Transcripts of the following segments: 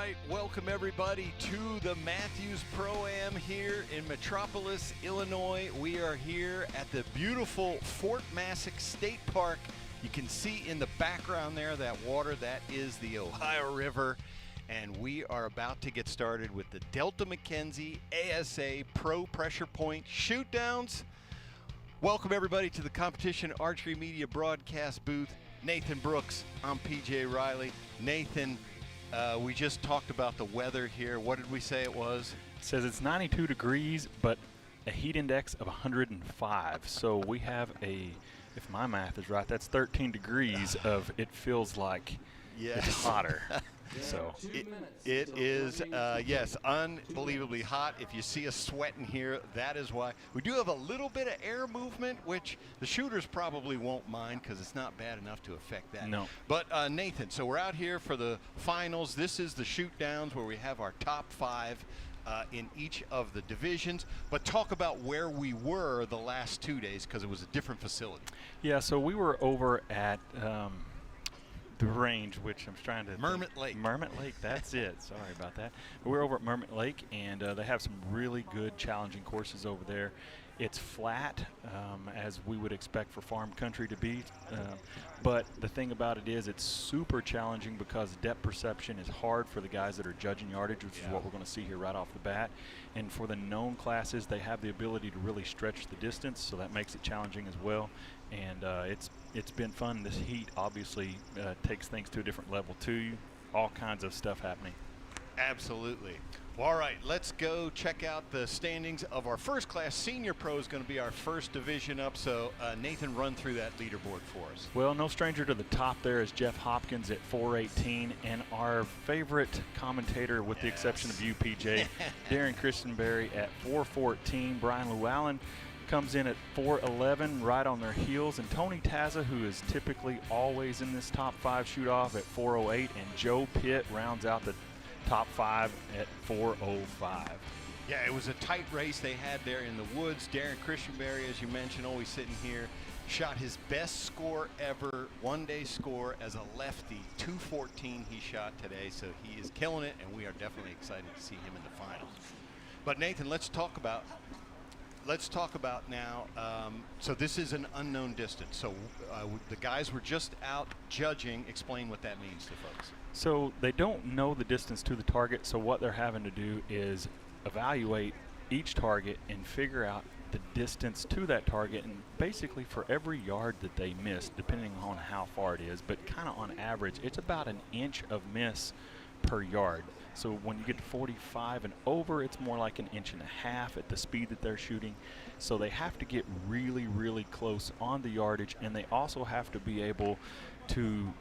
right, welcome everybody to the Mathews Pro-Am here in Metropolis, Illinois. We are here at the beautiful Fort Massac State Park. You can see in the background there that water, that is the Ohio River. And we are about to get started with the Delta McKenzie ASA Pro Pressure Point Shootdowns. Welcome everybody to the Competition Archery Media broadcast booth. Nathan Brooks, I'm PJ Riley. Nathan, we just talked about the weather here. What did we say it was? It says it's 92 degrees, but a heat index of 105. So we have if my math is right, that's 13 degrees of it feels like it's hotter. So it is, yes, unbelievably hot. If you see us sweating here, that is why. We do have a little bit of air movement, which the shooters probably won't mind because it's not bad enough to affect that. No. But Nathan, so we're out here for the finals. This is the Shootdowns where we have our top 5 in each of the divisions. But talk about where we were the last 2 days because it was a different facility. Yeah, so we were over at the range, which I'm trying to Mermit Lake. Mermit Lake, that's it. Sorry about that. We're over at Mermit Lake, and they have some really good, challenging courses over there. It's flat, as we would expect for farm country to be, but the thing about it is it's super challenging because depth perception is hard for the guys that are judging yardage, which is what we're going to see here right off the bat. And for the known classes, they have the ability to really stretch the distance, so that makes it challenging as well. And it's been fun. This heat obviously takes things to a different level too. All kinds of stuff happening. Absolutely. Well, all right, let's go check out the standings of our first class. Senior Pro is going to be our first division up. So Nathan, run through that leaderboard for us. Well, no stranger to the top there is Jeff Hopkins at 418, and our favorite commentator, with the exception of you, PJ, Darren Christenberry at 414. Brian Llewellyn comes in at 411, right on their heels, and Tony Taza, who is typically always in this top 5 shoot-off, at 408, and Joe Pitt rounds out the top 5 at 405. Yeah, it was a tight race they had there in the woods. Darren Christenberry, as you mentioned, always sitting here, shot his best score ever, one-day score as a lefty, 214 he shot today, so he is killing it, and we are definitely excited to see him in the finals. But Nathan, let's talk about now, so this is an unknown distance. So the guys were just out judging. Explain what that means to folks. So they don't know the distance to the target, so what they're having to do is evaluate each target and figure out the distance to that target, and basically for every yard that they miss, depending on how far it is, but kind of on average, it's about an inch of miss per yard. So when you get to 45 and over, it's more like an inch and a half at the speed that they're shooting. So they have to get really, really close on the yardage, and they also have to be able to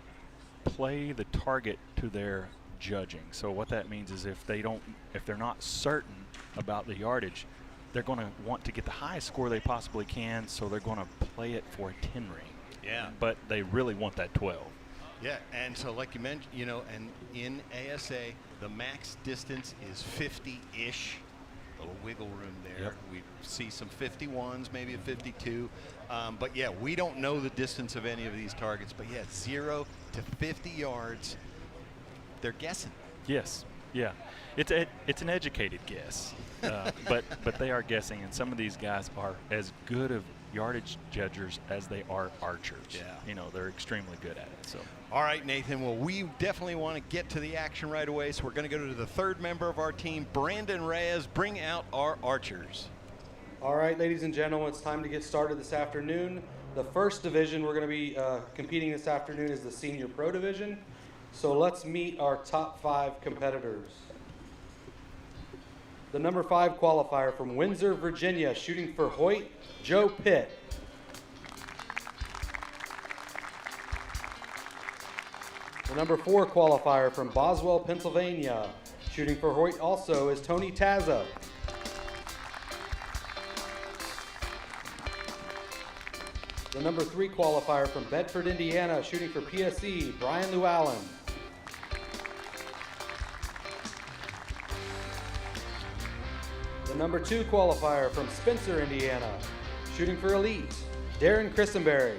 play the target to their judging. So what that means is if they're not certain about the yardage, they're going to want to get the highest score they possibly can, so they're going to play it for a 10 ring. Yeah. But they really want that 12. Yeah, and so like you mentioned, you know, and in ASA, the max distance is 50-ish. A little wiggle room there. Yep. We see some 51s, maybe a 52. But yeah, we don't know the distance of any of these targets. But yeah, 0 to 50 yards, they're guessing. Yes, yeah. It's an educated guess, but they are guessing, and some of these guys are as good of yardage judgers as they are archers. Yeah. You know, they're extremely good at it. So. All right, Nathan. Well, we definitely want to get to the action right away, so we're going to go to the third member of our team, Brandon Reyes. Bring out our archers. All right, ladies and gentlemen, it's time to get started this afternoon. The first division we're going to be competing this afternoon is the Senior Pro Division. So let's meet our top 5 competitors. The number 5 qualifier from Windsor, Virginia, shooting for Hoyt, Joe Pitt. The number 4 qualifier from Boswell, Pennsylvania, shooting for Hoyt also, is Tony Taza. The number 3 qualifier from Bedford, Indiana, shooting for PSE, Brian Llewellyn. The number 2 qualifier from Spencer, Indiana, shooting for Elite, Darren Christenberry.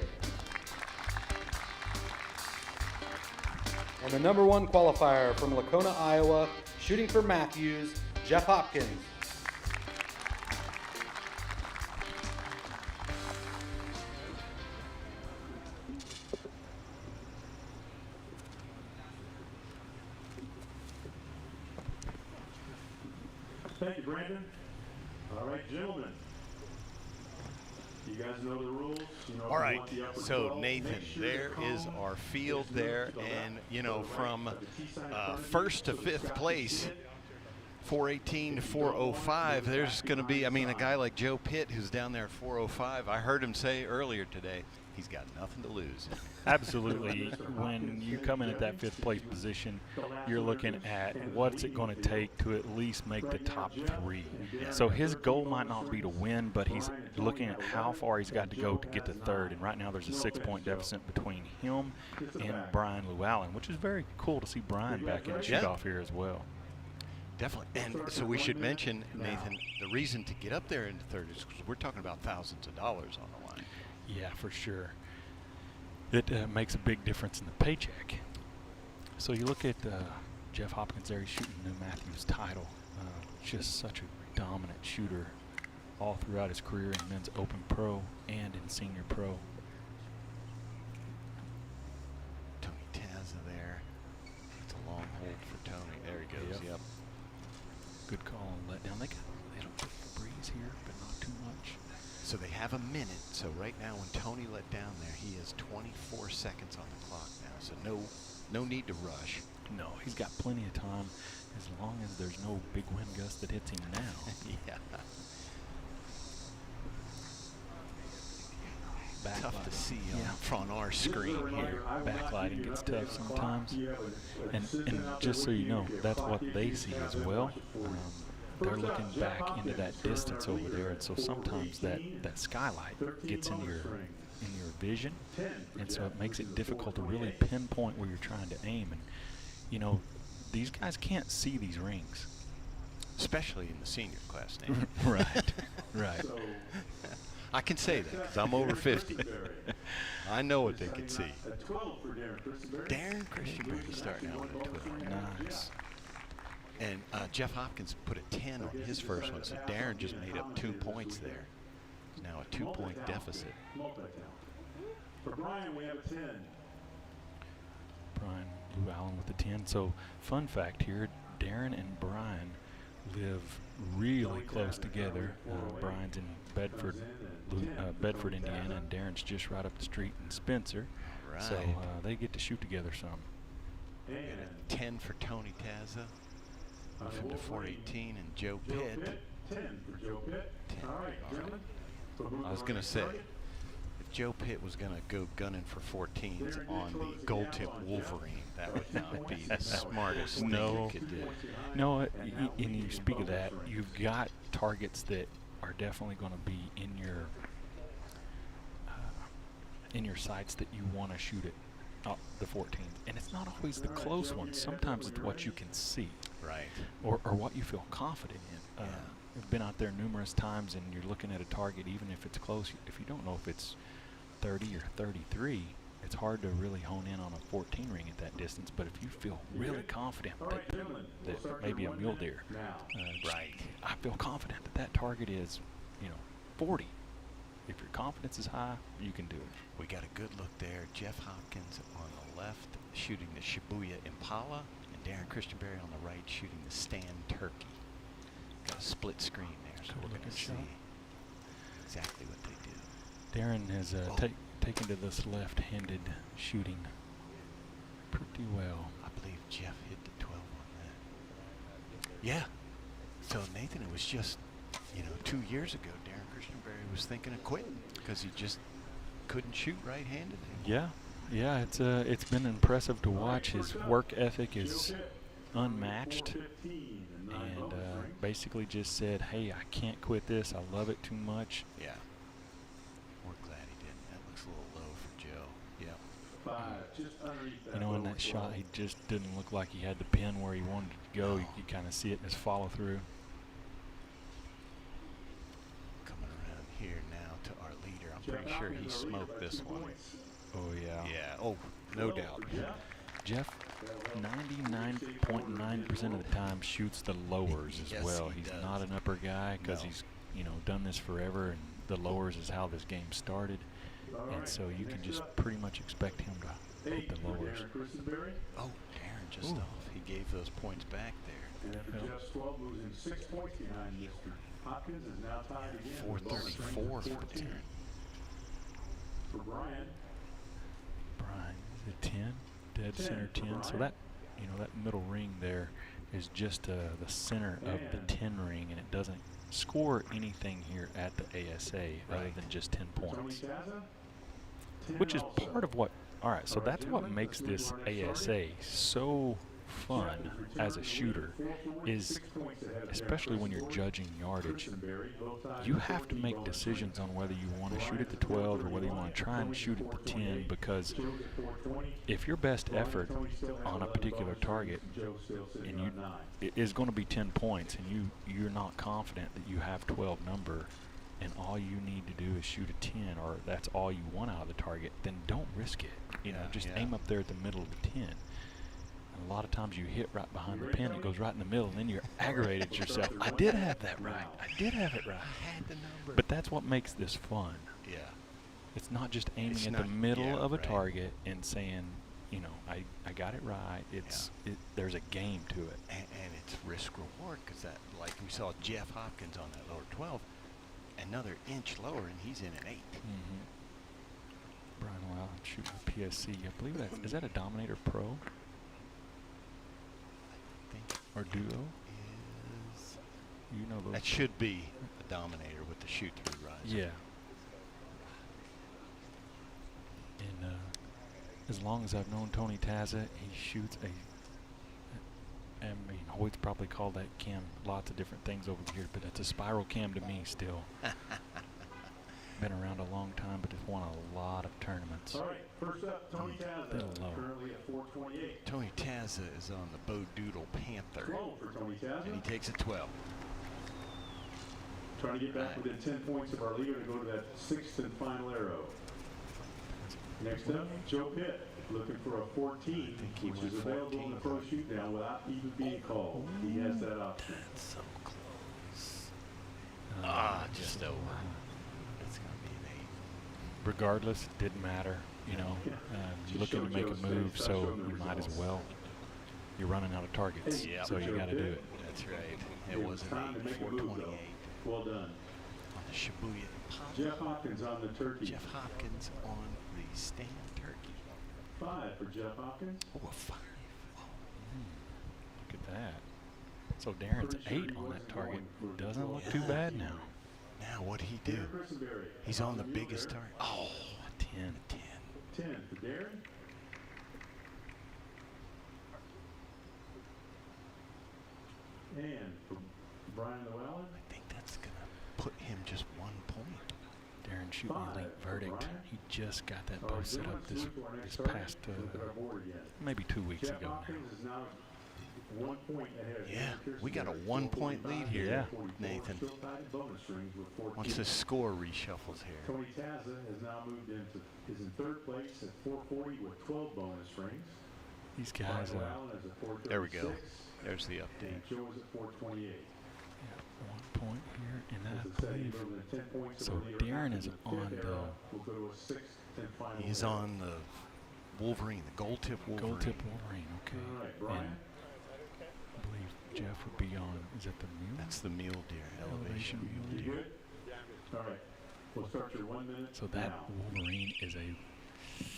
And the number 1 qualifier from Lacona, Iowa, shooting for Mathews, Jeff Hopkins. Thank you, Brandon. All right, gentlemen. You guys know the rules. You know, All right, so Nathan, there is our field there, and you know, from first to fifth place, 418 to 405, there's going to be, I mean, a guy like Joe Pitt who's down there at 405, I heard him say earlier today, he's got nothing to lose. Absolutely. When you come in at that fifth place position, you're looking at what's it going to take to at least make the top 3. So his goal might not be to win, but he's looking at how far he's got to go to get to third. And right now there's a 6-point deficit between him and Brian Llewellyn, which is very cool to see Brian back in the shoot-off here as well. Definitely. And so we should mention, Nathan, the reason to get up there into third is because we're talking about thousands of dollars on the line. Yeah, for sure. It makes a big difference in the paycheck. So you look at Jeff Hopkins there, he's shooting the Mathews title. Just such a dominant shooter all throughout his career in men's open pro and in senior pro. Tony Tazza there. It's a long hold for Tony. There he goes. Yep. Good call on letdown. They got a little bit of breeze here, but not too much. So they have a minute. So right now when Tony let down there, he has 24 seconds on the clock now. So no need to rush. No, he's got plenty of time as long as there's no big wind gust that hits him now. Yeah. Tough to see on our screen here. Backlighting gets tough sometimes. And just so you know, that's what they see as well. They're looking back into that distance over there, and so sometimes that skylight gets in your vision, and so it makes it difficult to really pinpoint where you're trying to aim. And you know, these guys can't see these rings, especially in the senior class now. Right. I can say that because I'm over 50. I know what they can see. Darren Christianberry starting out with a 12. Nice. And Jeff Hopkins put a 10 on his first one, so Darren just made up 2 points there. Now a 2-point deficit. For Brian, we have a 10. Brian Llewellyn with the 10. So, fun fact here, Darren and Brian live really close together. Brian's in Bedford, Indiana, and Darren's just right up the street in Spencer. Right. So they get to shoot together some. And a 10 for Tony Tazza. Move him to 418, and Joe Pitt. 10 for Joe Pitt. 10. All right, gentlemen. I was going to say, if Joe Pitt was going to go gunning for 14s on the gold tip Wolverine, that would not be the smartest thing you could do. No, and you speak of that, you've got targets that are definitely going to be in your sights that you want to shoot at the 14s. And it's not always the close ones. Sometimes it's what you can see. Right. Or what you feel confident in. I've been out there numerous times, and you're looking at a target, even if it's close. If you don't know if it's 30 or 33, it's hard to really hone in on a 14 ring at that distance. But if you feel really confident that maybe a mule deer, right, I feel confident that target is, 40. If your confidence is high, you can do it. We got a good look there. Jeff Hopkins on the left shooting the Shibuya Impala, and Darren Christianberry on the right shooting the Stan Turkey. Got a split screen there, so we're going to see exactly what they do. Darren has taken to this left-handed shooting pretty well. I believe Jeff hit the 12 on that. Yeah. So Nathan, it was just, 2 years ago, Darren Christianberry was thinking of quitting because he just couldn't shoot right-handed anymore. Yeah, it's been impressive to watch. His work ethic is unmatched, and basically just said, hey, I can't quit this. I love it too much. Yeah. We're glad he didn't. That looks a little low for Joe. Yeah. In that shot, he just didn't look like he had the pin where he wanted it to go. You kind of see it in his follow-through. Coming around here now to our leader. I'm pretty sure he smoked this one. Oh, yeah. Yeah. Oh, no doubt. Jeff 99.9% of the time shoots the lowers as Yes, well. he He's does. not an upper guy because No. he's, you know, done this forever, and the lowers is how this game started. And so you can just pretty much expect him to hit the lowers. Oh, Darren just Ooh. off. He gave those points back there. And after Jeff's 12, losing 6 points behind Mr. Hopkins, is now tied again. with bonus rings 434 of for 14. Darren. For Brian, Brian, is it 10? Dead 10 center for 10. So Brian. that, you know, that middle ring there is just the center of the And 10 ring, and it doesn't score anything here at the ASA other Right. than just 10 Tony points, Taza, 10 which is also. part of what. All right, so All right, that's what gentlemen, makes let's move this to our next target. ASA so fun Jeff is as a returned shooter, with 4-4, is 6 points ahead of especially when you're Darren judging yardage. Christenberry, both tied You with have to 14 make bonus decisions rings. on whether you want to shoot at the 12 or whether you want to try and shoot at the 10, because if your best effort on a particular target and you is going to be 10 points, and you're not confident that you have 12 number, and all you need to do is shoot a 10, or that's all you want out of the target, then don't risk it. You know, Yeah, just yeah. aim up there at the middle of the 10. And a lot of times you hit right behind the pin, it goes right in the middle, and then you're aggravated at yourself. I did have that right. I did have it right. I had the number. But that's what makes this fun. yeah. It's not just aiming It's at not- the middle yeah, of a right. target and saying, you know, I got it right. It's there's a game to it. And it's risk reward, because that, like we saw Jeff Hopkins on that lower 12, another inch lower, and he's in an 8. Brian Wow shooting a PSC. I believe that is that a Dominator Pro I think or Duo? is You know those. that should be a Dominator with the shoot through riser. Yeah. And as long as I've known Tony Taza, he shoots I mean, Hoyt's probably called that cam lots of different things over the years, but it's a spiral cam to me still. Been around a long time, but it's won a lot of tournaments. All right, first up, Tony Taza, Little low. currently at 428. Tony Taza is on the Bo Doodle Panther, 12 for Tony and he Taza. takes a 12. Trying to get back within 10 points of our leader to go to that 6th and final arrow. Next up, Joe Pitt, looking for a 14, think he which went is available in the pro 14. shootdown without even being called. He has that option. That's so close. Just over. It's gonna be an 8. Regardless, it didn't matter. You know, you're looking to make a move, so you might as well. You're running out of targets, Yep. so you got to do it. That's right. It was an time to 8, make a move, 428 Well done. on the Shibuya Pop. Jeff Hopkins on the turkey. Jeff Hopkins on the stand turkey. 5 for Jeff Hopkins. Oh, a 5. Look at that. So Darren's 8 on that target. Doesn't look too bad now. Now what'd he do? Darren Christenberry. He's on the biggest target. Oh, A 10. 10. 10 for Darren. And for Brian Llewellyn. I think that's gonna put him just 1 point. Darren shooting the elite verdict. He just got that All right, bow set gentlemen, up let's move to our next target. past Look at our board again. maybe 2 weeks Jeff ago now. Hopkins is now 1 point ahead of Yeah, Darren we got a Christenberry, 1-point lead here, Yeah. 44, Nathan. still tied at bonus rings with 14. Once the score reshuffles here. Tony Taza has now moved into is in 3rd place at 440 with 12 bonus rings. These guys, Brian Llewellyn is at 436. There we go. There's the update. And Joe is at 428. 1 point here, and then As I I said, believe moving to 10 points so over Leo Darren Hopkins is in on fifth the arrow. We'll go to a 6th and final. He's arrow. on the Wolverine, the gold tip Wolverine. gold tip Wolverine. Okay. All right, Brian. And I believe Jeff would be on. Is that the mule? That's the mule deer, elevation Elevation mule You deer. good? All right. We'll start your 1 minute. So that now. Wolverine is a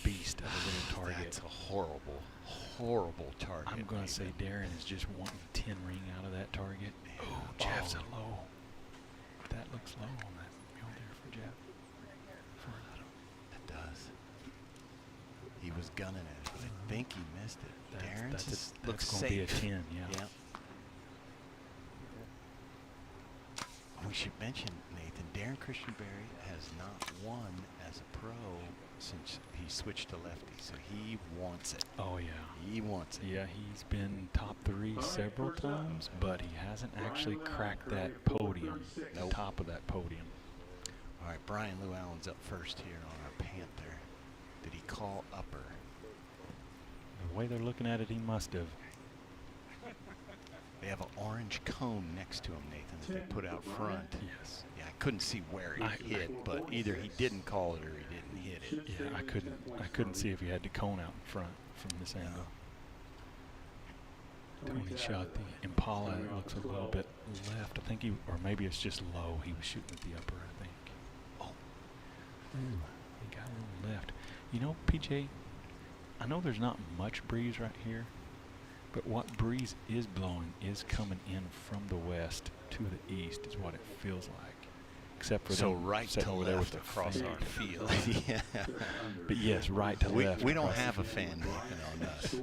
beast of a little target. That's a horrible, horrible target. I'm going to say Nathan. Darren is just wanting 10 ring out of that target. Oh, Jeff's a low. That looks low on that mule deer for Jeff. That does. He was gunning at it, but I think he missed it. Darren's just looks going to be a safe. 10, yeah. Yeah. We should mention, Nathan, Darren Christenberry has not won as a pro since he switched to lefty, so he wants it. Oh, yeah. He wants it. Yeah, he's been top 3 several times, but he hasn't actually cracked that podium, the Nope. top of that podium. All right, Brian Llewellyn's up first here on our Panther. Did he call upper? The way they're looking at it, he must have. They have an orange cone next to him, Nathan, that they put out front. Yes. Yeah, I couldn't see where he hit, but either he didn't call it or he didn't hit it. Yeah, I couldn't see if he had the cone out in front from this angle. Tony shot the Impala. It looks a little bit left. I think or maybe it's just low. He was shooting at the upper, I think. Oh. Ooh, he got a little left. You know, PJ, I know there's not much breeze right here, but what breeze is blowing is coming in from the west to the east is what it feels like. Except for so them right sitting to over there left with the across fan. our field. Yeah. But yes, right to left. We don't across have the a fan, Nathan, on us.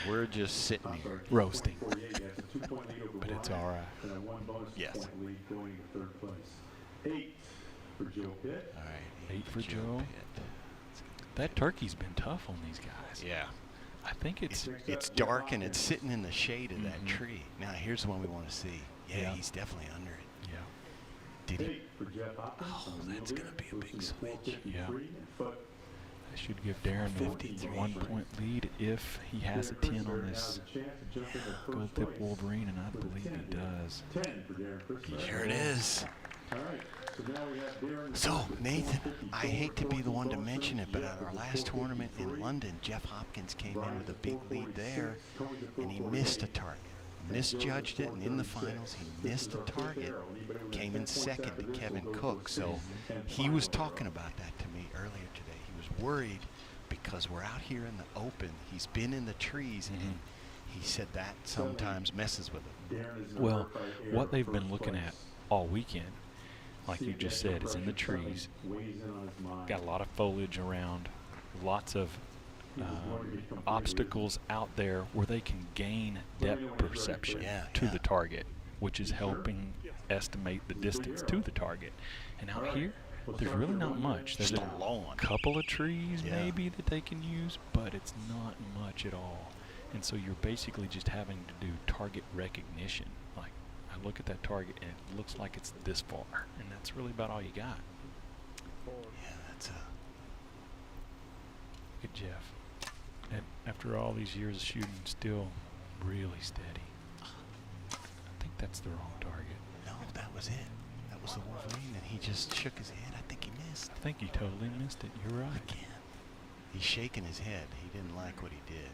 We're just sitting here. roasting. But it's all right. Yes. All right. 8 for Joe. Pitt. That turkey's been tough on these guys. Yeah. I think it's It's dark and it's sitting in the shade of that Mhm. tree. Now here's the one we want to see. Yeah, Yeah. he's definitely under it. yeah. Did he? Oh, that's gonna be a big switch. Yeah. That should give Darren a 53. 1-point lead if he has a 10 on this gold tip Wolverine, and I believe he does. Here it is. So, Nathan, I hate to be the one to mention it, but at our last tournament in London, Jeff Hopkins came in with a big lead there, and he missed a target. Misjudged it, and in the finals, he missed a target, came in second to Kevin Cook. So he was talking about that to me earlier today. He was worried because we're out here in the open. He's been in the trees, and he said that sometimes messes with him. Well, what they've been looking at all weekend, like you just said, is in the trees. Got a lot of foliage around, lots of obstacles out there where they can gain depth perception to the target, which is helping estimate the distance to the target. And out here, there's really not much. There's a couple of trees maybe that they can use, but it's not much at all. And so you're basically just having to do target recognition. Like, I look at that target and it looks like it's this far, and that's really about all you got. Yeah, that's a... Look at Jeff. And after all these years of shooting, still really steady. I think that's the wrong target. No, that was it. That was the Wolverine, and he just shook his head. I think he missed. I think he totally missed it. You're right. Again. He's shaking his head. He didn't like what he did.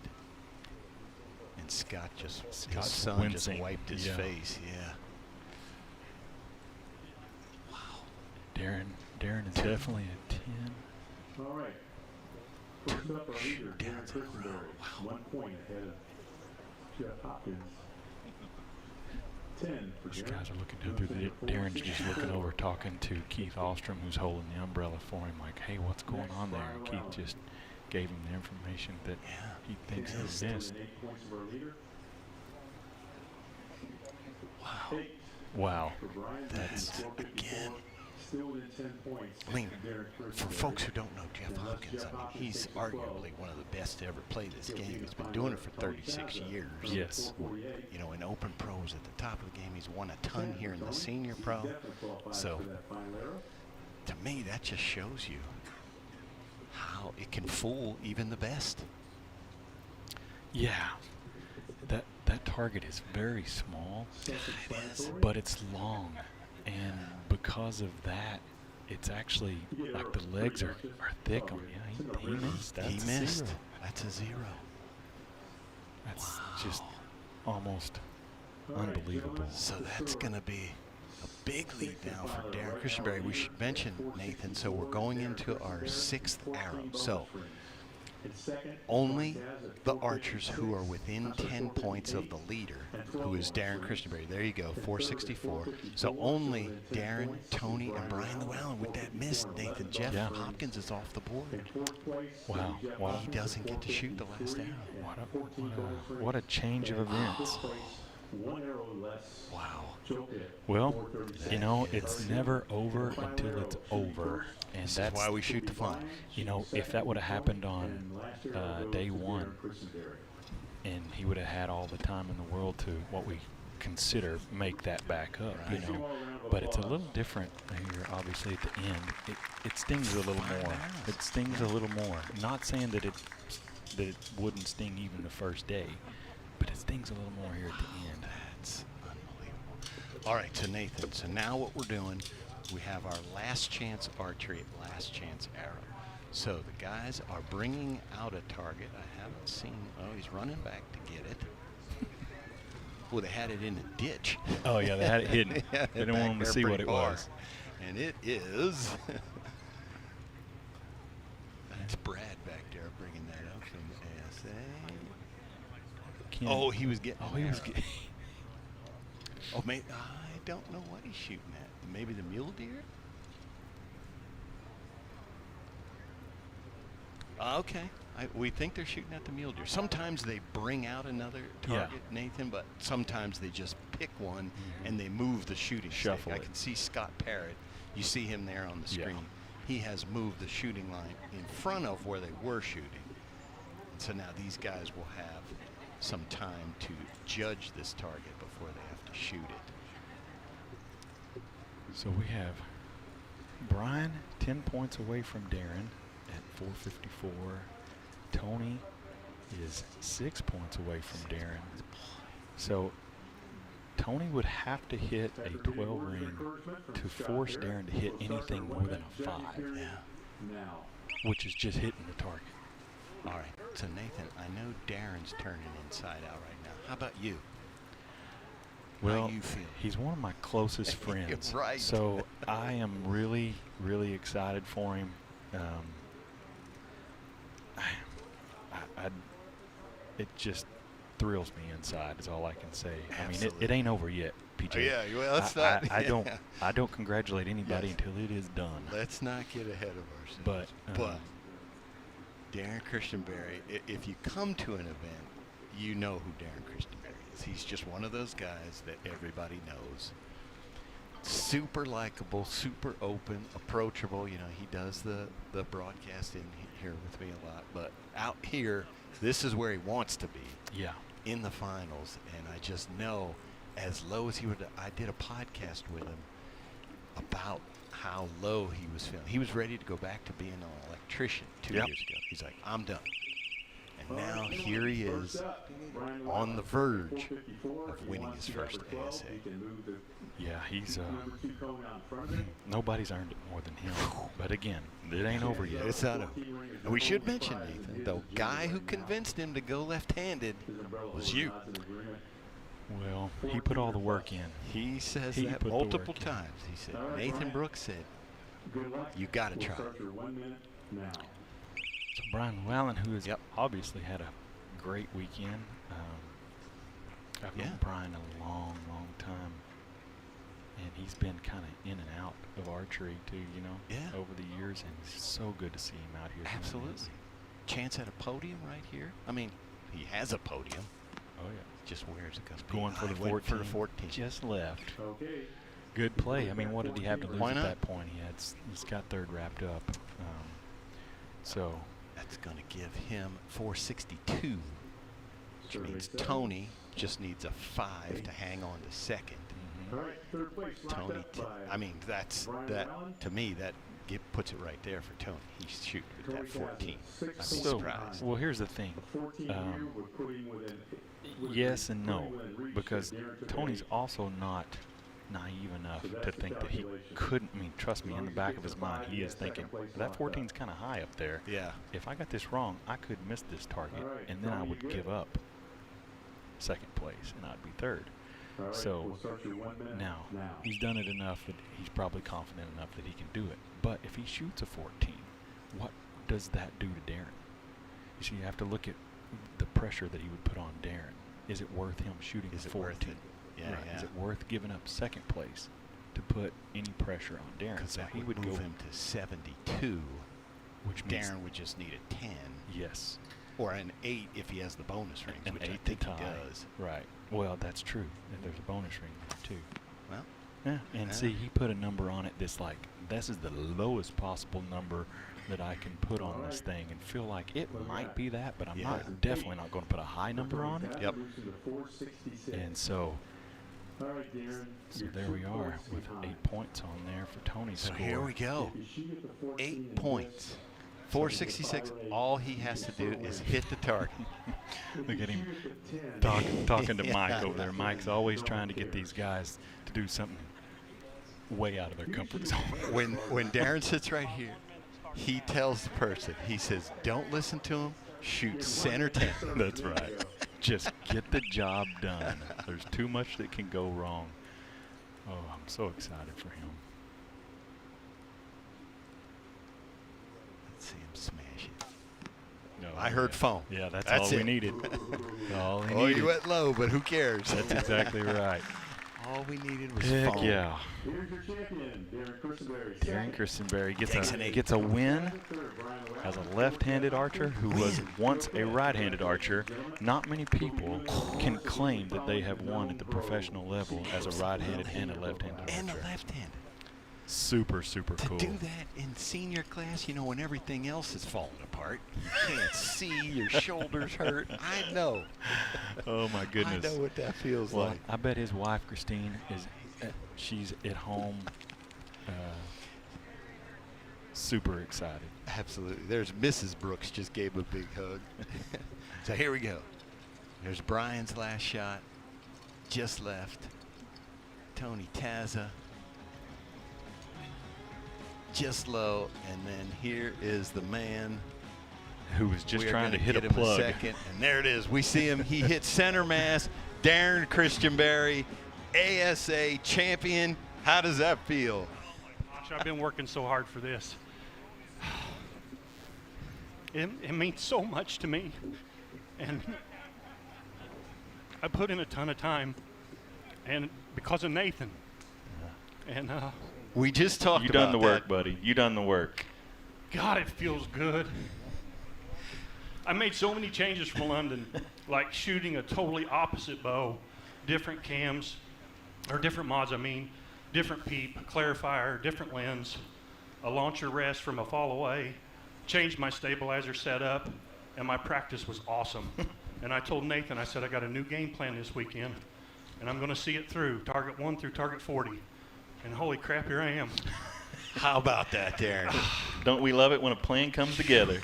And Scott just, his Scott's son wincing. just wiped his Yeah. face. Yeah. Wow. Darren is definitely a 10. All right. First up, our leader, Darren Darren's in a row. Christenberry, Wow. 1 point ahead of Jeff Hopkins. 10 for These Darren. guys are looking down through the... Darren's just looking over talking to Keith Alstrom, who's holding the umbrella for him, like, hey, what's going on there? And Keith just gave him the information that Yeah. he thinks he missed. 8 points of our leader. Wow. 8 Wow. for Brian. That's, 454. again, Still within 10 points. I mean, Darren for Christenberry. folks who don't know Jeff Hopkins, I mean, he's arguably one of the best to ever play this game. He's been doing it for 36 years. Yes. You know, in open pros at the top of the game, he's won a ton here in the senior pro. So, to me, that just shows you how it can fool even the best. Yeah. That target is very small, but it's long. And because of that, it's actually like the legs are thick on you. He missed. That's He a missed. 0. That's a 0. That's just almost unbelievable. So that's going to be a big lead now for Darren Christenberry. We should mention, Nathan, so we're going into our 6th arrow. So only the archers who are within 10 points of the leader, who is Darren Christenberry. There you go, 464. So only Darren, Tony, and Brian Llewellyn. With that miss, Nathan, Jeff Hopkins is off the board. Wow. He doesn't get to shoot the last arrow. What a change of events. 1 arrow less. Wow. Well, you know, it's never over until it's over. And This is that's why we shoot the fun. You know, if that would have happened on day 1, and he would have had all the time in the world to what we consider make that back up, you know. But it's a little different here, obviously, at the end. It stings a little more. It stings a little more. Not saying that it that it wouldn't sting even the first day, but it stings a little more here at the end. That's unbelievable. All right, so Nathan, so now what we're doing, we have our last chance archery, last chance arrow. So the guys are bringing out a target. I haven't seen, oh, he's running back to get it. Well, they had it in the ditch. Oh, yeah, they had it hidden. Yeah, They didn't want them to see what it was. And it is. That's Brad back there bringing that up from ASA. Oh, he was getting. Oh, he was getting. Oh, maybe I don't know what he's shooting at. Maybe the mule deer. Okay, we think they're shooting at the mule deer. Sometimes they bring out another target, Nathan, but sometimes they just pick one and they move the shooting Shuffle stick. it. I can see Scott Parrott. You see him there on the screen. He has moved the shooting line in front of where they were shooting. And so now these guys will have some time to judge this target before they have to shoot it. So we have Brian 10 points away from Darren at 454. Tony is 6 points away from Darren. So Tony would have to hit a 12 ring to force Darren to hit anything more than a 5. Yeah. Which is just hitting the target. All right. So Nathan, I know Darren's turning inside out right now. How about you? Well, how you feel? He's one of my closest friends. Right. So I am really, really excited for him. It just thrills me inside is all I can say. Absolutely. I mean, it ain't over yet, PJ. Oh, yeah, well, let's not. I don't congratulate anybody until it is done. Let's not get ahead of ourselves. But Darren Christianberry, if you come to an event, you know who Darren Christianberry is. He's just one of those guys that everybody knows. Super likable, super open, approachable. You know, he does the broadcasting here with me a lot. But out here, this is where he wants to be. Yeah. In the finals. And I just know, as low as he would, I did a podcast with him about how low he was feeling. He was ready to go back to being an electrician 2 years ago. He's like, I'm done. And now here he is on the verge of winning his first ASA. Yeah, he's nobody's earned it more than him. But again, it ain't over yet. It's not over. And we should mention, Nathan, the guy who convinced him to go left-handed was you. Well, he put all the work in. He says that multiple times. He said, Nathan Brooks said, you got to try. So Brian Llewellyn, who has obviously had a great weekend. I've known Brian a long, long time. And he's been kind of in and out of archery too, you know, over the years. And it's so good to see him out here. Absolutely. Chance at a podium right here. I mean, he has a podium. Oh, yeah. Just where's it going for the 14. For the 14. Just left. Okay. Good play. I mean, what did he have to lose at that point? He's got third wrapped up. So that's going to give him 462, which means Tony just needs a 5 to hang on to second. Tony, I mean, that to me that puts it right there for Tony. He's shooting with that 14. I'd be surprised. Well, here's the thing. Yes and no, because Tony's also not naive enough to think that he couldn't. I mean, trust me, in the back of his mind, he is thinking, that 14's kind of high up there. Yeah. If I got this wrong, I could miss this target, and then I would give up second place, and I'd be third. So now he's done it enough that he's probably confident enough that he can do it. But if he shoots a 14, what does that do to Darren? You see, you have to look at the pressure that he would put on Darren. Is it worth him shooting a 14? Yeah, right. Is it worth giving up second place to put any pressure on Darren? Because that would move him to 72, which means Darren would just need a 10. Yes. Or an 8 if he has the bonus rings, an which 8 I think to he tie. does. Right. Well, that's true. If there's a bonus ring there too. Well. Yeah. And see, he put a number on it that's like, this is the lowest possible number that I can put on this thing, and feel like it might be that, but I'm definitely not going to put a high number on it. Yep. And so there we are with 8 points on there for Tony's score. So here we go. 8 points 466, all he has to do is hit the target. Look at him talking to Mike over there. Mike's always trying to get these guys to do something way out of their comfort zone. When Darren sits right here, he tells the person, he says, don't listen to him, shoot center 10. That's right. Just get the job done. There's too much that can go wrong. Oh, I'm so excited for him. Let's see him smash it. No, I heard foam. Yeah, that's That's all we it. needed. All he Oh, needed. you went low, but who cares? That's exactly right. All we needed was Heck foam. yeah. Here's your champion, Darren Christenberry. Darren Christenberry Takes an 8. gets a win as a left-handed archer who was once a right-handed archer. Not many people can claim that they have won at the professional level as a right-handed and a left-handed And a archer. left-handed. Super, super To cool. do that in senior class, you know, when everything else is falling apart, you can't see, your shoulders hurt. I know. Oh my goodness. I know what that feels Well, like. I bet his wife Christine is she's at home super excited. Absolutely. There's Mrs. Brooks just gave him a big hug. So here we go. There's Brian's last shot. Just left. Tony Taza. Just low. And then here is the man Who was just we are trying to gonna hit a get him plug. second. And there it is. We see him. He hits center mass. Darren Christenberry, ASA champion. How does that feel? Gosh, I've been working so hard for this. It means so much to me. And I put in a ton of time. And because of Nathan. And We just talked You about done the work, that. buddy. You done the work. God, it feels good. I made so many changes from London, like shooting a totally opposite bow, different cams, or different mods, I mean, different peep, clarifier, different lens, a launcher rest from a fall away, changed my stabilizer setup, and my practice was awesome. And I told Nathan, I said, I got a new game plan this weekend, and I'm going to see it through, target 1 through target 40. And holy crap, here I am. How about that, Darren? Don't we love it when a plan comes together?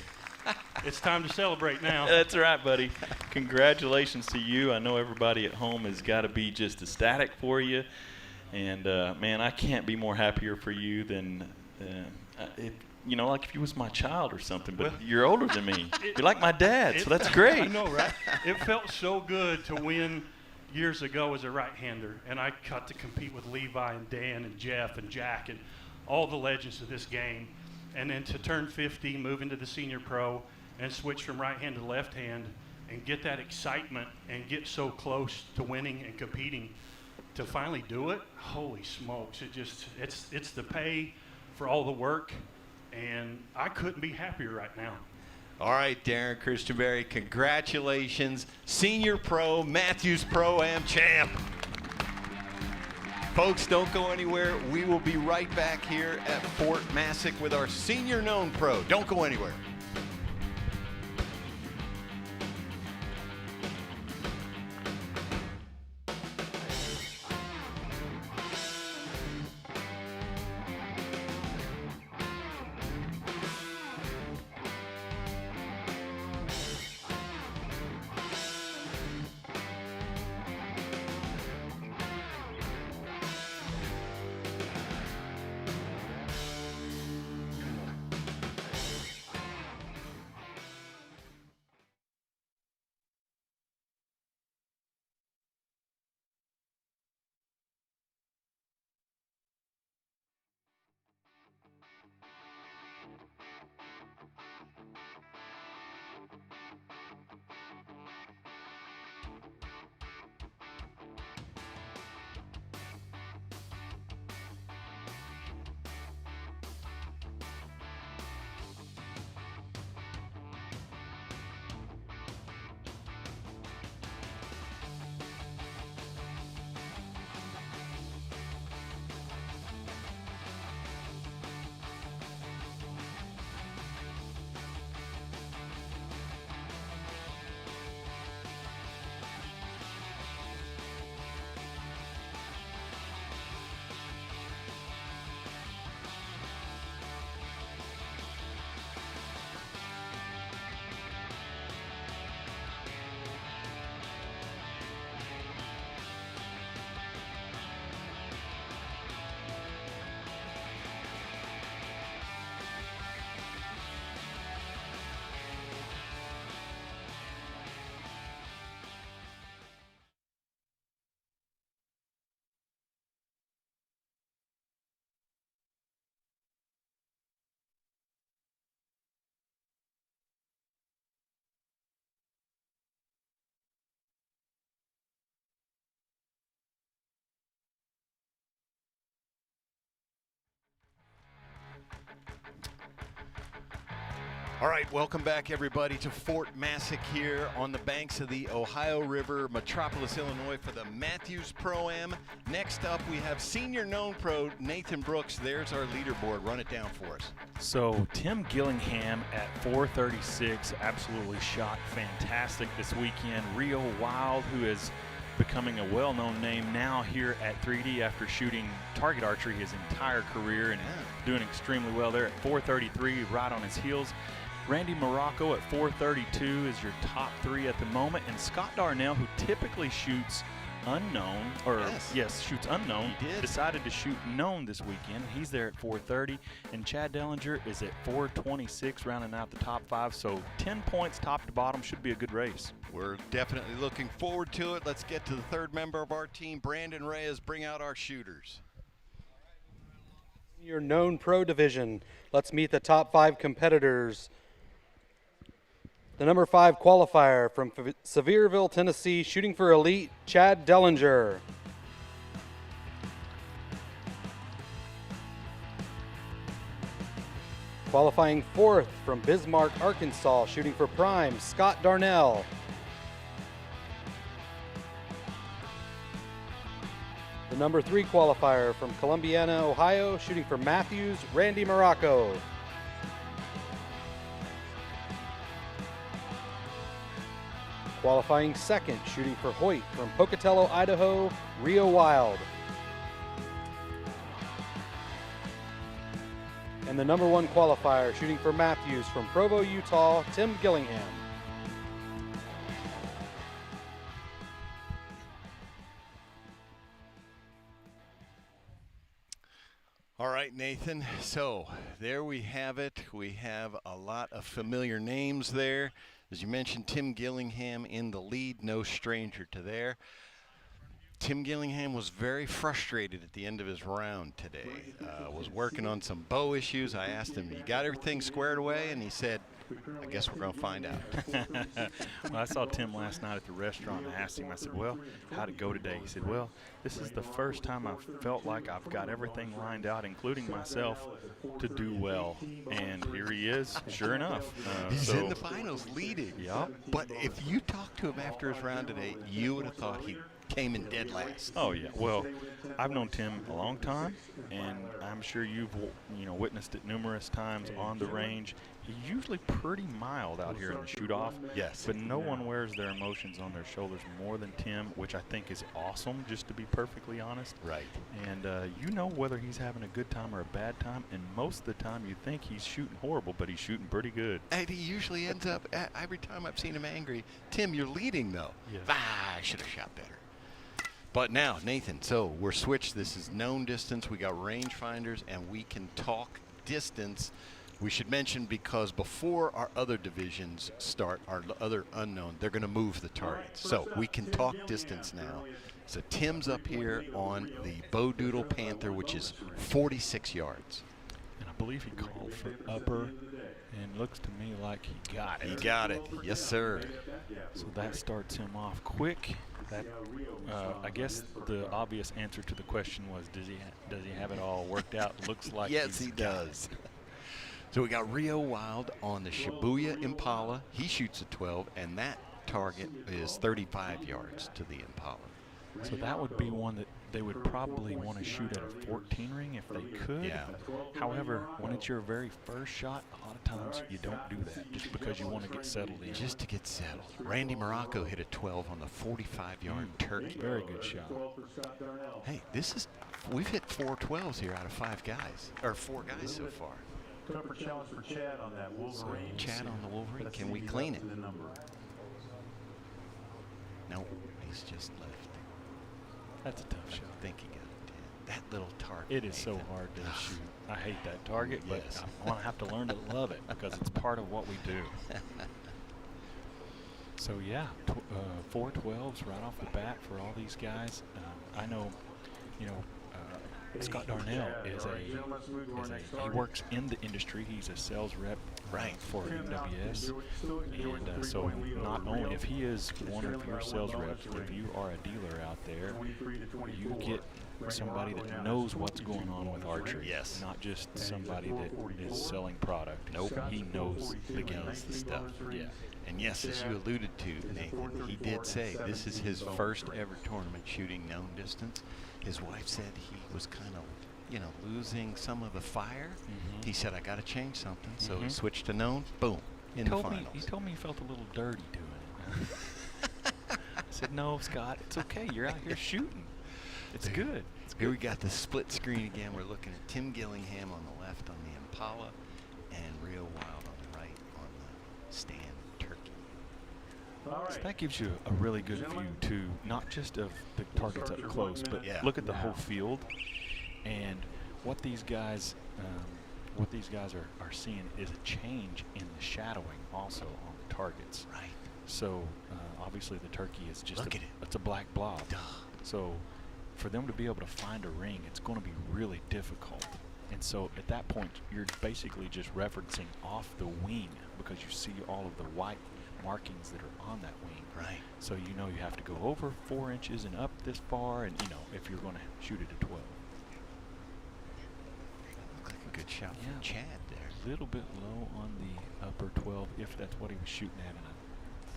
It's time to celebrate now. That's right, buddy. Congratulations to you. I know everybody at home has got to be just ecstatic for you. And, man, I can't be more happier for you than, you know, like if you was my child or something. But Well, you're older than me. You're like my dad, so that's great. I know, right? It felt so good to win years ago as a right-hander. And I got to compete with Levi and Dan and Jeff and Jack and all the legends of this game. And then to turn 50, move into the senior pro, and switch from right hand to left hand, and get that excitement and get so close to winning and competing, to finally do it, holy smokes! It's the pay for all the work, and I couldn't be happier right now. All right, Darren Christenberry, congratulations. Senior Pro, Mathews Pro-Am champ. Folks, don't go anywhere. We will be right back here at Fort Massac with our senior known pro. Don't go anywhere. All right, welcome back, everybody, to Fort Massac here on the banks of the Ohio River, Metropolis, Illinois, for the Mathews Pro-Am. Next up, we have senior known pro Nathan Brooks. There's our leaderboard. Run it down for us. So Tim Gillingham at 436 absolutely shot fantastic this weekend. Rio Wild, who is becoming a well-known name now here at 3D after shooting target archery his entire career and doing extremely well there at 433, right on his heels. Randy Morocco at 432 is your top 3 at the moment, and Scott Darnell, who typically shoots unknown, or shoots unknown, decided to shoot known this weekend. He's there at 430, and Chad Dellinger is at 426, rounding out the top 5. So 10 points top to bottom, should be a good race. We're definitely looking forward to it. Let's get to the third member of our team, Brandon Reyes. Bring out our shooters. Your known pro division. Let's meet the top 5 competitors. The number 5 qualifier from Sevierville, Tennessee, shooting for elite, Chad Dellinger. Qualifying 4th from Bismarck, Arkansas, shooting for prime, Scott Darnell. The number 3 qualifier from Columbiana, Ohio, shooting for Mathews, Randy Morocco. Qualifying 2nd, shooting for Hoyt from Pocatello, Idaho, Rio Wild. And the number 1 qualifier, shooting for Mathews from Provo, Utah, Tim Gillingham. All right, Nathan. So there we have it. We have a lot of familiar names there. As you mentioned, Tim Gillingham in the lead, no stranger to there. Tim Gillingham was very frustrated at the end of his round today. Was working on some bow issues. I asked him, you got everything squared away? And he said, I guess we're going to find out. Well, I saw Tim last night at the restaurant and I asked him, I said, well, how'd it go today? He said, well, this is the first time I've felt like I've got everything lined out, including myself, to do well. And here he is, sure enough. He's in the finals leading. Yep. But if you talked to him after his round today, you would have thought he came in dead last. Oh, yeah. Well, I've known Tim a long time, and I'm sure you've witnessed it numerous times on the range. He's usually pretty mild out here in the shoot-off. Yes. But no one wears their emotions on their shoulders more than Tim, which I think is awesome, just to be perfectly honest. Right. And you know whether he's having a good time or a bad time, and most of the time you think he's shooting horrible, but he's shooting pretty good. And he usually ends up, every time I've seen him angry, Tim, you're leading, though. Yes. I should have shot better. But now, Nathan, so we're switched. This is known distance. We got rangefinders, and we can talk distance. We should mention, because before our other divisions start, our other unknown, they're going to move the targets. So we can talk distance now. So Tim's up here on the Bow Doodle Panther, which is 46 yards. And I believe he called for upper, and looks to me like he got it. He got it. Yes, sir. So that starts him off quick. That, I guess the obvious answer to the question was, does he have it all worked out? Looks like yes, he does. So we got Rio Wild on the Shibuya Impala. He shoots a 12, and that target is 35 yards to the Impala. So that would be one that they would probably want to shoot at a 14 ring if they could. Yeah. However, when it's your very first shot, a lot of times you don't do that just because you want to get settled in. Just to get settled. Randy Morocco hit a 12 on the 45-yard turkey. Very good shot. Hey, we've hit 4 12s here out of 5 guys, or 4 guys so far. Tougher challenge for Chad on that Wolverine. Chad on the Wolverine, can we clean it? No, he's just left. That's a tough shot. I think he got a 10. That little target. It is so hard to shoot. I hate that target, but Yes. I want to have to learn to love it because it's part of what we do. So yeah, 4 12s right off the bat for all these guys. I know, Scott Darnell is he works in the industry. He's a sales rep for MWS, and so not only if he is one of your sales reps, if you are a dealer out there, you get somebody that knows what's going on with archery. Yes. Not just somebody that is selling product. Nope. He knows the game. Knows the stuff. Yeah. And yes, as you alluded to, Nathan, he did say this is his first ever tournament shooting known distance. His wife said he was kind of, you know, losing some of the fire. He said, I got to change something. So he switched to known. Boom. In the finals. He told me he felt a little dirty doing it. I said, no, Scott, it's okay. You're out here shooting. It's good. It's Here good. we got the split screen again. We're looking at Tim Gillingham on the left on the Impala and Real Wild on the right on the Stand Turkey. So that gives you a really good view too, not just of the targets up close, but look at the whole field. And what these guys are seeing is a change in the shadowing also on the targets. Right. So obviously the turkey is just Look at it. It's a black blob. Duh. So for them to be able to find a ring, it's going to be really difficult. And so at that point, you're basically just referencing off the wing because you see all of the white markings that are on that wing. Right. So you know you have to go over 4 inches and up this far, and you know if you're going to shoot it at 12. Looked like a good shot Yeah. from Chad there. A little bit low on the upper 12, if that's what he was shooting at, and I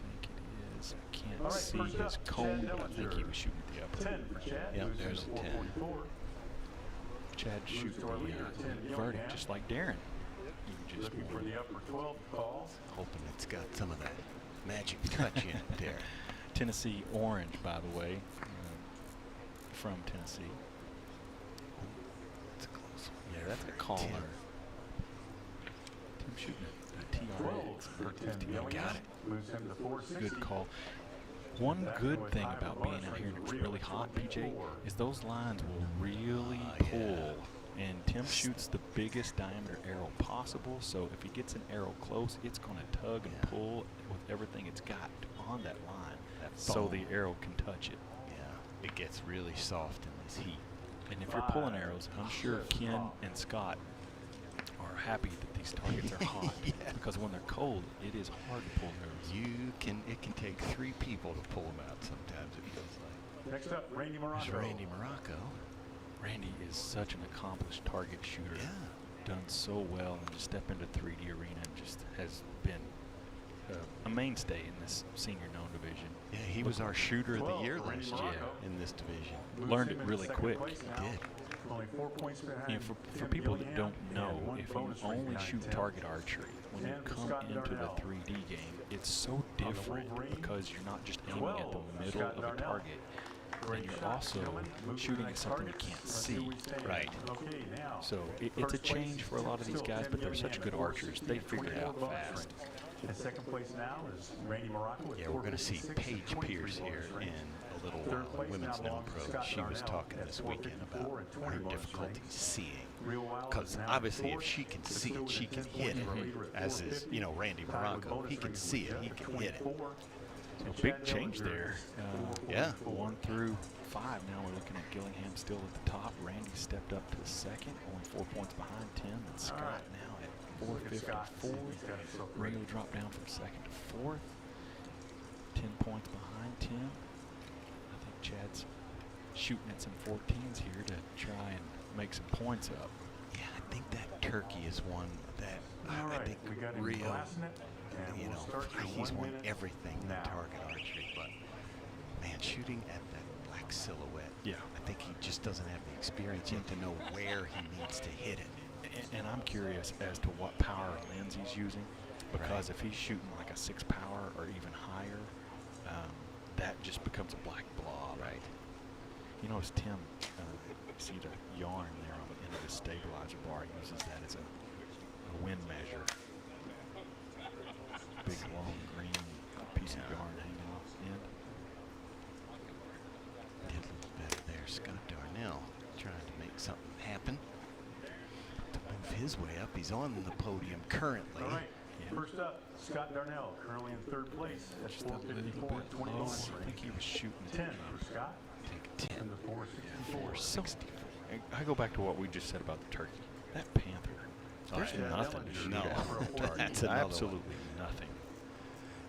think it is. I can't see his cone, but I think he was shooting at the upper. 10 for Chad. Yep, there's a 10. Chad shooting the verdict just like Darren. You just Looking for the upper 12 call. Hoping it's got some of that magic touch in it there. Tennessee orange, by the way, from Tennessee. It's a close one. Yeah, that's a caller. Tim shooting a TRX. For 10 Got it. Moves him to 460. Good call. One good thing about being out here and it's really hot, PJ, is those lines will really pull. And Tim shoots the biggest diameter arrow possible, so if he gets an arrow close, it's going to tug and pull with everything it's got on that line, so the arrow can touch it. Yeah, it gets really soft in this heat. And if you're pulling arrows, I'm sure Ken and Scott are happy that these targets are hot, because when they're cold, it is hard to pull arrows. It can take 3 people to pull them out sometimes, it feels like. Next up, Randy Morocco. There's Randy Morocco. Randy is such an accomplished target shooter. Yeah. Done so well, and to step into 3D arena and just has been a mainstay in this senior known division. Yeah, he was our shooter of the year Randy last Morocco. year in this division. Learned it really quick. He did. Only 4 points behind. You know, for people that don't know, if you only shoot target archery, when you come into the 3D game, it's so different because you're not just aiming at the middle of a target, and you're also shooting at something you can't see. Right. So it's a change for a lot of these guys, but they're such good archers. They figure it out fast. And second place now is Randy Morocco. Yeah, we're going to see Paige Pierce here in a little while, a women's known pro. She was talking this weekend about her difficulty seeing. Because obviously if she can see it, she can hit it. As is, you know, Randy Morocco. He can see it, he can hit it. So big change there. Yeah. 1 through 5. Now we're looking at Gillingham still at the top. Randy stepped up to the second, only 4 points behind Tim. And Scott now at 454. Rio dropped down from second to fourth. 10 points behind Tim. I think Chad's shooting at some 14s here to try and make some points up. Yeah, I think that turkey is one that I think Rio, you know, he's won everything in target archery, but man, shooting at that black silhouette, I think he just doesn't have the experience yet to know where he needs to hit it. And I'm curious as to what power lens he's using, because if he's shooting like a 6 power or even higher, that just becomes a black blob. Right. You notice Tim, you see the yarn there on the end of the stabilizer bar. He uses that as a wind measure. Big long green piece of yarn hanging off the end. Did a little better there, Scott Darnell, trying to make something happen. To move his way up, he's on the podium currently. All right. First up, Scott Darnell, currently in 3rd place at Just a little bit 454.21. low. I think he was shooting 10 for Scott. Take a 10. And the 464. 464. I go back to what we just said about the turkey. That panther, there's yeah, nothing that to one shoot no. at on that target. That's another one. Absolutely nothing.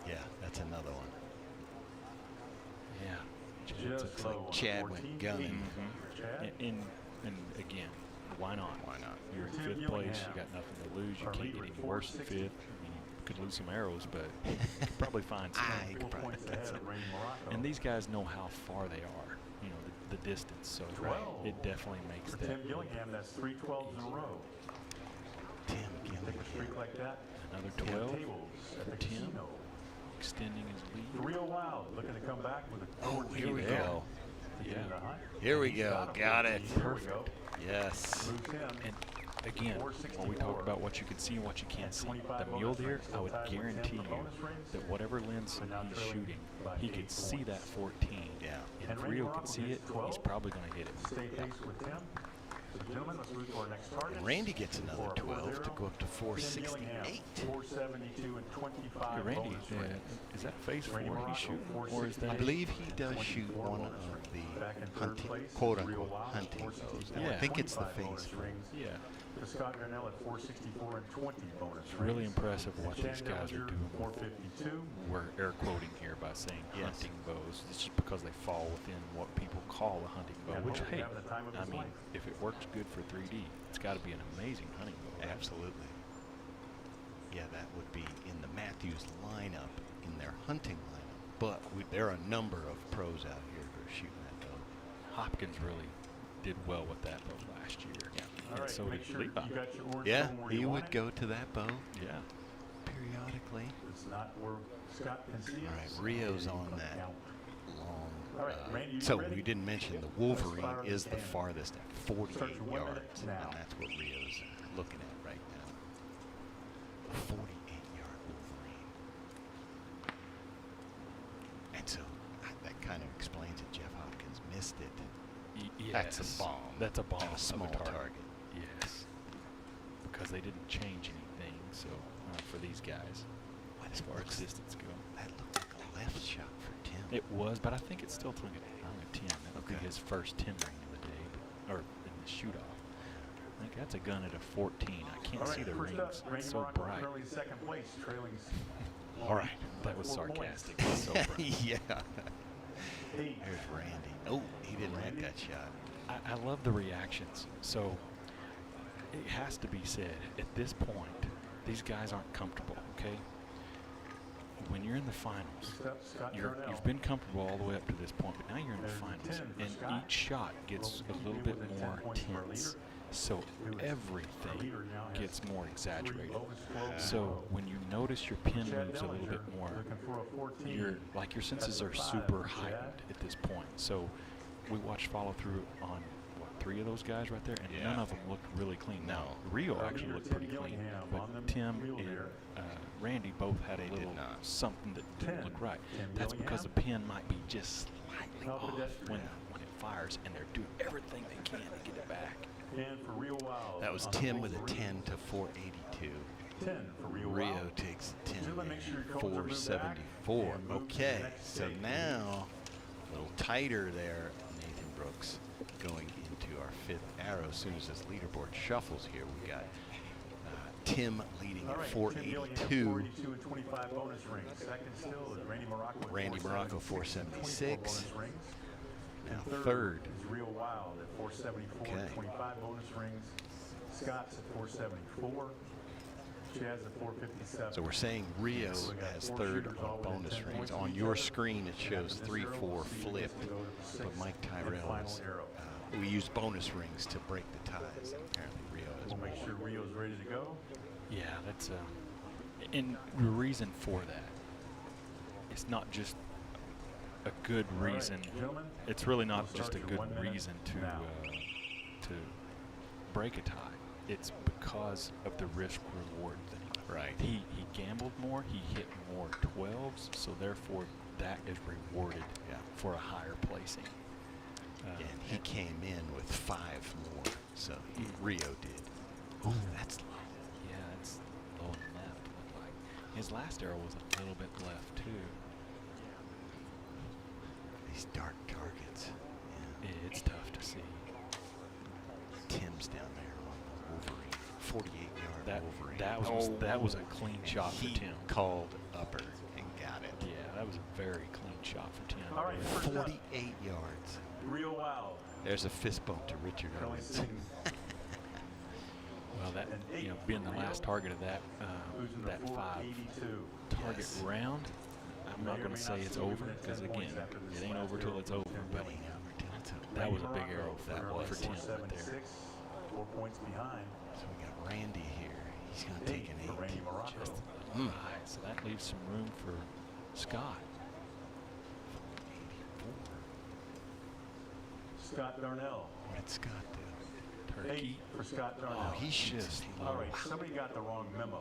Yeah, that's another one. Yeah. Just Looks like low on Chad 14. went gunning. Chad? And again, why not? Why not? You're in Tim fifth place. You Gillingham. got nothing to lose. You Our can't leader get at any worse than 460. fifth. I mean, you could lose some arrows, but you could probably find some. Ah, you could 4 probably points get ahead some. of Rainy Morocco. And these guys know how far they are. You know the distance. So 12. it definitely makes For that Tim Gillingham, that's 3 12s in a row. Tim Take a streak Gillingham. like that. another And 12, tables at the Tim. casino. extending his The lead. Real Wild looking to come back with a Oh, 14 here we to go. get in the hunt. Here we He's go. got a Got 14. it. Here we go. Yes. Moves him. And again, when we talk about what you can see and what you can't see, the mule deer, I would guarantee you that whatever lens he's shooting, he could see that 14. Yeah. And if Rio can see it, he's probably going to hit it. Stay pace with Tim. So gentlemen, let's move to our next target. And Randy gets another 12 to go up to Tim Gillingham, 468. 472 and 25 Hey, Randy, bonus rings. is that phase 4 Randy he's Morocco, shooting? Or is 468. I that... believe he does shoot one of Back in the third hunting, place, quote Real unquote, Wild, hunting 464 bows. Yeah. I think it's the 25 phase bonus 4. rings. Yeah. To Scott Darnell at 464 and 20 bonus It's really rings. impressive what Chad these guys are Dellinger, doing. 452. We're air quoting here by saying Yes. hunting bows. It's just because they fall within what people call a hunting bow, And which, hopefully hey, having the time of I his mean, life. if it works good for 3D, it's got to be an amazing hunting bow. right? Absolutely. Yeah, that would be in the Mathews lineup, in their hunting lineup. But there are a number of pros out here who are shooting that bow. Hopkins really did well with that bow last year. Yeah. All And right, so make did sure you Levi. got your orange Yeah, phone where he you want would it. go to that bow Yeah. periodically. It's not where Scott can see it. All right, so Rio's you on can that count. long. All right, Randy, you so ready? we didn't mention the Let's Wolverine fire is the the cannon. farthest at 48 Start your 1 minute yards, now. and that's what Rio's looking at right now. 48-yard Wolverine. And so that kind of explains it. Jeff Hopkins missed it. That's a Yes. bomb. That's a bomb On a of small target. target. Yes. Because they didn't change anything, so for these guys, What as it far as looks- distance go. That looked like a left shot for Tim. It was, but I think it's still hung at 10. That would be Okay. his first 10 ring of the day, or in the shoot-off. I think that's a gun at a 14. I can't All see right, the first rings. up, It's Randy so Morocco bright. currently second place, trailing. All right. That was 4 points. sarcastic. It's so bright. Yeah. 8. There's Randy. Oh, he didn't make Randy? that shot. I love the reactions. So it has to be said, at this point, these guys aren't comfortable, okay? When you're in the finals, Scott you've Darnell. been comfortable all the way up to this point, but now you're in the There's finals, 10 for and Scott. each shot gets a little bit Within 10 more points of our tense. leader. So Who is our everything leader now has gets more 3 exaggerated. bonus 12 in a So row. when you notice your pin Chad moves a little bit Dellinger more, looking for a 14. your senses That's a are 5 super for Chad. heightened at this point. So we watched follow through on what, 3 of those guys right there, and Yeah. none of them looked really clean. Now No. Rio Our actually leader, looked Tim pretty clean, Gillingham, on but the Tim mule and deer. Randy both had They a did little not. something that didn't 10, look right. Tim That's because the Gillingham. pin might be just slightly Now off pedestrian. when it fires, and they're doing everything they can to get it back. And for Real Wild. That was on the Tim with a Wolverine. 10 to 482. 10 for Real Rio Wild. takes a 10 Gentlemen, make sure your cones are moved back 474. and move to the Okay, next so stage. now a little tighter there, Nathan Brooks going into our 5th arrow. As soon as this leaderboard shuffles here, we got Tim leading All at right, Tim Gillingham, 482. 482 and 25 bonus rings. Second still is Randy Morocco at Randy Morocco, 476 and 24 bonus rings. Now And third. is Real Wild at 474 and Okay. 25 bonus rings. Scott's at 474. Chaz at 457. So we're saying Rio So we got has 4 third shooters all on within bonus 10 rings. points of On each your other. screen, it And shows after this 3-4 arrow, Steve gets flipped, to go to the but sixth Mike and Tyrell final is, arrow. we use bonus rings to break the ties. Apparently Rio has We'll make more. sure Rio's ready to go. Yeah, that's and the reason for that, it's not just a good All right, reason. gentlemen, It's really not we'll just a start good your 1 minute reason now. to break a tie. It's because of the risk reward thing. Right. He gambled more. He hit more 12s, so therefore that is rewarded Yeah. for a higher placing. And he came in with 5 more, so Rio did. Ooh, that's low. Yeah, it's low and left. Looked like his last arrow was a little bit left too. These dark targets. Yeah. It's tough to see. Tim's down there on the Wolverine, 48-yard Wolverine. That was a clean shot for He Tim. called upper and got it. Yeah, that was a very clean shot for Tim. All right, first up, 48 yards. Real Wow. There's a fist bump to Richard Currently Owens. sitting Well, that being the last target of that who's in the that 482. target Yes. round, I'm not going to say it's over because again, it ain't over till it's over. But that was a big arrow for Tim right there. 4 points behind. So we got Randy here. He's going to take an 8. For Randy Morocco. All right, so that leaves some room for Scott. 84. Scott Darnell. What did Scott do? Turkey. 8 for Scott Darnell. Oh, he shoots. All right, somebody got the wrong memo.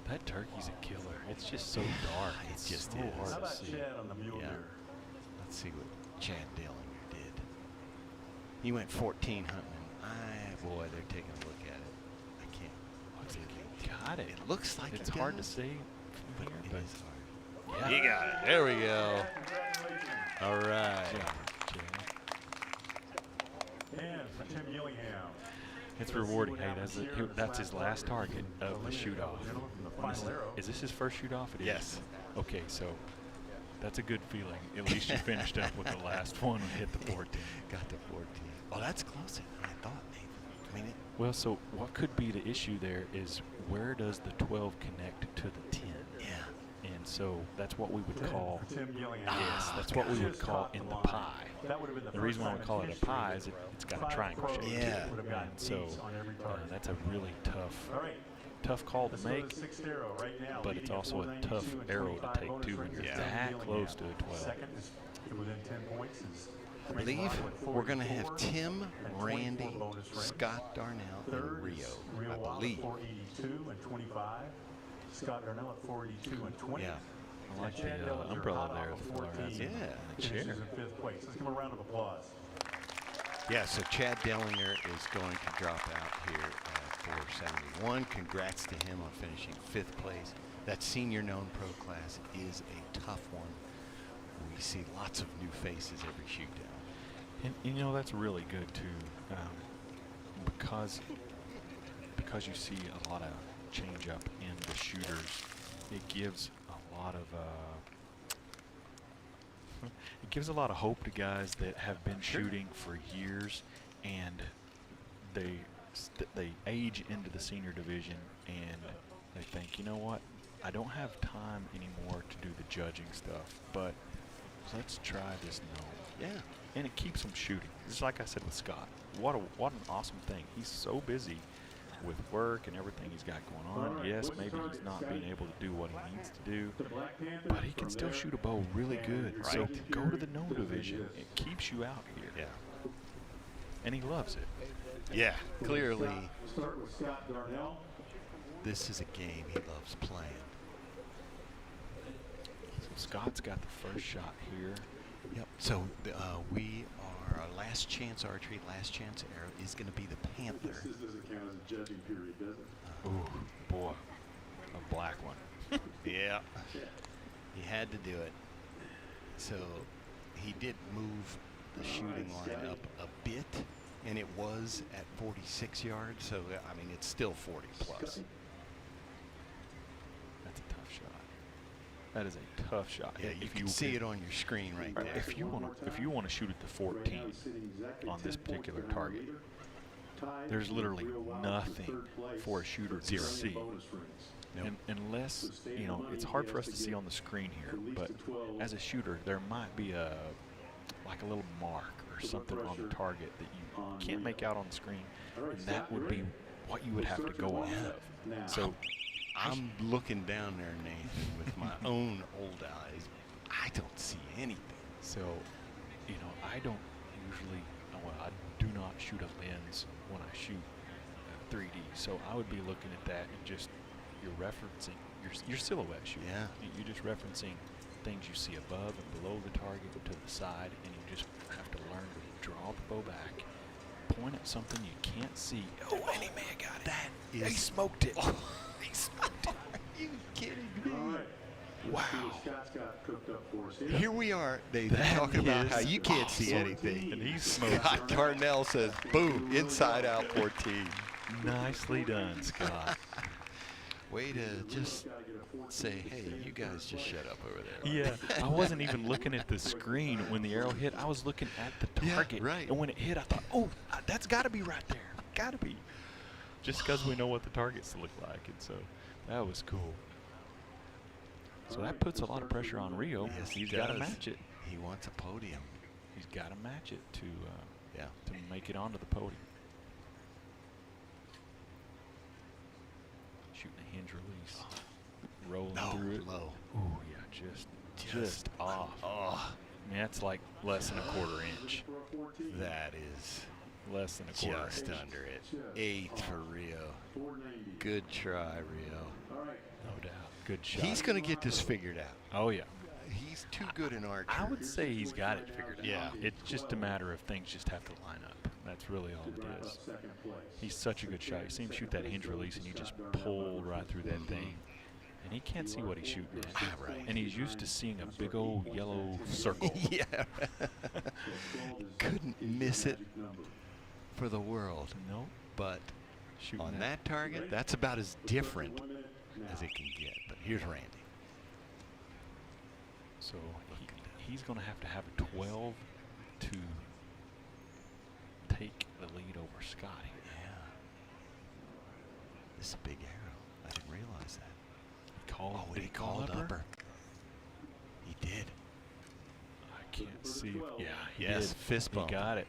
That turkey's a killer. It's just so dark. It It's just so is. hard How to about see. Chad on the mule Yeah. deer? Let's see what Chad Dillinger did. He went 14 hunting. Boy, they're taking a look at it. I can't. What's it? Got it. It looks like It's he hard to does, see but from it here, is hard. but You got it. There we go. Congratulations. All right. yeah. And for Tim Gillingham. It's rewarding. Hey, that's his last target of the shoot-off. Is this his first shoot-off? It is. Yes. Okay, so that's a good feeling. At least you finished up with the last one and hit the 14. Got the 14. Oh, that's closer than I thought, Nathan. I mean, Well, so what could be the issue there is where does the 12 connect to the 10? yeah. And so that's what we would call, Tim Gillingham. yes, that's what we would Just call caught in the line. pie. That would have been the The first reason why time we in call it a history pie is it's got a triangle shape. Yeah. Would have gotten So eights on every target. that's a really tough All right. call to Let's go to make, the sixth arrow right now, but leading it's at also a 492 tough and arrow to 25 take bonus too when rings you're is that Tim close to Gillingham. a 12. Second is within 10 points is I believe we're going to have 44 Tim, and 24 Randy, bonus rings. Scott Darnell, Third and Rio. is Real I Wild believe. at 482 and 25. Scott Darnell at 482 and 20. Yeah. I like Chad the Dillinger umbrella hot there. off The of fella 14. has Yeah. a Finishes chair. in fifth place. Let's give him a round of applause. Yeah, so Chad Dellinger is going to drop out here at 471. Congrats to him on finishing 5th place. That senior known pro class is a tough one. We see lots of new faces every shootdown. And you know that's really good too, because you see a lot of change up in the shooters. It gives a lot of hope to guys that have been shooting for years, and they age into the senior division and they think, you know what, I don't have time anymore to do the judging stuff, but let's try this gnome. Yeah. And it keeps him shooting. Just like I said with Scott. What an awesome thing. He's so busy with work and everything he's got going on. Yes, maybe he's not being able to do what he needs to do, but he can still shoot a bow really good. So Right. go to the gnome division. It keeps you out here. Yeah. And he loves it. Yeah. Clearly, Start with Scott Darnell. this is a game he loves playing. So Scott's got the first shot here. Yep. So we are our last chance archery, last chance arrow is going to be the Panther. This doesn't count as a judging period, does it? Ooh, boy. A black one. Yeah. He had to do it. So he did move the shooting line up a bit, and it was at 46 yards. So, I mean, it's still 40 plus. That's a tough shot. That is a tough shot. Yeah, you can see it on your screen right there. If you want to shoot at the 14 on this particular target, there's literally nothing for a shooter to see. Nope. Unless, you know, it's hard for us to see on the screen here, but as a shooter, there might be like a little mark or something on the target that you can't make out on the screen, and that would be what you would have to go off of. So I'm looking down there, Nathan, with my own old eyes. I don't see anything. So, you know, I don't usually, well, I do not shoot a lens when I shoot 3D. So I would be looking at that and just, you're referencing your silhouette shooting. Yeah. You're just referencing things you see above and below the target, to the side, and you just have to learn to draw the bow back, point at something you can't see. Oh, any man got it. That is. He smoked it. He smoked it. Are you kidding me? All right. Wow. Scott's got cooked up for us Here we are. They're That talking about is how you can't see awesome. anything. And he's smoking. Scott Darnell says, boom, inside out 14. Nicely done, Scott. Way to just say, hey, you guys just shut up over there. Yeah, I wasn't even looking at the screen when the arrow hit. I was looking at the Yeah, target. right. And when it hit, I thought, oh, that's got to be right there. Got to be. Just because we know what the targets look like. And so that was cool. So that puts a lot of pressure on Rio. Yes, He's he got to does. match it. He wants a podium. He's got to match it to Yeah. make it onto the podium. Shooting a hinge release. Rolling No, through it. low. Ooh, yeah, just off. Oh, I mean, that's like less than a quarter inch. that is Less than a quarter just inch. under it. 8th for Rio. Good try, Rio. No doubt. Good shot. He's going to get this figured out. Oh, yeah. He's too good in archery. I would say he's got it figured out. Yeah. It's just a matter of things just have to line up. That's really all it is. He's such a good shot. You see him shoot that hinge release, and he just pulled right through that thing. And he can't see what he's shooting at. Ah, right. And he's used to seeing a big old yellow circle. Yeah. Couldn't miss it for the world. No, But shooting on that target, that's about as different as it can get. But here's Randy. So he's going to have a 12 to take the lead over Scott here. Yeah. This is a big arrow. I didn't realize that. He called. Oh, Did he called upper. He did. I can't see. Yeah, he Yes, did. fist bump. He got it.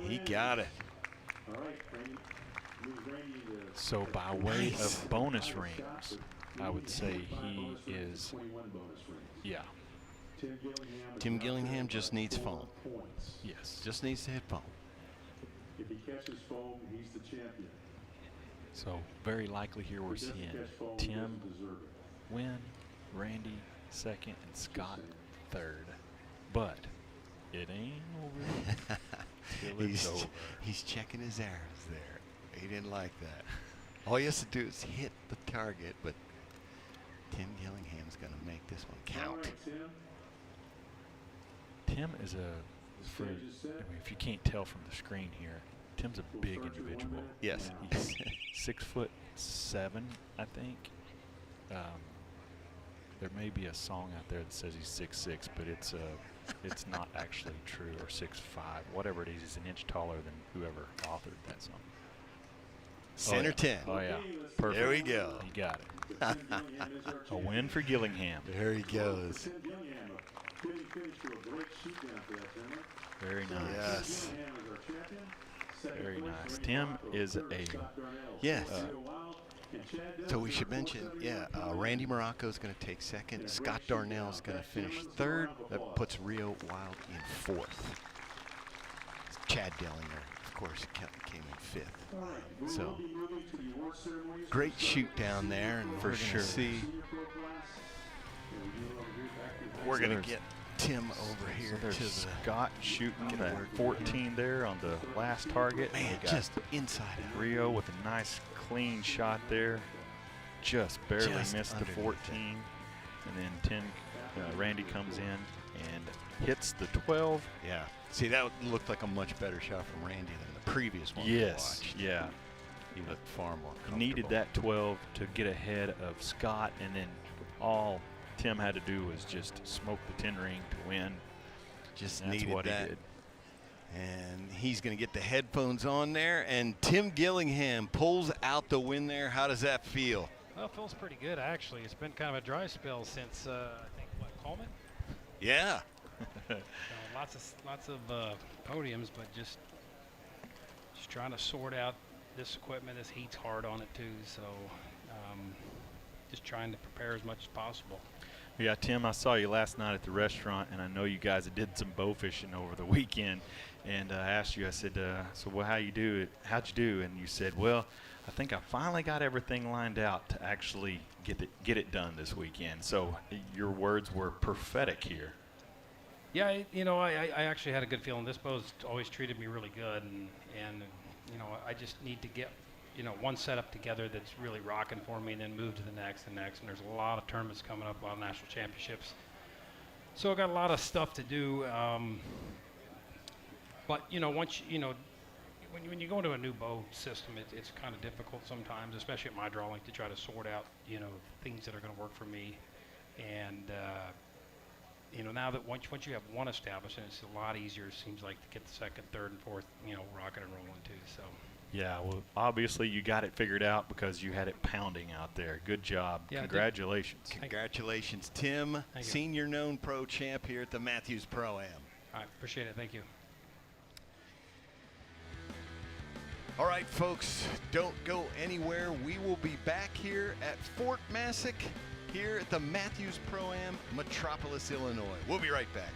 He got it. So by way Nice. of bonus rings, I would say he is. Yeah. Tim Gillingham just needs foam. Yes. Just needs to hit foam. If he catches foam, he's the champion. So very likely here we're seeing Tim win, Randy second, and Scott third. But it ain't over till it's over. He's checking his arrows there. He didn't like that. All he has to do is hit the target, but Tim Gillingham's going to make this one count. Tim is I mean, if you can't tell from the screen here, Tim's a big individual. Yes. He's 6'7", I think. There may be a song out there that says he's 6'6", but it's not actually true, or 6'5", whatever it is. He's an inch taller than whoever authored that song. Center oh, yeah. 10. Oh yeah, perfect. There we go. He got it. A win for Gillingham. There he goes. Very nice. Yes. Very nice. Tim is a Yes. So we should mention, Randy Morocco is going to take second. Scott Darnell is going to finish third. That puts Rio Wild in fourth. Chad Dellinger, of course, came in fifth. So great shoot down there, and For we're going sure. to see. We're going to get Tim over here So there's to the Scott shooting that 14 there on the last target. man, We got just inside out. Rio with a nice clean shot there. Just barely Just missed the underneath 14. And then Randy comes in and hits the 12. Yeah. See, that looked like a much better shot from Randy than the previous one we Yes, watched. yeah. He looked far more He needed comfortable. that 12 to get ahead of Scott, and then all Tim had to do was just smoke the 10 ring to win. Just That's needed what that. he did. And he's going to get the headphones on there. And Tim Gillingham pulls out the win there. How does that feel? Well, it feels pretty good, actually. It's been kind of a dry spell since, I think, Coleman? Yeah. Lots of podiums, but just trying to sort out this equipment. This heat's hard on it, too. So just trying to prepare as much as possible. Yeah, Tim, I saw you last night at the restaurant, and I know you guys did some bow fishing over the weekend. And I asked you, I said, so well, how'd you do? And you said, well, I think I finally got everything lined out to actually get it done this weekend. So your words were prophetic here. Yeah, I actually had a good feeling. This bow's always treated me really good, and I just need to get one setup together that's really rocking for me, and then move to the next and next. And there's a lot of tournaments coming up, a lot of national championships. So I got a lot of stuff to do. But once when you go into a new bow system, it's kind of difficult sometimes, especially at my drawing, to try to sort out things that are going to work for me. And now that once you have one established, and it's a lot easier, it seems like, to get the second, third, and fourth, rocking and rolling too. So. Yeah, well, obviously you got it figured out because you had it pounding out there. Good job. Yeah, congratulations. Congratulations, Tim, senior known pro champ here at the Mathews Pro-Am. All right, appreciate it. Thank you. All right, folks, don't go anywhere. We will be back here at Fort Massac here at the Mathews Pro-Am, Metropolis, Illinois. We'll be right back.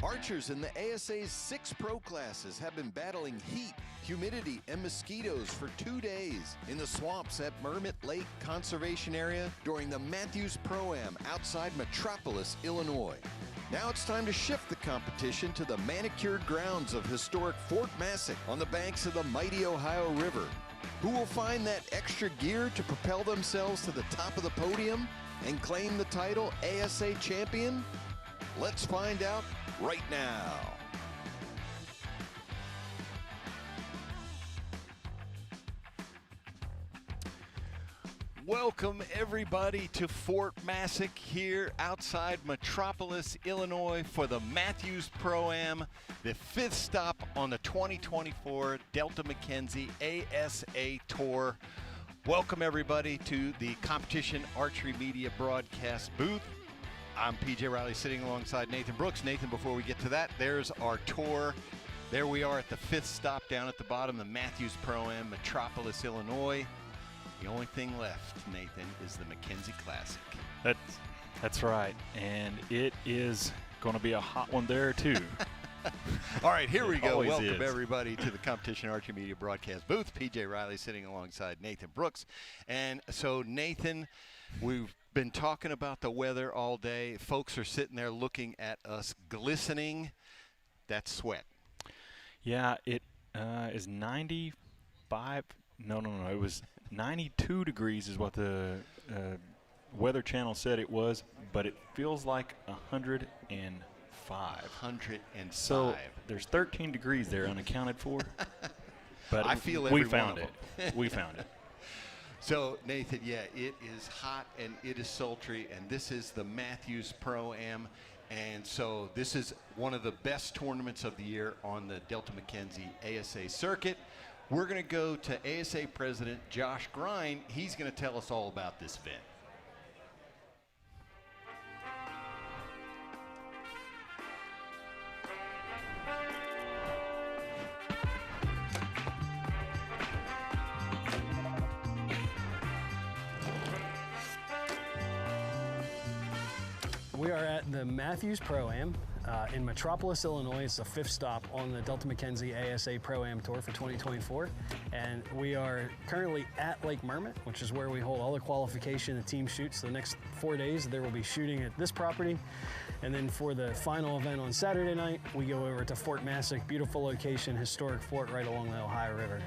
Archers in the ASA's 6 pro classes have been battling heat, humidity, and mosquitoes for 2 days in the swamps at Mermitt Lake Conservation Area during the Mathews Pro-Am outside Metropolis, Illinois. Now it's time to shift the competition to the manicured grounds of historic Fort Massac on the banks of the mighty Ohio River. Who will find that extra gear to propel themselves to the top of the podium and claim the title ASA champion? Let's find out right now. Welcome everybody to Fort Massac here outside Metropolis, Illinois for the Mathews Pro-Am, the 5th stop on the 2024 Delta McKenzie ASA Tour. Welcome everybody to the Competition Archery Media broadcast booth. I'm PJ Riley sitting alongside Nathan Brooks. Nathan, before we get to that, there's our tour. There we are at the 5th stop down at the bottom, the Mathews Pro-Am, Metropolis, Illinois. The only thing left, Nathan, is the McKenzie Classic. That's right, and it is going to be a hot one there too. All right, here we go. Welcome is. everybody to the Competition Archery Media broadcast booth. PJ Riley sitting alongside Nathan Brooks. And so, Nathan, we've been talking about the weather all day. Folks are sitting there looking at us glistening. That's sweat. Yeah, it is 95. No. It was 92 degrees is what the Weather Channel said it was, but it feels like 105. 105. So there's 13 degrees there unaccounted for. But I feel every we found one of it. We found it. So, Nathan, yeah, it is hot and it is sultry, and this is the Mathews Pro-Am. And so this is one of the best tournaments of the year on the Delta McKenzie ASA circuit. We're going to go to ASA President Josh Grine. He's going to tell us all about this event. We are at the Mathews Pro-Am in Metropolis, Illinois. It's the 5th stop on the Delta McKenzie ASA Pro-Am Tour for 2024. And we are currently at Lake Mermitt, which is where we hold all the qualification and team shoots. The next 4 days, there will be shooting at this property. And then for the final event on Saturday night, we go over to Fort Massac, beautiful location, historic fort right along the Ohio River.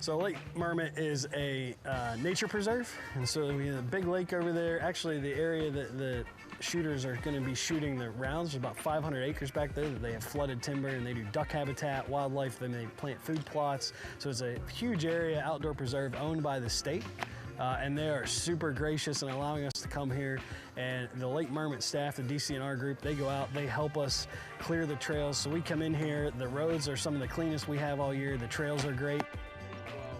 So Lake Mermitt is a nature preserve, and so we have a big lake over there. Actually, the area that the shooters are going to be shooting the rounds, there's about 500 acres back there that they have flooded timber, and they do duck habitat, wildlife, then they plant food plots. So it's a huge area, outdoor preserve owned by the state. And they are super gracious in allowing us to come here. And the Lake Mermitt staff, the DCNR group, they go out, they help us clear the trails. So we come in here, the roads are some of the cleanest we have all year, the trails are great.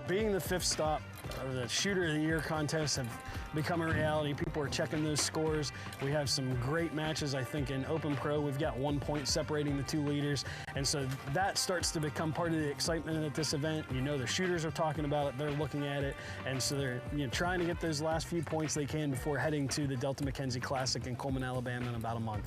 Being the 5th stop of the Shooter of the Year contest have become a reality. People are checking those scores. We have some great matches, I think, in Open Pro. We've got 1 point separating the 2 leaders. And so that starts to become part of the excitement at this event. You know, the shooters are talking about it, they're looking at it. And so they're trying to get those last few points they can before heading to the Delta McKenzie Classic in Coleman, Alabama in about a month.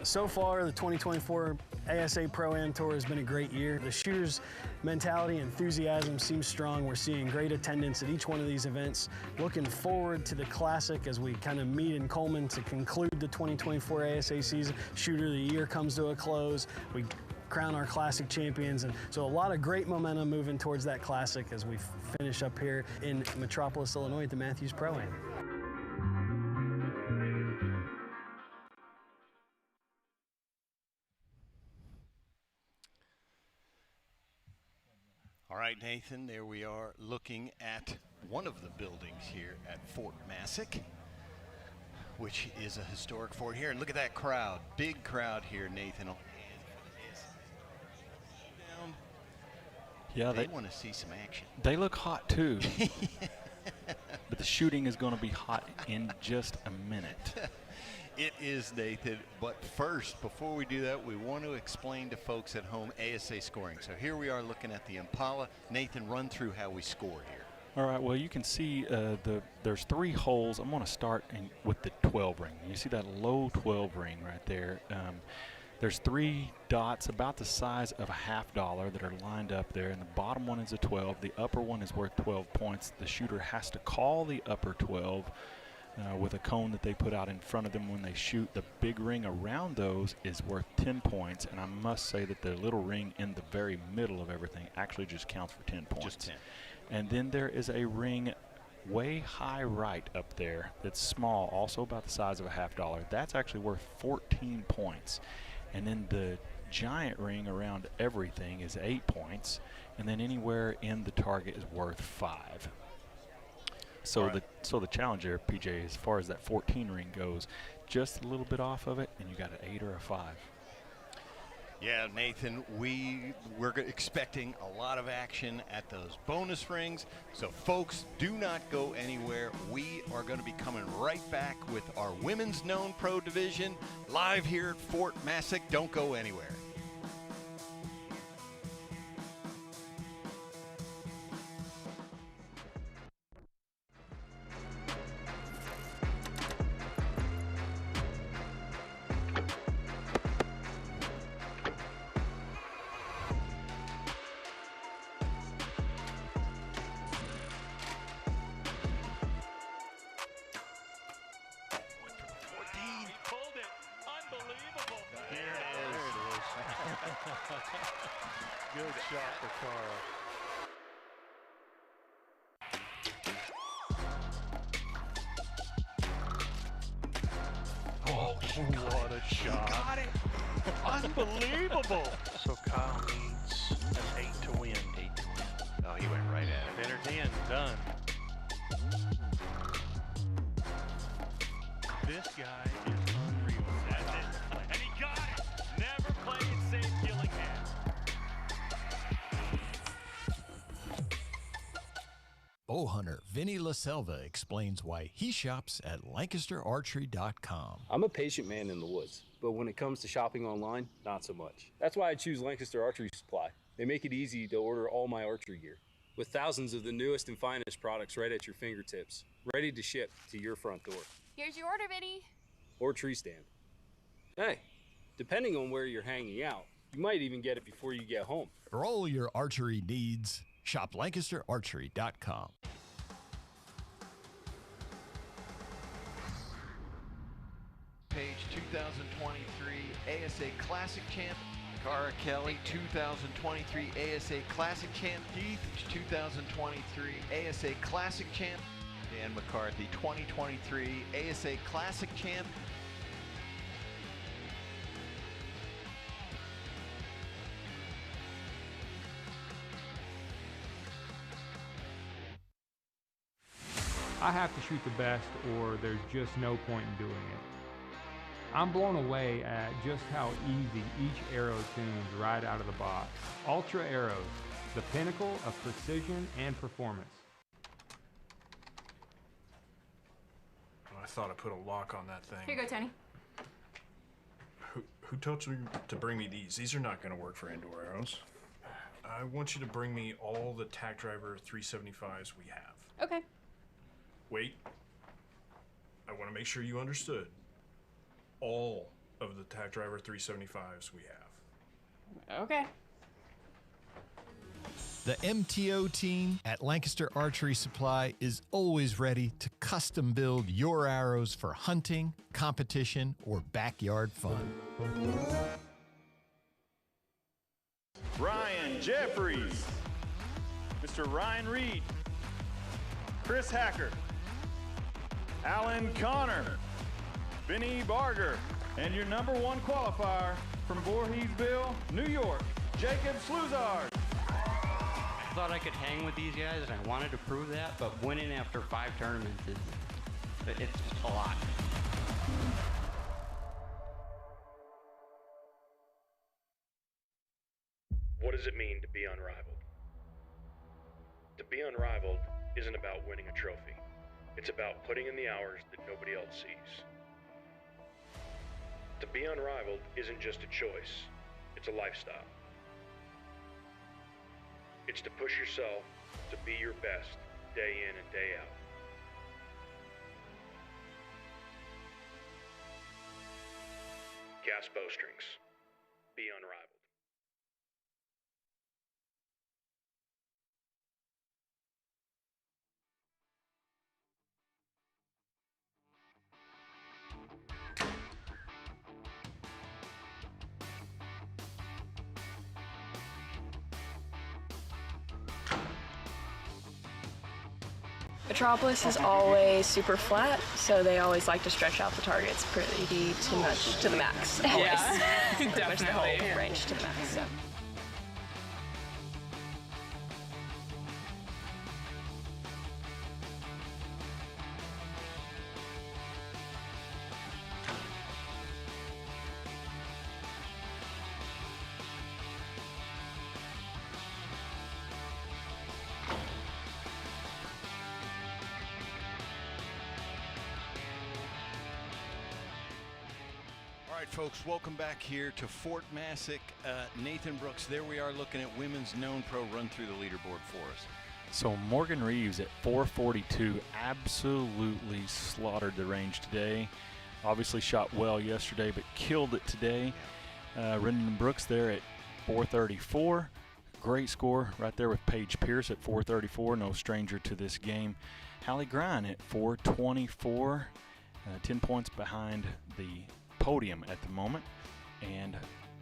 So far, the 2024 ASA Pro-Am Tour has been a great year. The shooters' mentality and enthusiasm seems strong. We're seeing great attendance at each one of these events. Looking forward to the Classic as we kind of meet in Coleman to conclude the 2024 ASA season. Shooter of the Year comes to a close. We crown our Classic champions, and so a lot of great momentum moving towards that Classic as we finish up here in Metropolis, Illinois at the Mathews Pro-Am. All right, Nathan, there we are looking at one of the buildings here at Fort Massac, which is a historic fort here. And look at that crowd, big crowd here, Nathan. Yeah, they want to see some action. They look hot too. But the shooting is going to be hot in just a minute. It is, Nathan, but first, before we do that, we want to explain to folks at home ASA scoring. So here we are looking at the Impala. Nathan, run through how we scored here. All right, well, you can see there's 3 holes. I'm going to start with the 12 ring. You see that low 12 ring right there. There's 3 dots about the size of a $50 that are lined up there, and the bottom one is a 12. The upper one is worth 12 points. The shooter has to call the upper 12 with a cone that they put out in front of them when they shoot. The big ring around those is worth 10 points, and I must say that the little ring in the very middle of everything actually just counts for 10 points. Just 10. And then there is a ring way high right up there that's small, also about the size of a $50. That's actually worth 14 points. And then the giant ring around everything is 8 points, and then anywhere in the target is worth 5. So the challenge there, PJ, as far as that 14 ring goes, just a little bit off of it, and you got an 8 or a 5. Yeah, Nathan, we're expecting a lot of action at those bonus rings. So, folks, do not go anywhere. We are going to be coming right back with our women's known pro division live here at Fort Massac. Don't go anywhere. Good shot for Carl. Oh, what a shot. He got it. Unbelievable. So Kyle needs an 8 to win. 8 to win. Oh, he went right at it. Entered in, done. This guy is unreal. That's it. And he got it. Never play it safe, Gillingham. Bow hunter Vinny LaSelva explains why he shops at LancasterArchery.com. I'm a patient man in the woods, but when it comes to shopping online, not so much. That's why I choose Lancaster Archery Supply. They make it easy to order all my archery gear, with thousands of the newest and finest products right at your fingertips, ready to ship to your front door. Here's your order, Vinny. Or tree stand. Hey, depending on where you're hanging out, you might even get it before you get home. For all your archery needs, shop LancasterArchery.com. Page 2023 ASA Classic Champ. Cara Kelly, 2023 ASA Classic Champ. Keith, 2023 ASA Classic Champ. Dan McCarthy, 2023 ASA Classic Champ. I have to shoot the best or there's just no point in doing it. I'm blown away at just how easy each arrow tunes right out of the box. Ultra Arrows, the pinnacle of precision and performance. I thought I put a lock on that thing. Here you go, Tony. Who told you to bring me these? These are not going to work for indoor arrows. I want you to bring me all the Tack Driver 375s we have. Okay. Wait. I want to make sure you understood. All of the Tack Driver 375s we have. Okay. The MTO team at Lancaster Archery Supply is always ready to custom build your arrows for hunting, competition, or backyard fun. Ryan Jeffries, Mr. Ryan Reed, Chris Hacker, Alan Connor, Vinny Barger, and your number 1 qualifier from Voorheesville, New York, Jacob Sluzard. I thought I could hang with these guys, and I wanted to prove that, but winning after 5 tournaments it's a lot. What does it mean to be unrivaled? To be unrivaled isn't about winning a trophy. It's about putting in the hours that nobody else sees. To be unrivaled isn't just a choice, it's a lifestyle. It's to push yourself to be your best day in and day out. Gas Bowstrings. be unrivaled. Metropolis is always super flat, so they always like to stretch out the targets pretty too much to the max. Always. Yeah, Pretty much the definitely. whole range to the max. So. All right, folks, welcome back here to Fort Massac. Nathan Brooks, there we are looking at women's known pro. Run through the leaderboard for us. So Morgan Reeves at 442 absolutely slaughtered the range today. Obviously shot well yesterday, but killed it today. Rendon Brooks there at 434. Great score right there with Paige Pierce at 434. No stranger to this game. Hallie Grine at 424. 10 points behind the podium at the moment. And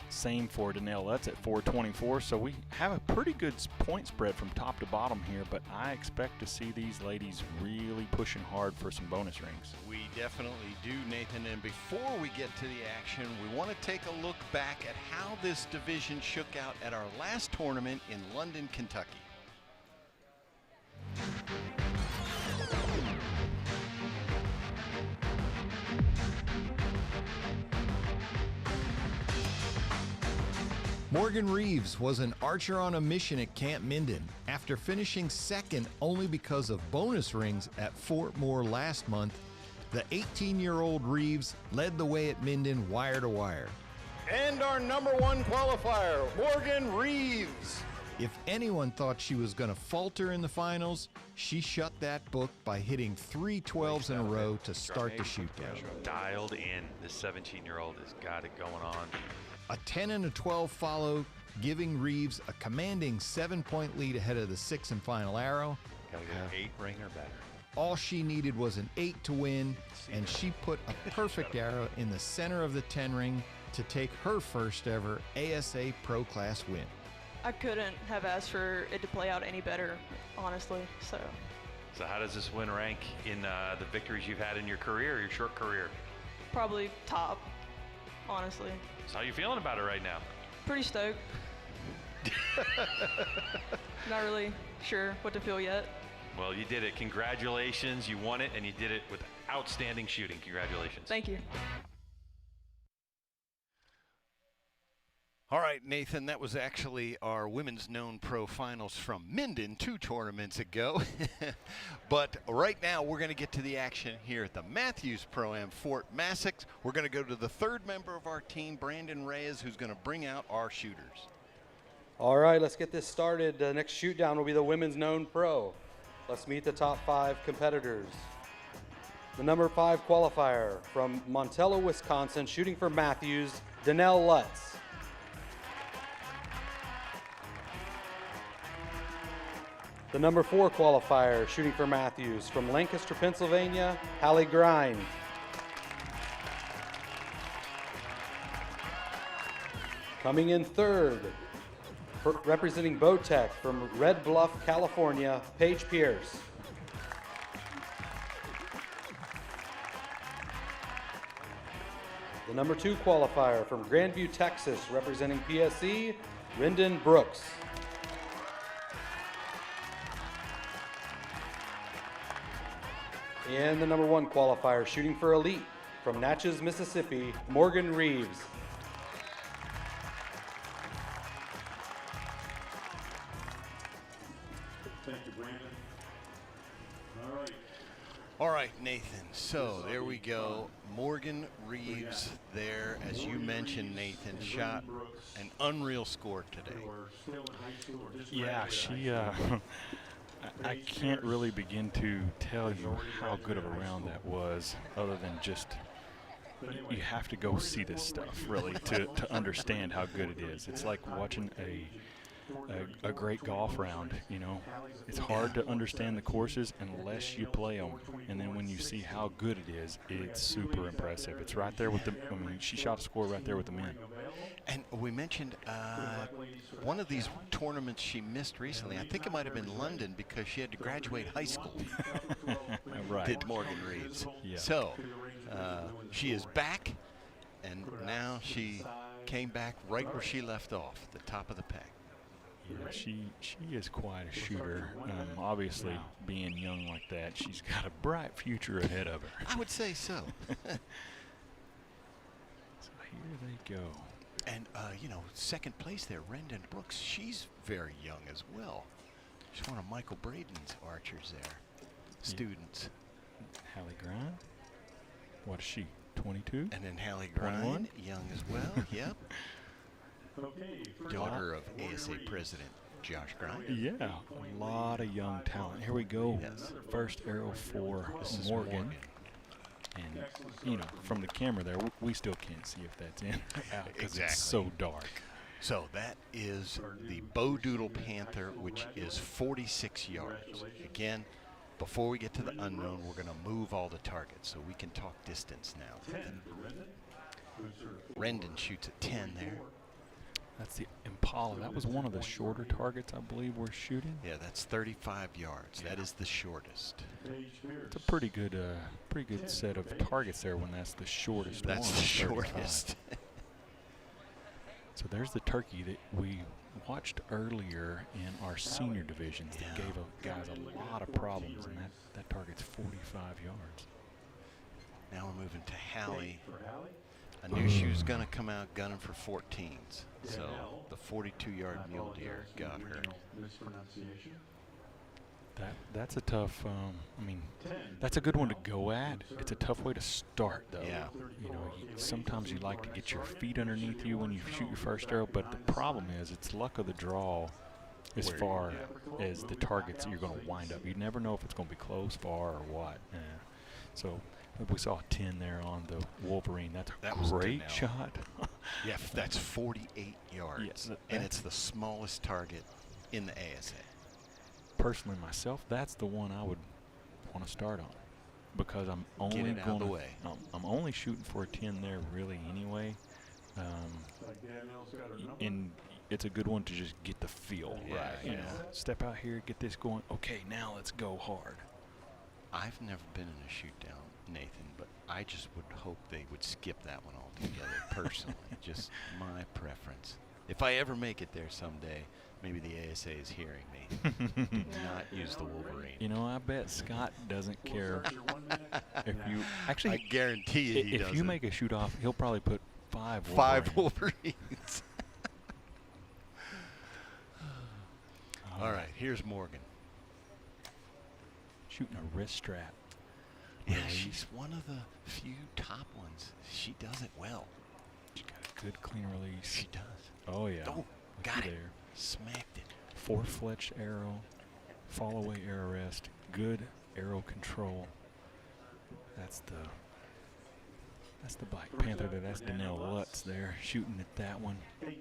same for Danelle Lutz at 424. So we have a pretty good point spread from top to bottom here, but I expect to see these ladies really pushing hard for some bonus rings. We definitely do, Nathan. And before we get to the action, we want to take a look back at how this division shook out at our last tournament in London, Kentucky. Morgan Reeves was an archer on a mission at Camp Minden after finishing second only because of bonus rings at Fort Moore last month. The 18-year-old Reeves led the way at Minden wire to wire. And our number one qualifier, Morgan Reeves. If anyone thought she was going to falter in the finals, she shut that book by hitting 3 12s in a row to start the shootdown. Dialed in. This 17-year-old has got it going on. A 10 and a 12 followed, giving Reeves a commanding 7-point lead ahead of the 6th and final arrow. Gotta get an 8 ring or better. All she needed was an 8 to win, and she put a perfect arrow in the center of the 10 ring to take her first ever ASA Pro Class win. I couldn't have asked for it to play out any better, honestly. So how does this win rank in the victories you've had in your career, your short career? probably top, honestly. So how you feeling about it right now? Pretty stoked. Not really sure what to feel yet. Well, you did it. Congratulations. You won it, and you did it with outstanding shooting. Congratulations. Thank you. All right, Nathan, that was actually our Women's Known Pro Finals from Minden 2 tournaments ago. But right now, we're going to get to the action here at the Mathews Pro-Am Fort Massac. We're going to go to the third member of our team, Brandon Reyes, who's going to bring out our shooters. All right, let's get this started. The next shoot down will be the Women's Known Pro. Let's meet the top 5 competitors. The number 5 qualifier from Montello, Wisconsin, shooting for Mathews, Danelle Lutz. The number 4 qualifier, shooting for Mathews, from Lancaster, Pennsylvania, Hallie Grine. Coming in third, representing Bowtech from Red Bluff, California, Paige Pierce. The number 2 qualifier from Grandview, Texas, representing PSE, Rendon Brooks. And the number 1 qualifier, shooting for Elite, from Natchez, Mississippi, Morgan Reeves. Thank you, Brandon. All right. All right, Nathan. So there we go. Morgan Reeves there, as you mentioned, Nathan, shot an unreal score today. Yeah, she, I can't really begin to tell you how good of a round that was, other than just you have to go see this stuff really to understand how good it is. It's like watching a great golf round, you know. It's hard to understand the courses unless you play them, and then when you see how good it is, it's super impressive. It's right there with the, I mean, she shot a score right there with the men. And we mentioned one of these tournaments she missed recently. I think it might have been London because she had to graduate high school. Right. Did Morgan Reeves. Yeah. So she is back, and now she came back right where she left off, the top of the pack. Yeah, she is quite a shooter. Obviously, being young like that, she's got a bright future ahead of her. I would say so. So here they go. And, you know, second place there, Rendon Brooks. She's very young as well. She's one of Michael Braden's archers there. Students. Hallie Grind. What is she, 22? And then Hallie Grind, young as well, yep. Daughter of ASA President Josh Grind. Yeah, a lot of young talent. Here we go. Yes. First arrow for Morgan. And, you know, from the camera there, we still can't see if that's in or out because it's so dark. So that is the Bow Doodle Panther, which is 46 yards. Again, before we get to the unknown, we're going to move all the targets so we can talk distance now. Rendon shoots at 10 there. That's the Impala. That was one of the shorter targets, I believe, we're shooting. Yeah, that's 35 yards. That is the shortest. It's a pretty good set of targets there when that's the shortest one. That's the shortest. So there's the turkey that we watched earlier in our senior divisions that gave guys a lot of problems, and that target's 45 yards. Now we're moving to Hallie. I knew she was going to come out gunning for 14s. So the 42-yard mule deer got her. That's a tough, I mean, that's a good one to go at. It's a tough way to start, though. Yeah. You know, sometimes you like to get your feet underneath you when you shoot your first arrow, but the problem is it's luck of the draw as far as the targets that you're going to wind up. You never know if it's going to be close, far, or what. Yeah. So we saw a 10 there on the Wolverine. That's a great shot. Yeah, that's 48 yards. Yes, and it's the smallest target in the ASA. Personally, myself, that's the one I would want to start on because I'm only Get it out of the way. I'm only shooting for a 10 there, really, anyway. And it's a good one to just get the feel right. You know, step out here, get this going. Okay, now let's go hard. I've never been in a shoot down, Nathan, but I just would hope they would skip that one altogether, personally. Just my preference. If I ever make it there someday, maybe the ASA is hearing me. Do not use the Wolverine. You know, I bet Scott doesn't care if you actually. I guarantee you he if doesn't. you make a shoot off, he'll probably put 5 Wolverines. 5 Wolverines. All right, here's Morgan. Shooting a wrist strap. Yeah, she's one of the few top ones. She does it well. She got a good clean release. She does. Oh, yeah. Oh, got it. There. Smacked it. 4-fletched arrow, fall away arrow rest, good arrow control. That's the Black Panther there. That's Danelle Lutz there shooting at that one. We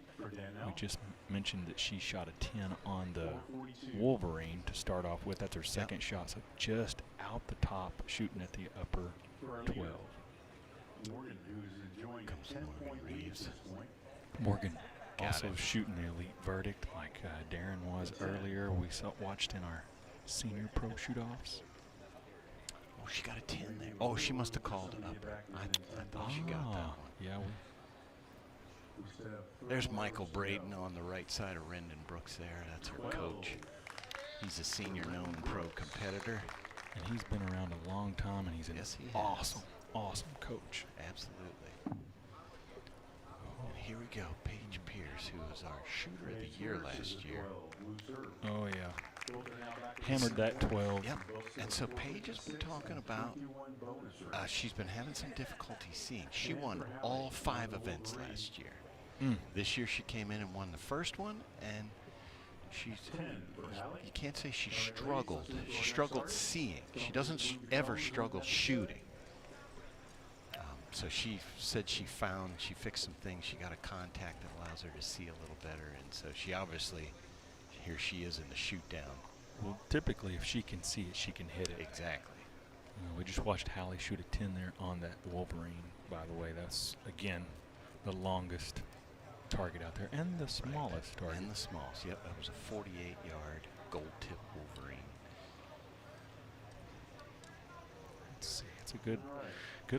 just mentioned that she shot a 10 on the Wolverine to start off with. That's her second shot, so just out the top, shooting at the upper 12. Comes Morgan Reeves. Morgan also shooting the elite verdict like Darren was earlier. We watched in our senior pro shoot-offs. Oh, she got a 10 there. Oh, she must have called it upper. I thought she got that one. Yeah. There's Michael Braden on the right side of Rendon Brooks there. That's her coach. He's a senior known pro competitor. And he's been around a long time, and he's an awesome coach. Absolutely. And here we go, Paige Pierce, who was our shooter of the year last year. Oh, yeah. Hammered that 12. Yep. And so Paige has been talking about, she's been having some difficulty seeing. She won all 5 events last year. This year she came in and won the first one, and you can't say she struggled. She struggled seeing. She doesn't ever struggle shooting. so she said she fixed some things. She got a contact that allows her to see a little better, and so she obviously, here she is in the shoot down. Well, typically, if she can see it, she can hit it. Exactly. We just watched Hallie shoot a 10 there on that Wolverine, by the way. That's, again, the longest target out there and the smallest target. And the smallest, yep. That was a 48-yard gold tip Wolverine. Let's see. It's a good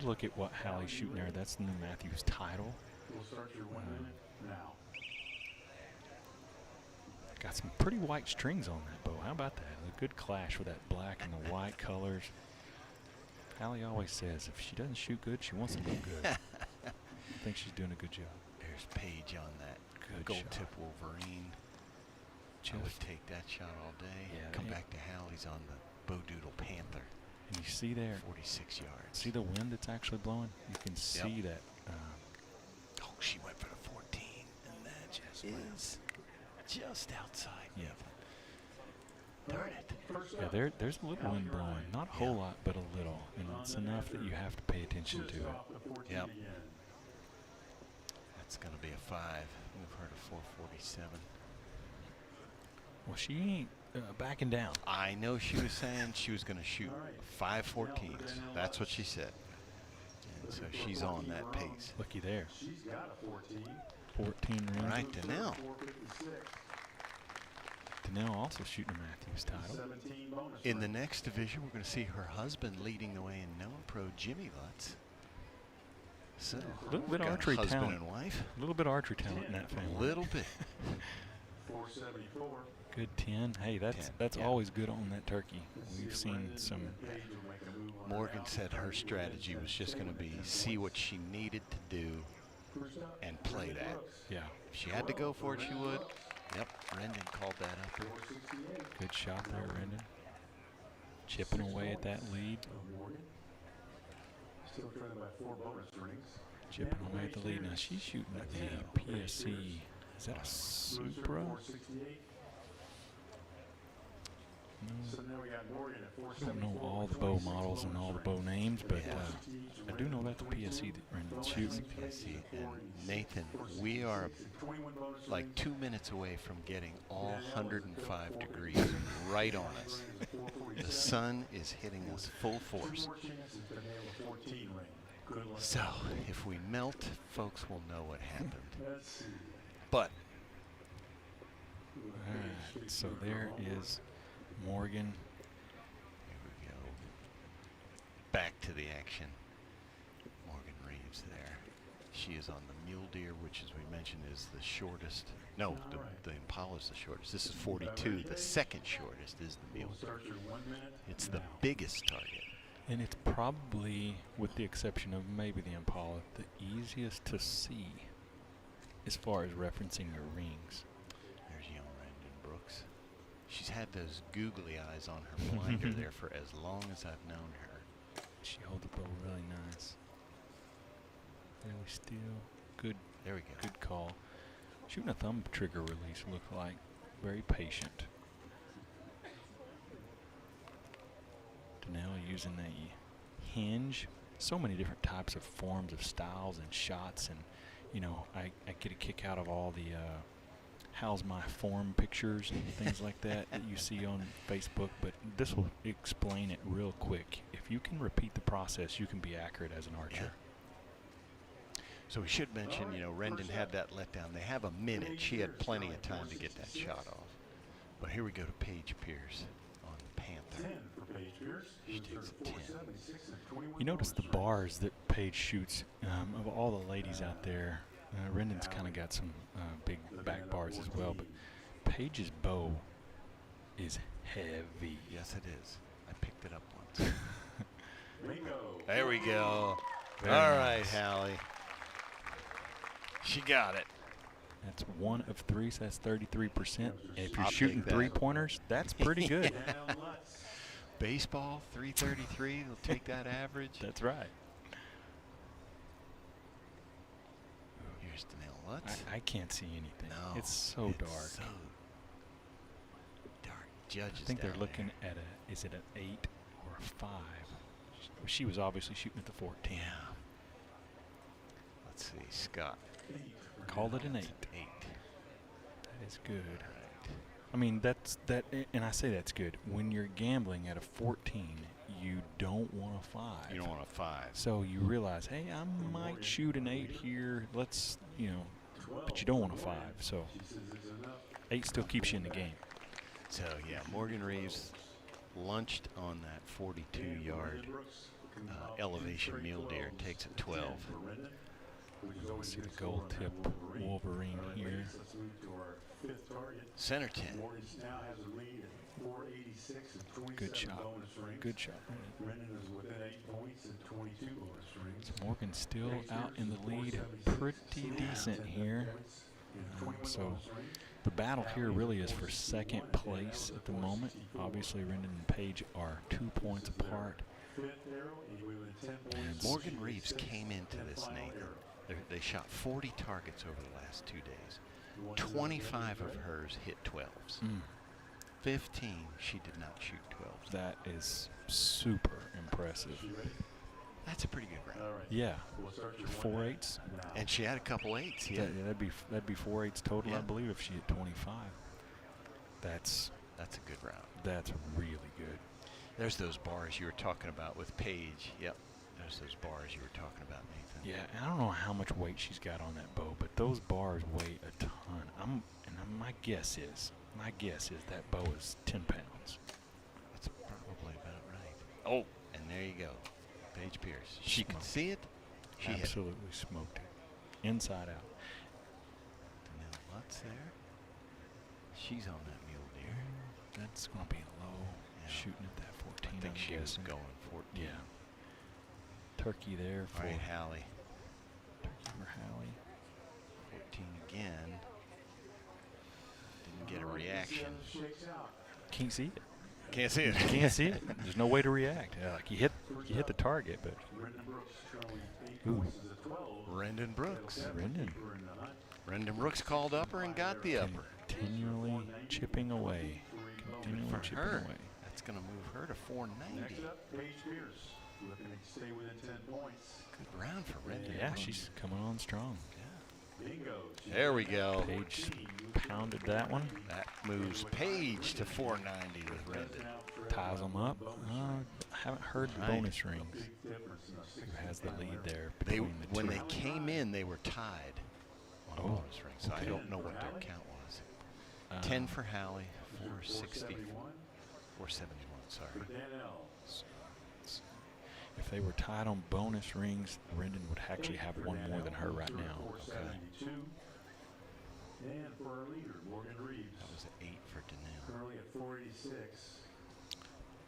look at what Hallie's shooting there. That's the new Mathews title. We'll start your 1 minute now. Got some pretty white strings on that bow. How about that? A good clash with that black and the white colors. Hallie always says if she doesn't shoot good, she wants to look good. I think she's doing a good job. There's Paige on that Good gold shot. tip Wolverine. I would take that shot all day. Yeah, Come they- back to Hallie's on the Bowdoodle Panther. And you see there, 46 yards. see the wind that's actually blowing? You can see that. Oh, she went for the 14, and that just is just outside. Yeah. Darn it. Yeah, there's a little wind blowing. Not a whole lot, but a little. And it's enough that you have to pay attention to it. Yep. That's going to be a 5. Move her to 447. Well, she ain't backing down. I know she was saying she was going to shoot 5 14s. That's what she said. And so she's on that pace. Looky there. She's got a 14. 14 rings. All right, Danelle. 456. Danelle also shooting a Mathews title. 17 bonus. In the next division, we're going to see her husband leading the way in Noah Pro, Jimmy Lutz. So, A little bit got archery husband talent. and wife. A little bit archery talent in that family. A little bit. 474. Good 10. Hey, that's 10, yeah. always good on that turkey. We've seen some. Morgan said her strategy was just going to be see what she needed to do and play that. Yeah. If she had to go for it, she would. Yep, Rendon called that up. Good shot there, Rendon. Chipping away at that lead. Still trailing by 4 bonus rings. Chipping away at the lead. Now she's shooting a PSC. Is that a Supra? 468. So now we got Morgan at I don't know all the bow models and all the bow names, but I do know that's a PSC that Rendon's shooting. PSC. And Nathan, we are like 2 minutes away from getting all 105 degrees right on us. The sun is hitting us full force. So if we melt, folks will know what happened. But Alright, so there is Morgan. here we go. Back to the action. Morgan Reeves there. She is on the Mule Deer, which, as we mentioned, is the shortest. No, the Impala is the shortest. This is 42. The second shortest is the Mule Deer. It's the biggest target. And it's probably, with the exception of maybe the Impala, the easiest to see as far as referencing your rings. There's young Rendon Brooks. She's had those googly eyes on her blinder there for as long as I've known her. She holds the bow really nice. Really still. Good. There we go. Good call. Shooting a thumb trigger release looked like. Very patient. Danelle using a hinge. So many different types of forms of styles and shots, and you know, I get a kick out of all the how's my form pictures and things like that you see on Facebook, but this will explain it real quick. If you can repeat the process, you can be accurate as an archer. Yeah. So we should mention, you know, Rendon had that letdown. They have a minute. She had plenty of time to get that shot off. But here we go to Paige Pierce on the Panther. 10 for Paige Pierce. She takes a 10. You notice the bars that Paige shoots. Of all the ladies out there, Rendon's kind of got some big back bars as well, but Paige's bow is heavy. Yes, it is. I picked it up once. Bingo. There we go. Very All right, nice. Hallie. She got it. That's 1 of 3, so that's 33%. And if you're I'll shooting take that. 3-pointers, that's pretty good. Baseball, 333. They'll take that average. That's right. Here's Danelle Lutz. I can't see anything. No, It's so dark. So dark. Judges I think they're down looking there. at is it an 8 or a 5? She was obviously shooting at the 14. Yeah. Let's see, Scott. Called it an 8. 8. That is good. I mean, and I say that's good. When you're gambling at a 14, you don't want a 5. You don't want a 5. So you realize, hey, I might shoot an 8 here. Let's, but you don't want a 5. So 8 still keeps you in the game. So, yeah, Morgan Reeves lunched on that 42-yard elevation mule deer. Takes a 12. Let's see the gold tip Wolverine here. Center 10. Good shot. Good shot. So Morgan's still out in the lead, pretty decent here. So the battle here really is for second place at the moment. Obviously, Rendon and Page are 2 points apart. And Morgan Reeves came into this, Nathan. They shot 40 targets over the last 2 days. 25 of hers hit 12s. 15, she did not shoot 12s. That is super impressive. That's a pretty good round. Yeah, 4 8s. And she had a couple 8s. Yeah, that'd be 4 8s total, I believe, if she hit 25. That's a good round. That's really good. There's those bars you were talking about with Paige. Yep, there's those bars you were talking about, Nathan. Yeah, and I don't know how much weight she's got on that bow, but those bars weigh a ton. My guess is that bow is 10 pounds. That's probably about right. Oh, and there you go. Paige Pierce. She could see it. She absolutely smoked it. Inside out. Danielle Lutz there. She's on that mule deer. That's going to be low. Shooting at that 14. I think she was going 14. Yeah. Turkey there for all right, Hallie. Turkey for Hallie. 14 again. Didn't get a reaction. Can't see it. Can't see it. Can't see it. There's no way to react. Like you hit the target, but ooh. Rendon Brooks. Rendon Brooks called upper and got the upper. Continually chipping away. Continually for chipping her. away. That's going to move her to 490. Next up, Paige Pierce, looking to stay within 10 points. Good round for Rendon. Yeah, she's coming on strong. Bingo. There we go. Paige pounded that one. That moves Paige to 490 with Rendon. Ties them up. I haven't heard the bonus rings. Who has the lead there between the two? When they came in, they were tied on bonus rings, so I don't know what their count was. 10 for Hallie, 460, 471, sorry. If they were tied on bonus rings, Rendon would actually have one more than her right now. Okay. And for our leader, Morgan Reeves. That was an 8 for Danelle. Currently at 486.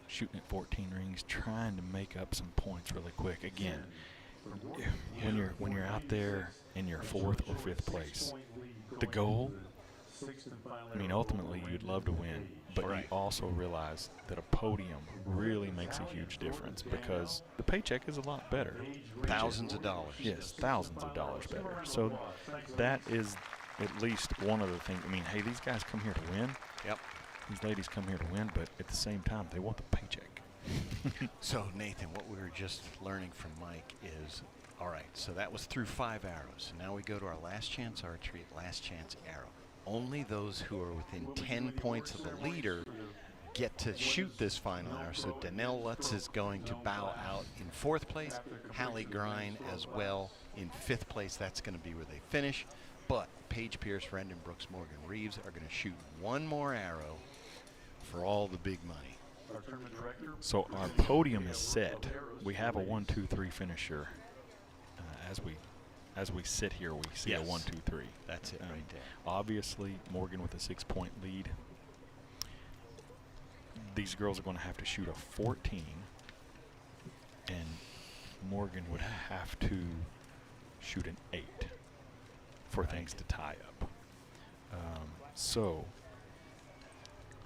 Shooting at 14 rings, trying to make up some points really quick. Again, when you're out there in your 4th or 5th place, the goal, I mean, ultimately you'd love to win, but you also realize that a podium really makes a huge difference because the paycheck is a lot better. Thousands of dollars. Yes, thousands of dollars better. So that is at least one of the things. I mean, hey, these guys come here to win. Yep. These ladies come here to win, but at the same time, they want the paycheck. So, Nathan, what we were just learning from Mike is, all right, so that was through 5 arrows. Now we go to our last chance archery, last chance arrow. Only those who are within 10 points of the leader get to shoot this final arrow. So Danelle Lutz is going to bow out in 4th place. Hallie Grine as well in 5th place. That's going to be where they finish. But Paige Pierce, Rendon Brooks, Morgan Reeves are going to shoot one more arrow for all the big money. So our podium is set. We have a 1, 2, 3 finisher. As we sit here, we see a 1, 2, 3. That's it right there. Obviously, Morgan with a 6-point lead. These girls are going to have to shoot a 14, and Morgan would have to shoot an 8 for things to tie up. So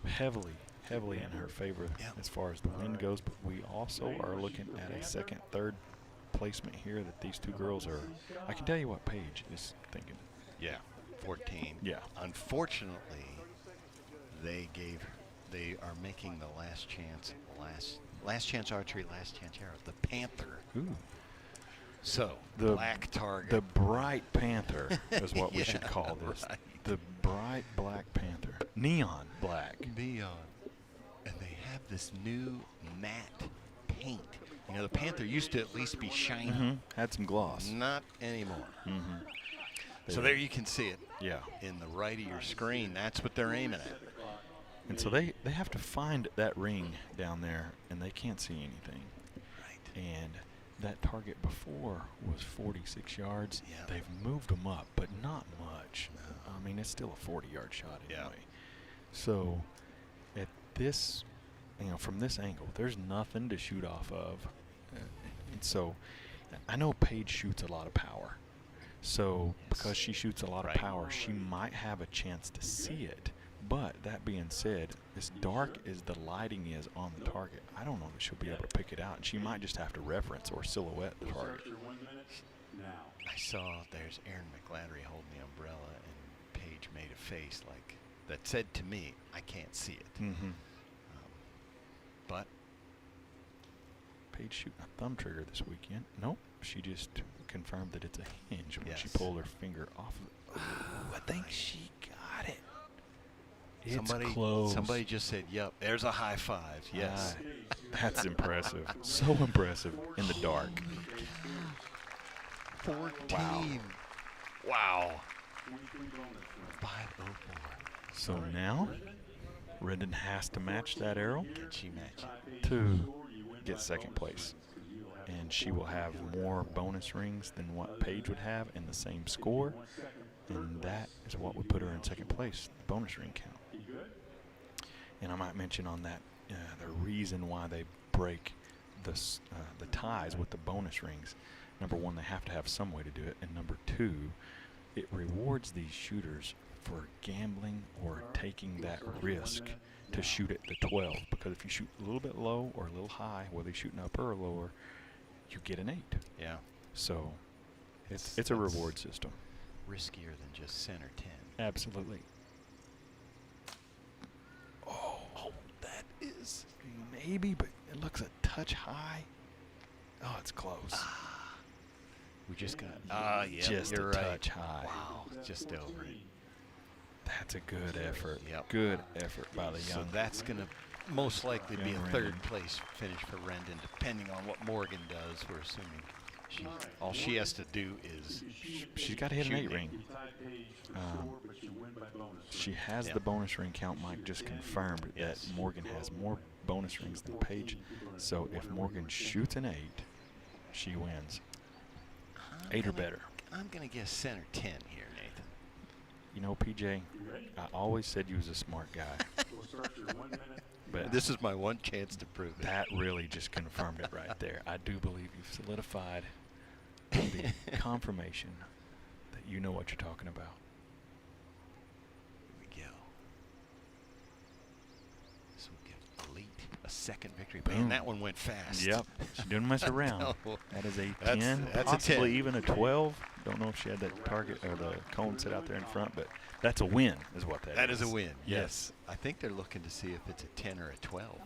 heavily in her favor as far as the win goes, but we also are looking at a 2nd, 3rd placement here that these two girls are. I can tell you what Paige is thinking. Yeah, 14. Yeah. Unfortunately, they are making the last chance archery, last chance arrow, the Panther. Ooh. So, The black target. The Bright Panther is what we should Yeah, call this. right. The Bright Black Panther. Neon black. Neon. And they have this new matte paint. You know, the Panther used to at least be shiny. Had some gloss. Not anymore. So there you can see it. Yeah. In the right of your screen. That's what they're aiming at. And so they have to find that ring down there, and they can't see anything. Right. And that target before was 46 yards. Yeah. They've moved them up, but not much. I mean, it's still a 40-yard shot anyway. Yeah. So at this, from this angle, there's nothing to shoot off of. And so I know Paige shoots a lot of power. So because she shoots a lot of power, she might have a chance to see it. But that being said, as dark as the lighting is on the target, I don't know that she'll be able to pick it out. And she might just have to reference or silhouette the target. I saw there's Aaron McGladry holding the umbrella, and Paige made a face like that said to me, I can't see it. But Paige shooting a thumb trigger this weekend. Nope. She just confirmed that it's a hinge when she Yes. pulled her finger off of it. Ooh, I think she got it. It's somebody, close. somebody just said, yep, there's a high five. Yes. That's impressive. So impressive in the dark. 14. Wow. 504. So now, Rendon has to match that arrow. Can she match it? To get second place. And she will have more bonus rings than what Paige would have in the same score. And that is what would put her in second place, the bonus ring count. And I might mention on that the reason why they break the ties with the bonus rings. Number one, they have to have some way to do it. And number two, it rewards these shooters for gambling or taking that risk to shoot at the 12. Because if you shoot a little bit low or a little high, whether you're shooting upper or lower, you get an 8. Yeah. So it's a reward system. Riskier than just center 10. Absolutely. Oh, that is. Maybe, but it looks a touch high. Oh, it's close. We just got. Yeah. Just you're a right. touch high. Wow. Just over it. That's a good effort. Yep. Good effort by the So young. that's going to most likely be Young a third Rendon. place finish for Rendon, depending on what Morgan does. We're assuming all she has to do is She's got to hit an shoot 8 ring. She has the bonus ring count. Mike just confirmed that Morgan has more bonus rings than Paige. So if Morgan shoots an 8, she wins. 8 or better. I'm going to guess center 10 here, Nathan. You know, PJ, I always said you was a smart guy. But This is my one chance to prove it. that really just confirmed it right there. I do believe you've solidified the confirmation that you know what you're talking about. Here we go. This will give Elite a second victory. Boom. Man, that one went fast. Yep. She didn't mess around. No. That is a That's- 10, that's a possibly 10. even a 12. Don't know if she had that target or the cone set out there in front, but that's a win is what that is. That is a win. Yes. I think they're looking to see if it's a 10 or a 12.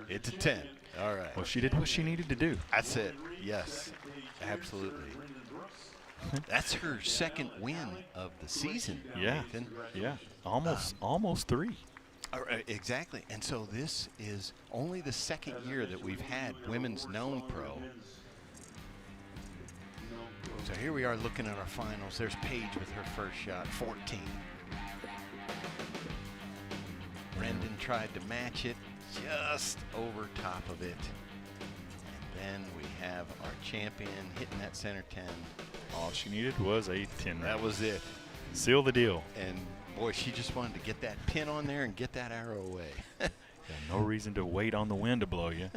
It's a 10. All right. Well, she did what she needed to do. That's it. Yes. Absolutely. That's her second win of the season. Yeah. Nathan. Yeah. Almost 3. Exactly. And so this is only the second year that we've had women's known pro. So here we are looking at our finals. There's Paige with her first shot, 14. Rendon tried to match it just over top of it. And then we have our champion hitting that center 10. All she needed was a 10. That was it. Seal the deal. And boy, she just wanted to get that pin on there and get that arrow away. No reason to wait on the wind to blow you.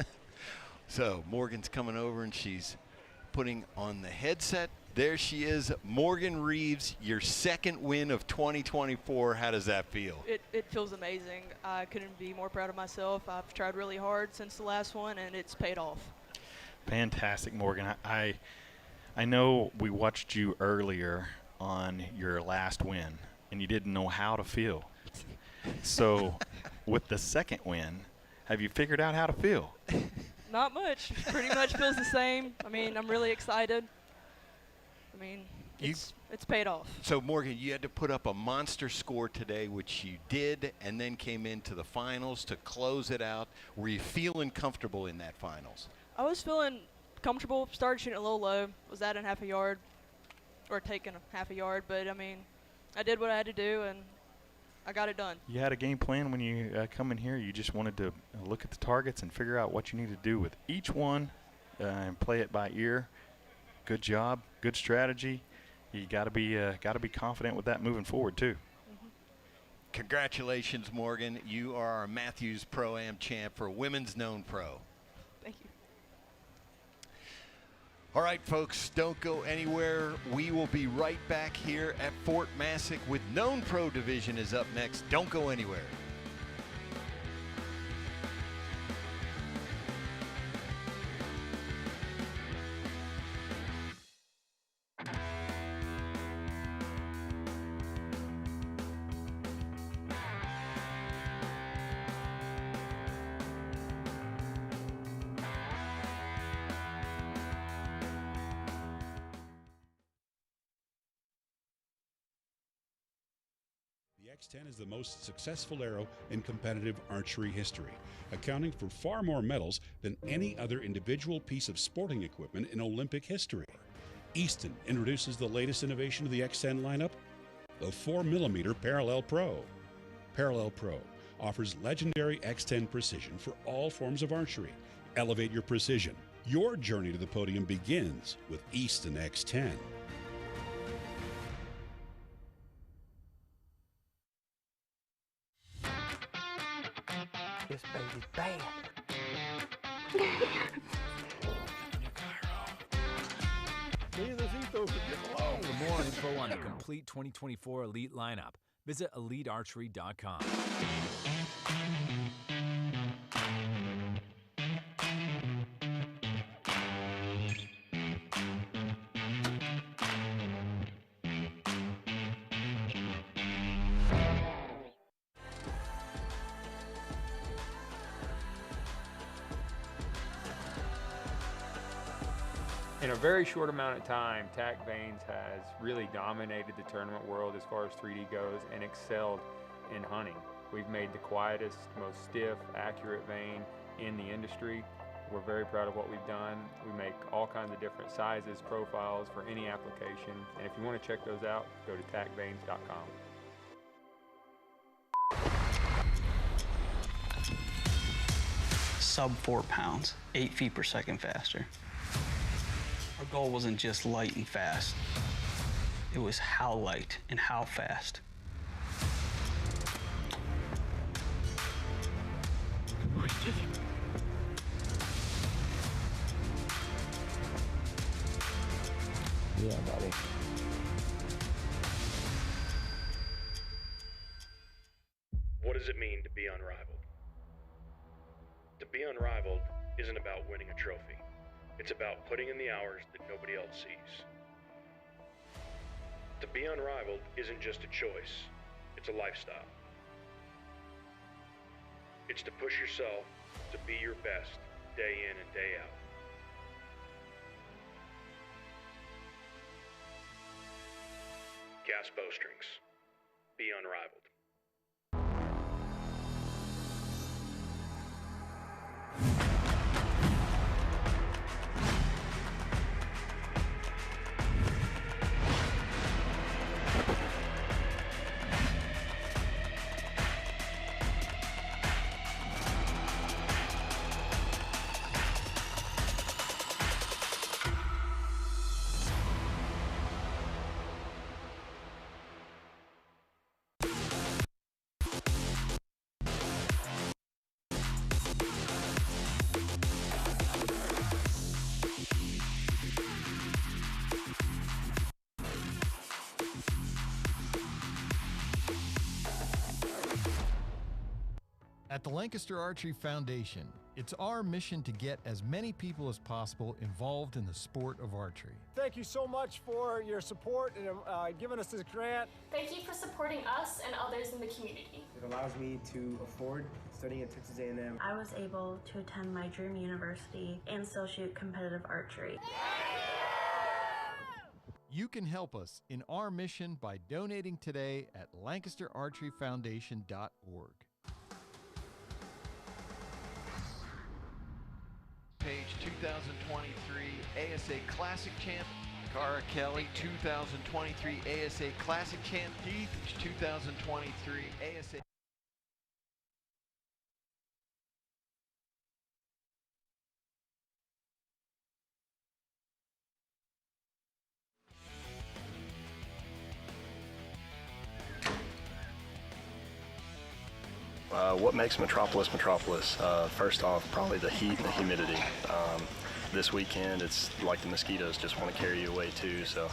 So Morgan's coming over and she's putting on the headset. There she is, Morgan Reeves, your second win of 2024. How does that feel? It feels amazing. I couldn't be more proud of myself. I've tried really hard since the last one, and it's paid off. Fantastic, Morgan. I know we watched you earlier on your last win, and you didn't know how to feel. So with the second win, have you figured out how to feel? Not much. Pretty much feels the same. I mean, I'm really excited. I mean, it's paid off. So, Morgan, you had to put up a monster score today, which you did, and then came into the finals to close it out. Were you feeling comfortable in that finals? I was feeling comfortable. Started shooting a little low. Was at in half a yard, or taking a half a yard. But, I mean, I did what I had to do, and I got it done. You had a game plan when you come in here. You just wanted to look at the targets and figure out what you need to do with each one and play it by ear. Good job, good strategy. You got to be confident with that moving forward too. Congratulations, Morgan. You are our Mathews Pro-Am champ for Women's Known Pro. Thank you. All right, folks, don't go anywhere. We will be right back here at Fort Massac with Known Pro Division is up next. Don't go anywhere. The X10 is the most successful arrow in competitive archery history, accounting for far more medals than any other individual piece of sporting equipment in Olympic history. Easton introduces the latest innovation of the X10 lineup, the 4mm Parallel Pro. Parallel Pro offers legendary X10 precision for all forms of archery. Elevate your precision. Your journey to the podium begins with Easton X10. This baby's bad. Me and this ethos are getting along. For more info on the complete 2024 Elite lineup, visit EliteArchery.com. In a very short amount of time, Tack Vanes has really dominated the tournament world as far as 3D goes and excelled in hunting. We've made the quietest, most stiff, accurate vane in the industry. We're very proud of what we've done. We make all kinds of different sizes, profiles for any application. And if you want to check those out, go to tackvanes.com. Sub 4 pounds, 8 feet per second faster. Our goal wasn't just light and fast. It was how light and how fast. Yeah, buddy. What does it mean to be unrivaled? To be unrivaled isn't about winning a trophy. It's about putting in the hours that nobody else sees. To be unrivaled isn't just a choice, it's a lifestyle. It's to push yourself to be your best day in and day out. Gas Bowstrings. Be unrivaled. At the Lancaster Archery Foundation, It's our mission to get as many people as possible involved in the sport of archery. Thank you so much for your support and giving us this grant. Thank you for supporting us and others in the community. It allows me to afford studying at Texas A&M. I was able to attend my dream university and still shoot competitive archery. You can help us in our mission by donating today at LancasterArcheryFoundation.org. Page 2023 ASA Classic Champ, Cara Kelly. 2023 ASA Classic Champ, Heath. 2023 ASA. What makes Metropolis Metropolis? First off, probably the heat and the humidity. This weekend, it's like the mosquitoes just want to carry you away too, so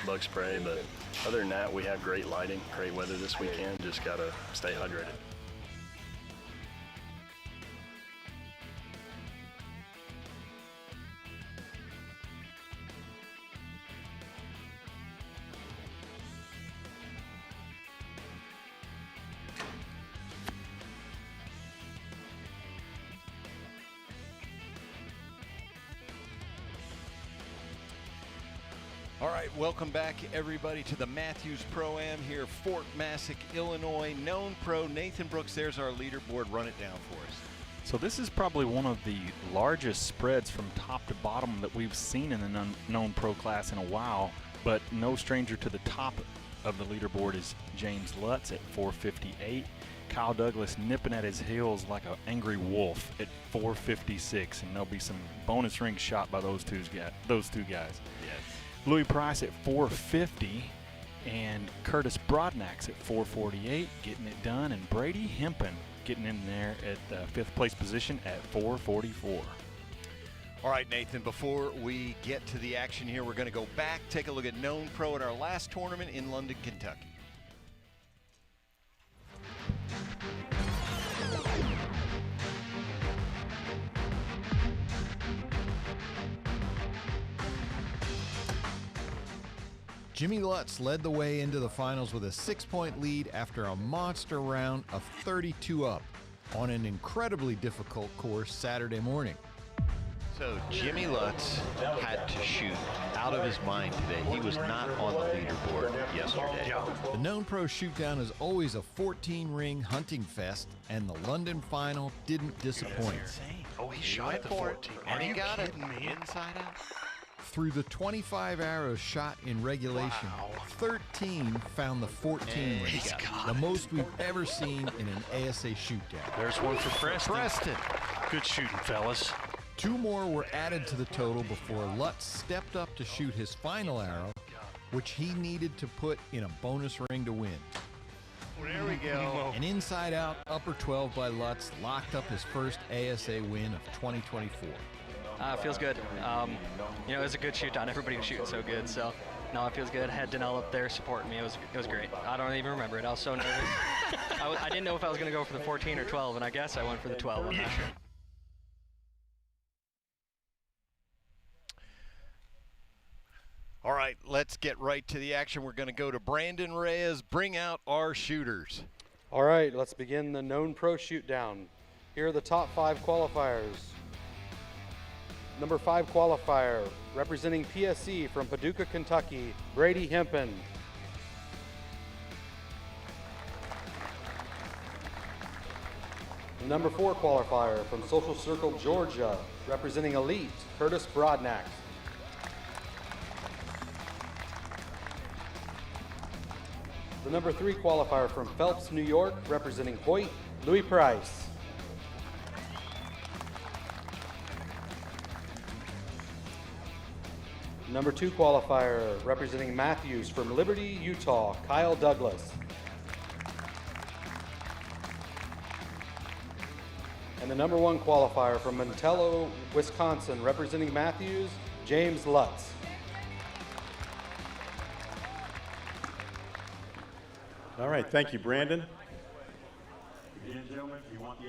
bug spray. But other than that, we have great lighting, great weather this weekend. Just gotta stay hydrated. All right, welcome back everybody to the Mathews Pro-Am here, Fort Massac, Illinois. Known pro Nathan Brooks, there's our leaderboard. Run it down for us. So this is probably one of the largest spreads from top to bottom that we've seen in the known pro class in a while, but no stranger to the top of the leaderboard is James Lutz at 458. Kyle Douglas nipping at his heels like an angry wolf at 456, and there'll be some bonus rings shot by those two guys. Yes. Louis Price at 450 and Curtis Brodnax at 448 getting it done, and Brady Hempen getting in there at the 5th place position at 444. All right, Nathan, before we get to the action here, we're going to go back, take a look at Known Pro at our last tournament in London, Kentucky. Jimmy Lutz led the way into the finals with a 6-point lead after a monster round of 32 up on an incredibly difficult course Saturday morning. So Jimmy Lutz had to shoot out of his mind today. He was not on the leaderboard yesterday. The Known Pro Shootdown is always a 14-ring hunting fest, and the London final didn't disappoint. Oh, he shot the 14. And he got it inside out. Through the 25 arrows shot in regulation, 13 found the 14 ring, the most we've ever seen in an ASA Shootdown. There's one for Preston. Good shooting, fellas. 2 more were added to the total before Lutz stepped up to shoot his final arrow, which he needed to put in a bonus ring to win. There we go. An inside-out upper 12 by Lutz locked up his first ASA win of 2024. Feels good. It was a good shoot down. Everybody was shooting so good, so no, it feels good. Had Danelle up there supporting me. It was great. I don't even remember it. I was so nervous. I didn't know if I was going to go for the 14 or 12, and I guess I went for the 12. I'm not sure. All right, let's get right to the action. We're going to go to Brandon Reyes. Bring out our shooters. All right, let's begin the Known Pro Shootdown. Here are the top 5 qualifiers. Number 5 qualifier, representing PSC from Paducah, Kentucky, Brady Hempen. The number 4 qualifier from Social Circle, Georgia, representing Elite, Curtis Brodnax. The number 3 qualifier from Phelps, New York, representing Hoyt, Louis Price. Number 2 qualifier, representing Mathews from Liberty, Utah, Kyle Douglas. And the number 1 qualifier from Montello, Wisconsin, representing Mathews, James Lutz. All right, thank you, Brandon.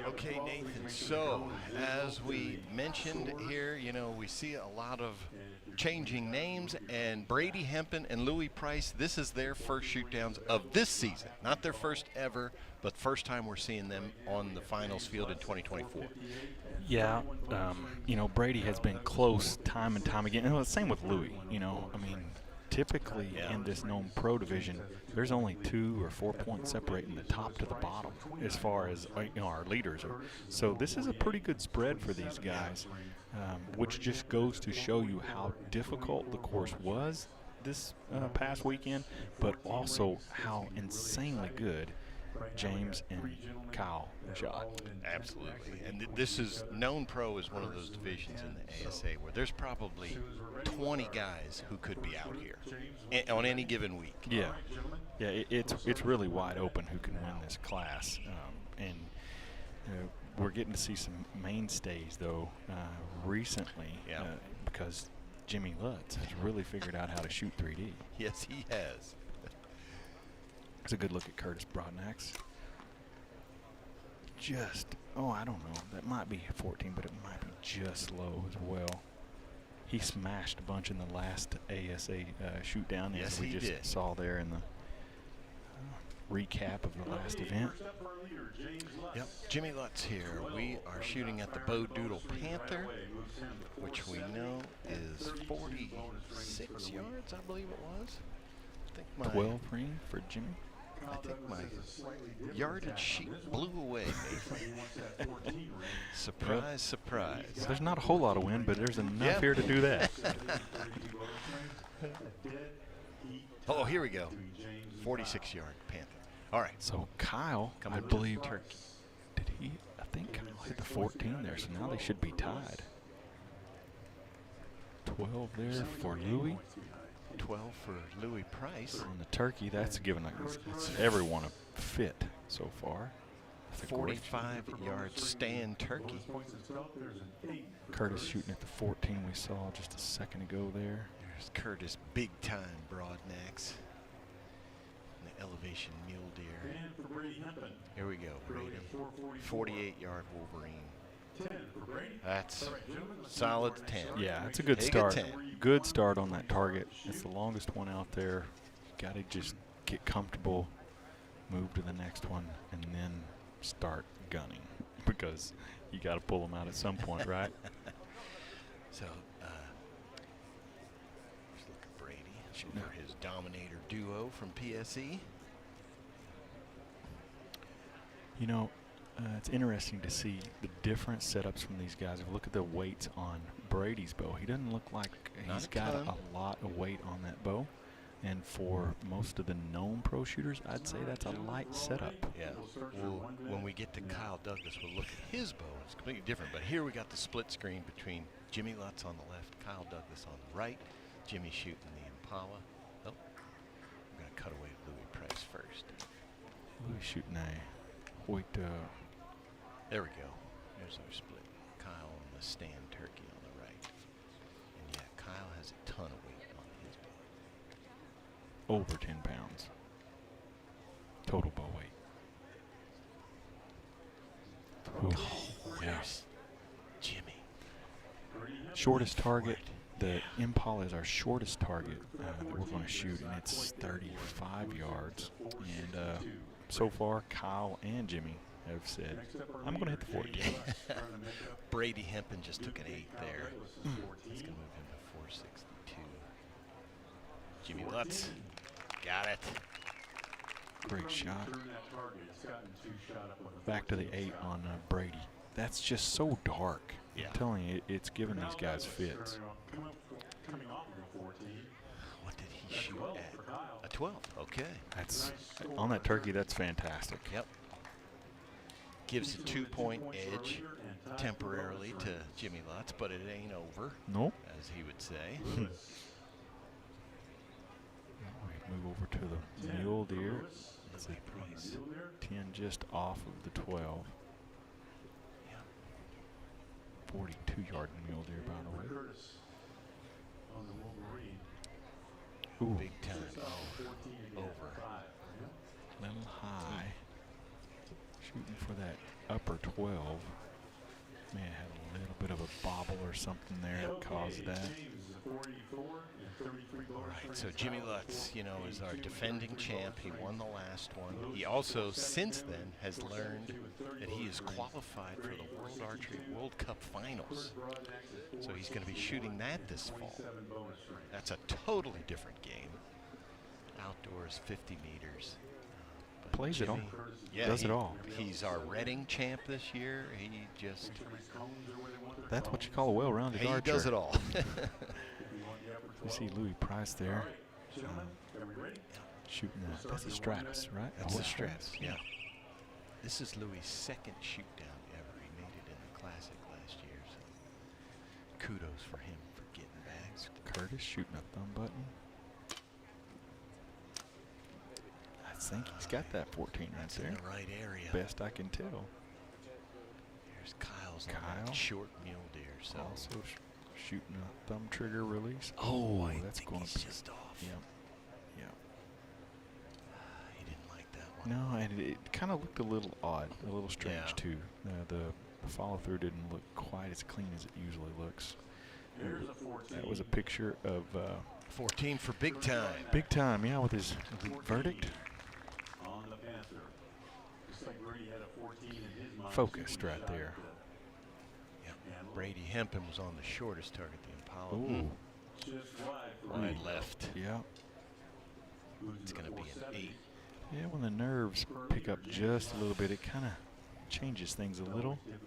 Okay, Nathan, so as we mentioned here, you know, we see a lot of changing names, and Brady Hempen and Louis Price, this is their first shoot downs of this season. Not their first ever, but first time we're seeing them on the finals field in 2024. Yeah, you know, Brady has been close time and time again. And the same with Louis, you know. I mean, typically in this known pro division, there's only 2 or 4 points separating the top to the bottom as far as, you know, our leaders are. So this is a pretty good spread for these guys, which just goes to show you how difficult the course was this past weekend, but also how insanely good James and Kyle shot. Absolutely. And this is known pro is one of those divisions in the ASA where there's probably 20 guys who could be out here on any given week. Yeah. Yeah, it's really wide open who can win this class. And we're getting to see some mainstays, though, recently because Jimmy Lutz has really figured out how to shoot 3D. Yes, he has. It's a good look at Curtis Broadnax. Just, I don't know. That might be 14, but it might be just low as well. He smashed a bunch in the last ASA shoot down, yes, as we just did. saw there in the recap of the last event. Yep, Jimmy Lutz here. We are shooting at the Bo Doodle Panther, which we know is 46 yards, I believe it was. I think my 12 ring for Jimmy. I think my yardage sheet blew away. Surprise, surprise. There's not a whole lot of wind, but there's enough here to do that. Oh, here we go. 46-yard Panther. All right. So Kyle, I believe, did he? I think Kyle hit the 14 there, so now they should be tied. 12 there for Louis. 12 for Louis Price. On the turkey, that's given everyone a fit so far. 45-yard stand turkey. Curtis shooting at the 14 we saw just a second ago there. There's Curtis, big time Broadnax. The elevation mule deer. Here we go, Brady. 48-yard Wolverine. That's solid 10. Yeah, it's a good start. Good start on that target. It's the longest one out there. Got to just get comfortable, move to the next one, and then start gunning because you got to pull them out at some point, right? So, let's look at Brady shooting for his Dominator duo from PSE. You know, it's interesting to see the different setups from these guys. If you look at the weights on Brady's bow, he doesn't look like he's got a lot of weight on that bow. And for most of the known pro shooters, I'd say that's a light setup. Yeah. Well, when we get to Kyle Douglas, we'll look at his bow. It's completely different. But here we got the split screen between Jimmy Lutz on the left, Kyle Douglas on the right. Jimmy shooting the Impala. Oh, we're going to cut away to Louis Price first. Louis shooting a Hoyt. There we go. There's our split. Kyle on the stand turkey on the right. And yeah, Kyle has a ton of weight on his bow. Over 10 pounds. Total bow weight. Oh, yes. Jimmy. Shortest target. The Impala is our shortest target that we're going to shoot, and it's 35 yards. And so far, Kyle and Jimmy have said, I'm going to hit the 14. Brady Hempen just took an 8 there. He's going to move him to 462. Jimmy Lutz. Got it. Great shot. Back to the 8 on Brady. That's just so dark. Yeah. I'm telling you, it's giving these guys fits. What did he shoot at? A 12. Okay. That's on that turkey. That's fantastic. Yep. Gives a 2-point edge temporarily to Jimmy Lutz, but it ain't over. Nope. As he would say. We move over to the mule deer. Let's see, 10 just off of the 12. 42-yard mule deer, by the way. Ooh. Big time. Oh, over. Little high. shooting for that upper 12. May have had a little bit of a bobble or something there that caused that. All right, so Jimmy Lutz, you know, is our defending champ. He won the last one. He also, since then, has learned that he is qualified for the World Archery World Cup Finals. So he's going to be shooting that this fall. That's a totally different game. Outdoors, 50 meters. Plays it all. Yeah, Does it all. He's our Reading champ this year. He just... That's what you call a well-rounded archer. He does it all. You see Louis Price there. Shooting that. That's a Stratus, right? That's a Stratus, yeah. This is Louis' second shootdown ever. He made it in the Classic last year. So kudos for him for getting back. Curtis shooting a thumb button. I think he's got that 14 right there. In the right area. Best I can tell. There's Kyle's on that short mule deer. So also shooting a thumb trigger release. Oh, that's going to be just off. Yep. Yep. He didn't like that one. No, and it kind of looked a little odd, a little strange too. The follow through didn't look quite as clean as it usually looks. That was a picture of 14 for big time. Big time, yeah, with his verdict. Focused right there. Yeah. Brady Hempen was on the shortest target, the Impala. Ooh. Wide left. Yeah. It's going to be an 8. Yeah, when the nerves pick up just a little bit, it kind of changes things a little. Yeah,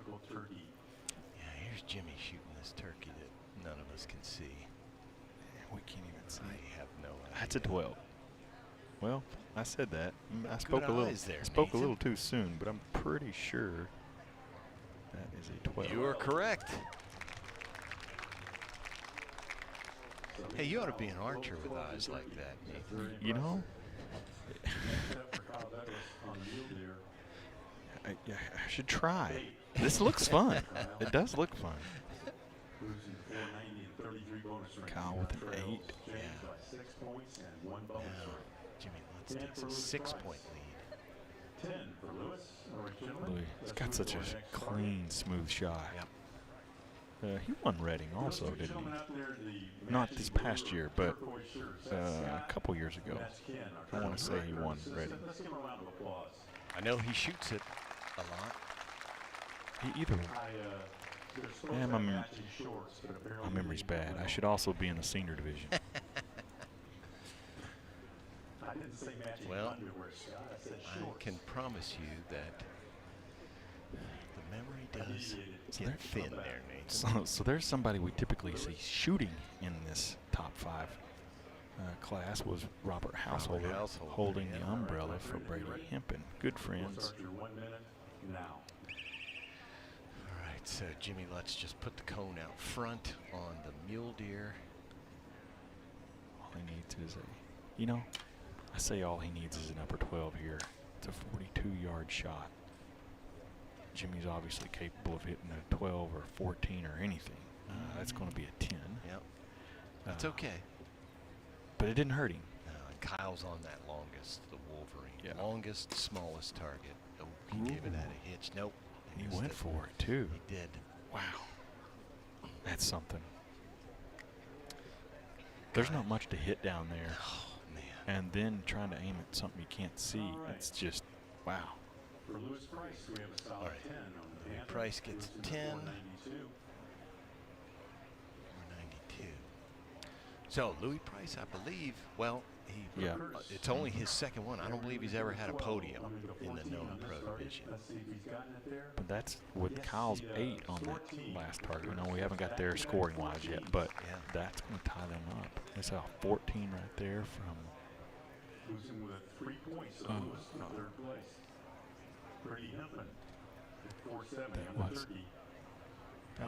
here's Jimmy shooting this turkey that none of us can see. Yeah, we can't even see. I have no idea. That's a 12. Well, I said that. I spoke a Nathan. little too soon, but I'm pretty sure that is a 12. You are correct. Hey, you ought to be an archer with eyes like that, Nathan. You know, I should try. This looks fun. It does look fun. Kyle with an 8. Yeah. Jimmy Lutz takes a 6-point lead. Louis, he's got such a clean, smooth shot. He won Reading also, didn't he? Not this past year, but a couple years ago. I want to say he won Reading. I know he shoots it a lot. He either. Yeah, my memory's bad. I should also be in the senior division. Well, I can promise you that the memory does get thin there, Nate. So there's somebody we typically see shooting in this top 5 class was Robert Householder, holding the umbrella for Brady Hempen. Good friends. All right, so Jimmy Lutz just put the cone out front on the mule deer. All he needs is a, you know, I say all he needs is an upper 12 here. It's a 42-yard shot. Jimmy's obviously capable of hitting a 12 or 14 or anything. That's going to be a 10. Yep. That's okay. But it didn't hurt him. And Kyle's on that longest, the Wolverine. Yeah. Longest, smallest target. Oh, he gave it at a hitch. Nope. He went for it, too. He did. Wow. That's something. There's not much to hit down there. Oh, man. And then trying to aim at something you can't see. It's just, wow. For Louis Price, we have a solid 10 on the Panther. Price gets 10. 492. So Louis Price, I believe, well, it's only his second one. I don't believe he's ever had a podium in the known pro division. But that's with Kyle's 8 on that last target. No, we haven't got there scoring-wise yet, but that's going to tie them up. That's a 14 right there from. Losing with 3 points. So Louis in third place. Brady Hempen at 470 on the 30.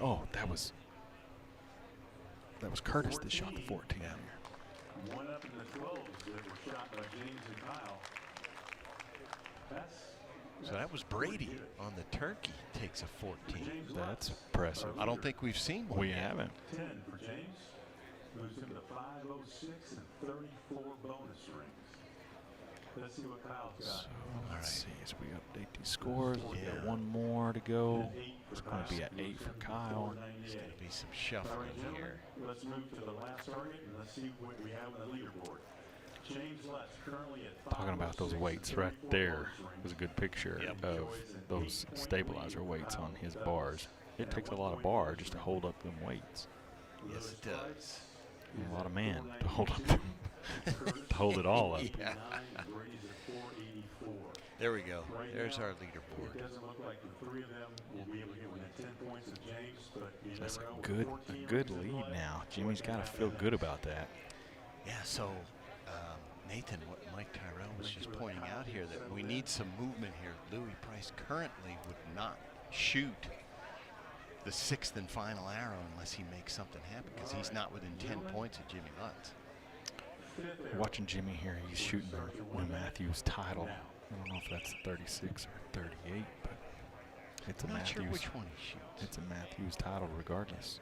Oh, that was Curtis that shot the 14 there. One up in the 12s that were shot by James and Kyle. So that was Brady on the turkey, takes a 14. That's impressive. I don't think we've seen one. We haven't. 10 for James. Moves him to 506 and 34 bonus rings. Let's see what Kyle's got. So let's see. As as we update these scores. We got one more to go. It's going to be at 8 for Kyle. There's going to be some shuffling here. Let's move to the last target and let's see what we have on the leaderboard. James Lutz currently at Talking about those weights right there was a good picture of those stabilizer weights on his bars. It takes a lot of bar just to hold up them weights. Yes, it does. And a lot of man to hold up them, to hold it all up. Yeah. There we go. There's our leaderboard. It doesn't look like the three of them will be able to get within 10 points of James, but you That's never know. a good lead now. Jimmy's got to feel good about that. Yeah, so Nathan, what Mike Tyrell was just pointing out here, that we need some movement here. Louis Price currently would not shoot the 6th and final arrow unless he makes something happen, because he's not within 10 points of Jimmy Lutz. Watching Jimmy here, he's shooting the Mathews title. I don't know if that's 36 or 38, but it's a I'm not Mathews. sure which one he shoots. It's a Mathews title regardless.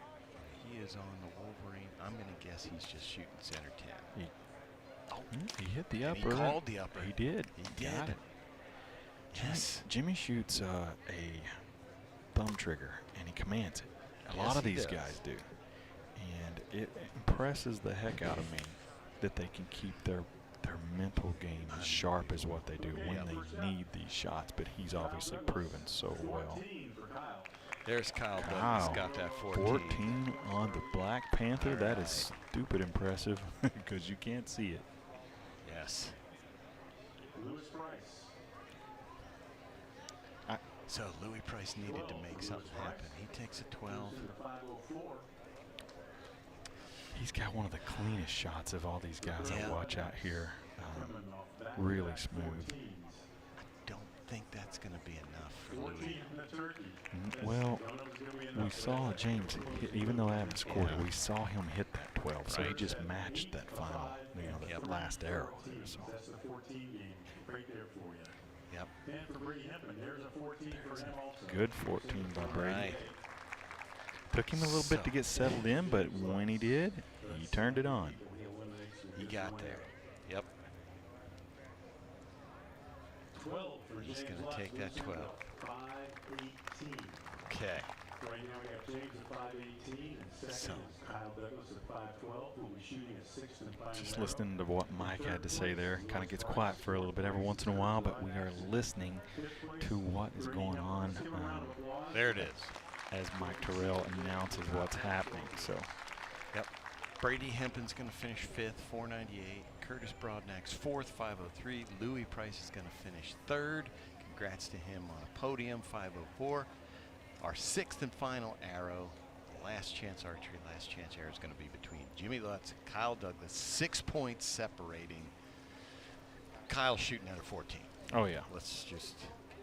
He is on the Wolverine. I'm going to guess he's just shooting center 10. He hit the And upper. he called the upper. He did. He Got did. it. Yes. Jimmy shoots a thumb trigger, and he commands it. A lot of these guys do. And it impresses the heck out of me that they can keep their mental game as sharp as what they do when they need these shots. But he's obviously proven so well. There's Kyle Douglas, got that 14. 14 on the Black Panther. That is stupid impressive because you can't see it. Yes. Louis Price. So Louis Price needed to make something happen. He takes a 12. He's got one of the cleanest shots of all these guys I watch out here. Really smooth. I don't think that's going to be enough for Louis. Well, we saw James, even though I haven't scored it, we saw him hit that 12, so he just matched that final, that last arrow. So. That's the 14 game right there for you. Yep. And for Brady Hempman, there's a 14 for him also. Good 14 by Brady. Right. Took him a little bit to get settled in, but when he did, he turned it on. He got there. Yep. 12 for He's James going to Lutz take that with 12. 5-18. Okay. Right now we have James at 5-18 and second is Kyle Douglas at 5-12, who will be shooting a 6th and final Just arrow. listening to what Mike had to say there. Kind of gets quiet for a little bit every once in a while, but we are listening to what is going on. There it is. As Mike Terrell announces what's happening. So. Yep. Brady Hempman's going to finish 5th, 498. Curtis Broadnack's 4th, 503. Louis Price is going to finish 3rd. Congrats to him on a podium, 504. Our 6th and final arrow, the last chance archery, last chance arrow is going to be between Jimmy Lutz and Kyle Douglas. 6 points separating. Kyle shooting at a 14. Oh, yeah. Let's just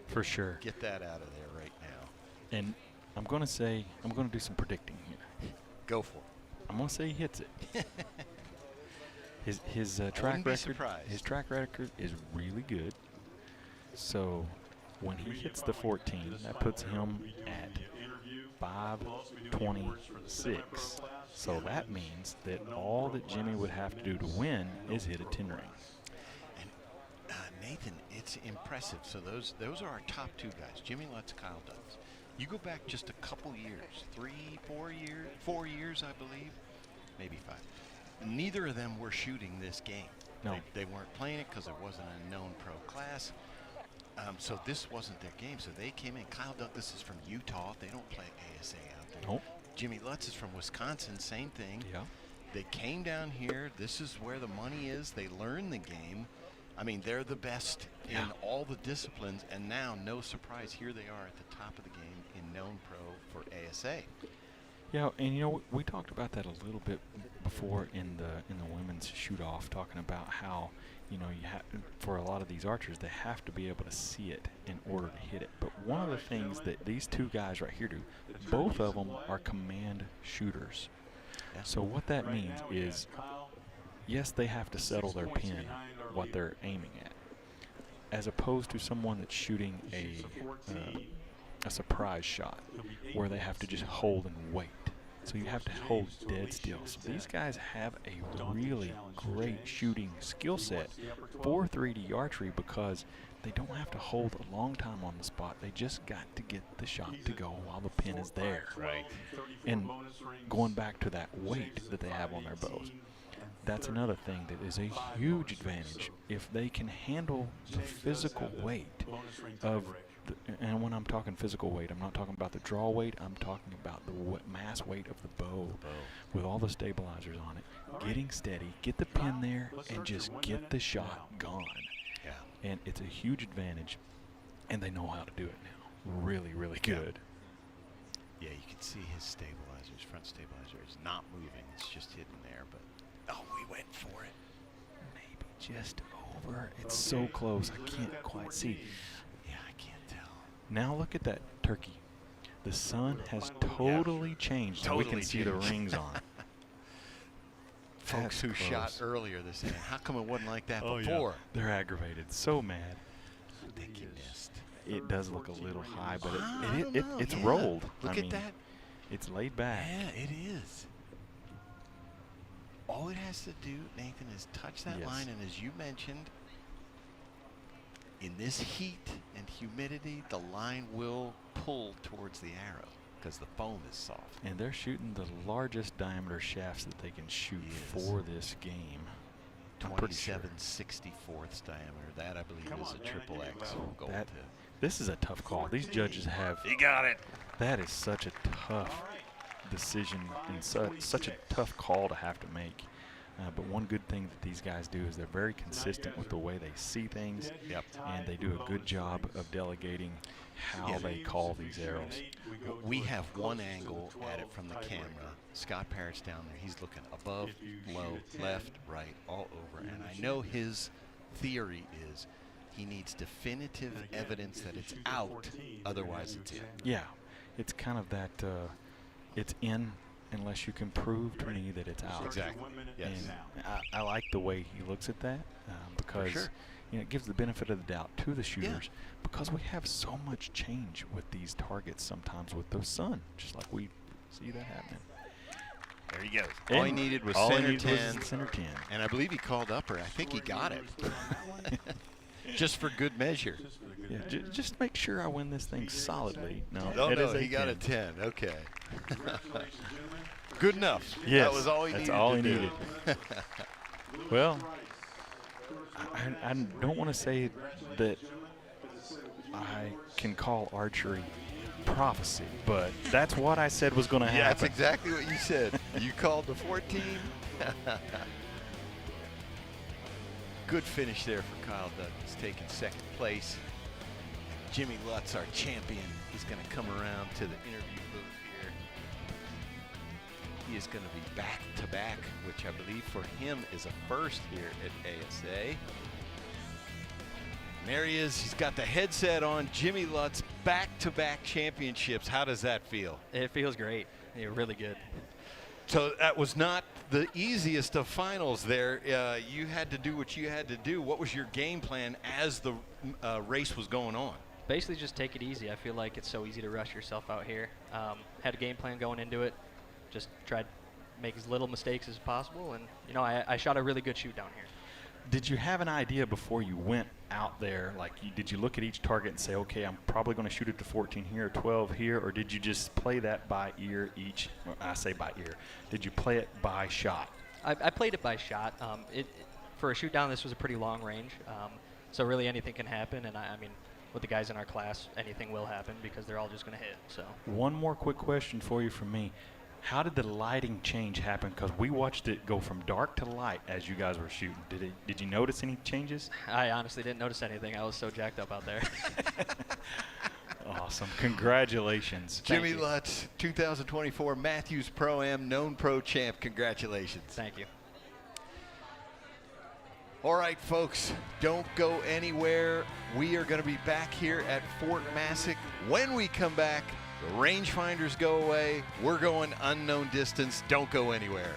for sure get that out of there right now. And I'm going to do some predicting here. Go for it. I'm going to say he hits it. His track record is really good. So when he hits the 14, that puts him at 526. So that means that all that Jimmy would have to do to win is hit a 10 ring. And Nathan, it's impressive. So those are our top 2 guys, Jimmy Lutz, Kyle Douglas. You go back just a couple years, 4 years, I believe, maybe 5. Neither of them were shooting this game. No. They weren't playing it because it wasn't a known pro class. So this wasn't their game. So they came in. Kyle Douglas is from Utah. They don't play ASA out there. Nope. Jimmy Lutz is from Wisconsin. Same thing. Yeah. They came down here. This is where the money is. They learned the game. I mean, they're the best in all the disciplines. And now, no surprise, here they are at the top of the game in known pro for ASA. Yeah, and we talked about that a little bit before in the women's shoot off, talking about how you for a lot of these archers they have to be able to see it in order to hit it. But one of the things that these 2 guys right here do, both of them are command shooters. Yeah. So what that means is, yes, they have to settle their pin, what they're aiming at, as opposed to someone that's shooting a surprise shot where they have to just hold and wait. So you have to hold dead still. So these guys have a really great shooting skill set for 3D archery because they don't have to hold a long time on the spot. They just got to get the shot to go while the pin is there. Right. And going back to that weight that they have on their bows, that's another thing that is a huge advantage. If they can handle the physical weight of, and when I'm talking physical weight, I'm not talking about the draw weight, I'm talking about the mass weight of the bow with all the stabilizers on it. Getting steady, get the pin there, and just get the shot gone. Yeah. And it's a huge advantage, and they know how to do it now. Really, really good. Yeah, you can see his stabilizers, front stabilizer is not moving. It's just hidden there, but oh, we went for it. Maybe just over. It's so close, I can't quite see. Yeah, I can't tell. Now look at that turkey. The sun has totally changed, and we can see the rings on. Folks who shot earlier, they're saying, how come it wasn't like that before? Yeah. They're aggravated, so mad. I think he missed. It does look a little high, but it's rolled. Look at that. It's laid back. Yeah, it is. All it has to do, Nathan, is touch that line, and as you mentioned, in this heat and humidity, the line will pull towards the arrow because the foam is soft. And they're shooting the largest diameter shafts that they can shoot for this game. 27/64 diameter. That, I believe, is a triple X gold tip. This is a tough call. These judges have. You got it. That is such a tough decision and such a tough call to have to make. But one good thing that these guys do is they're very consistent with the way they see things. Yep. And they do a good job of delegating how they call these arrows. We have one angle at it from the camera. Scott Parrott's down there. He's looking above, low, left, right, all over. And I know his theory is he needs definitive evidence that it's out, otherwise it's in. Yeah, it's kind of that it's in unless you can prove to me that it's out. Exactly. Yes. And I like the way he looks at that because you know, it gives the benefit of the doubt to the shooters because we have so much change with these targets sometimes with the sun, just like we see that happening. There he goes. All he needed was center 10. Center 10. And I believe he called upper. I think he got it. Just for good measure. Yeah, just make sure I win this thing solidly. No, he got a 10. Okay. Good enough. Yes, that was all he needed. That's all he needed. Well, I don't want to say that I can call archery prophecy, but that's what I said was going to happen. Yeah, that's exactly what you said. You called the 14. Good finish there for Kyle Douglas, taking second place. Jimmy Lutz, our champion, is going to come around to the interview booth here. He is going to be back-to-back, which I believe for him is a first here at ASA. And there he is. He's got the headset on. Jimmy Lutz, back-to-back championships. How does that feel? It feels great. Yeah, really good. So that was not the easiest of finals there. You had to do what you had to do. What was your game plan as the race was going on? Basically just take it easy. I feel like it's so easy to rush yourself out here. Had a game plan going into it. Just tried to make as little mistakes as possible. And, you know, I shot a really good shoot down here. Did you have an idea before you went out there? Like, did you look at each target and say, okay, I'm probably going to shoot it to 14 here, 12 here, or did you just play that by ear each? I say by ear. Did you play it by shot? I played it by shot. For a shoot down, this was a pretty long range, so really anything can happen. And I mean, with the guys in our class, anything will happen because they're all just going to hit. So one more quick question for you from me. How did the lighting change happen? Because we watched it go from dark to light as you guys were shooting. Did you notice any changes? I honestly didn't notice anything. I was so jacked up out there. Awesome. Congratulations. Jimmy Lutz, 2024 Mathews Pro-Am known pro champ. Congratulations. Thank you. All right, folks, don't go anywhere. We are going to be back here at Fort Massac. When we come back, the rangefinders go away. We're going unknown distance. Don't go anywhere.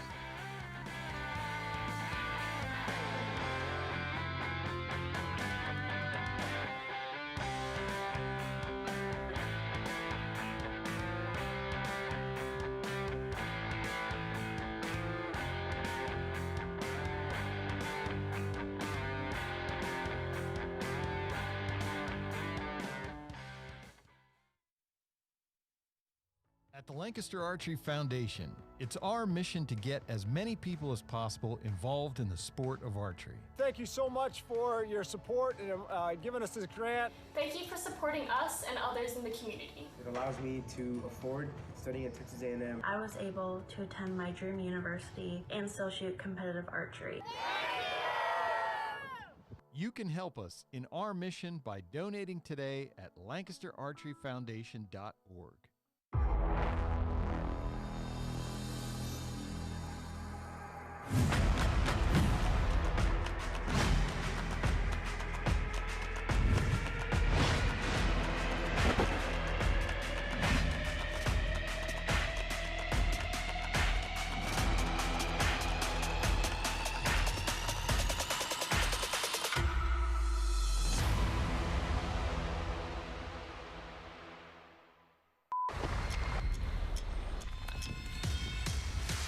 At the Lancaster Archery Foundation, it's our mission to get as many people as possible involved in the sport of archery. Thank you so much for your support and giving us this grant. Thank you for supporting us and others in the community. It allows me to afford studying at Texas A&M. I was able to attend my dream university and still shoot competitive archery. You can help us in our mission by donating today at lancasterarcheryfoundation.org.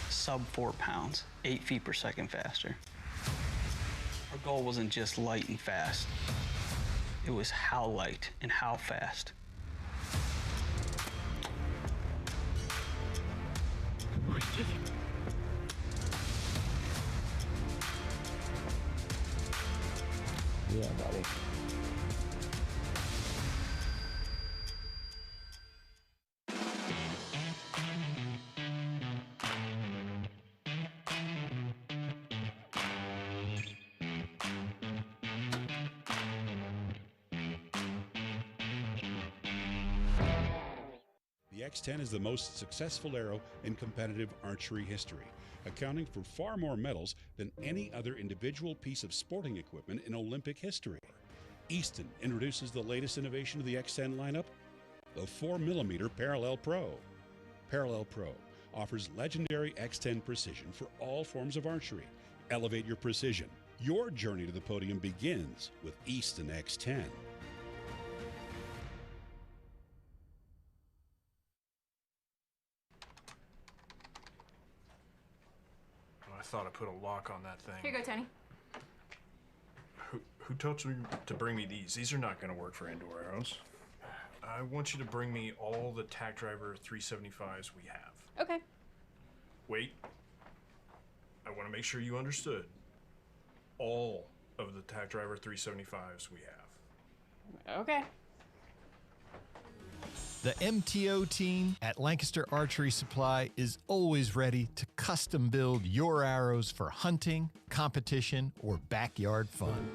Sub 4 pounds, 8 feet per second faster. Our goal wasn't just light and fast. It was how light and how fast. Yeah, buddy. The X10 is the most successful arrow in competitive archery history, accounting for far more medals than any other individual piece of sporting equipment in Olympic history. Easton introduces the latest innovation of the X10 lineup, the 4mm Parallel Pro. Parallel Pro offers legendary X10 precision for all forms of archery. Elevate your precision. Your journey to the podium begins with Easton X10. I thought I put a lock on that thing. Here you go, Tony. Who told you to bring me these? These are not going to work for indoor arrows. I want you to bring me all the tack driver 375s we have. Okay. Wait. I want to make sure you understood. All of the tack driver 375s we have. Okay. The MTO team at Lancaster Archery Supply is always ready to custom build your arrows for hunting, competition, or backyard fun.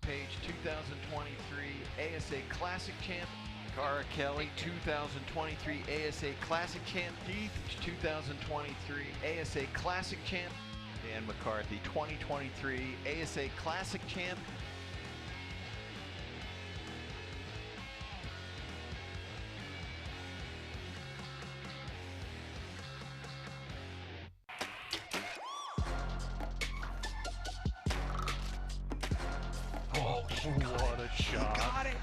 Page 2023 ASA Classic Champ, Cara Kelly. 2023 ASA Classic Champ, Keith. 2023 ASA Classic Champ, Dan McCarthy. 2023 ASA Classic Champ. Oh, what a shot. Got it.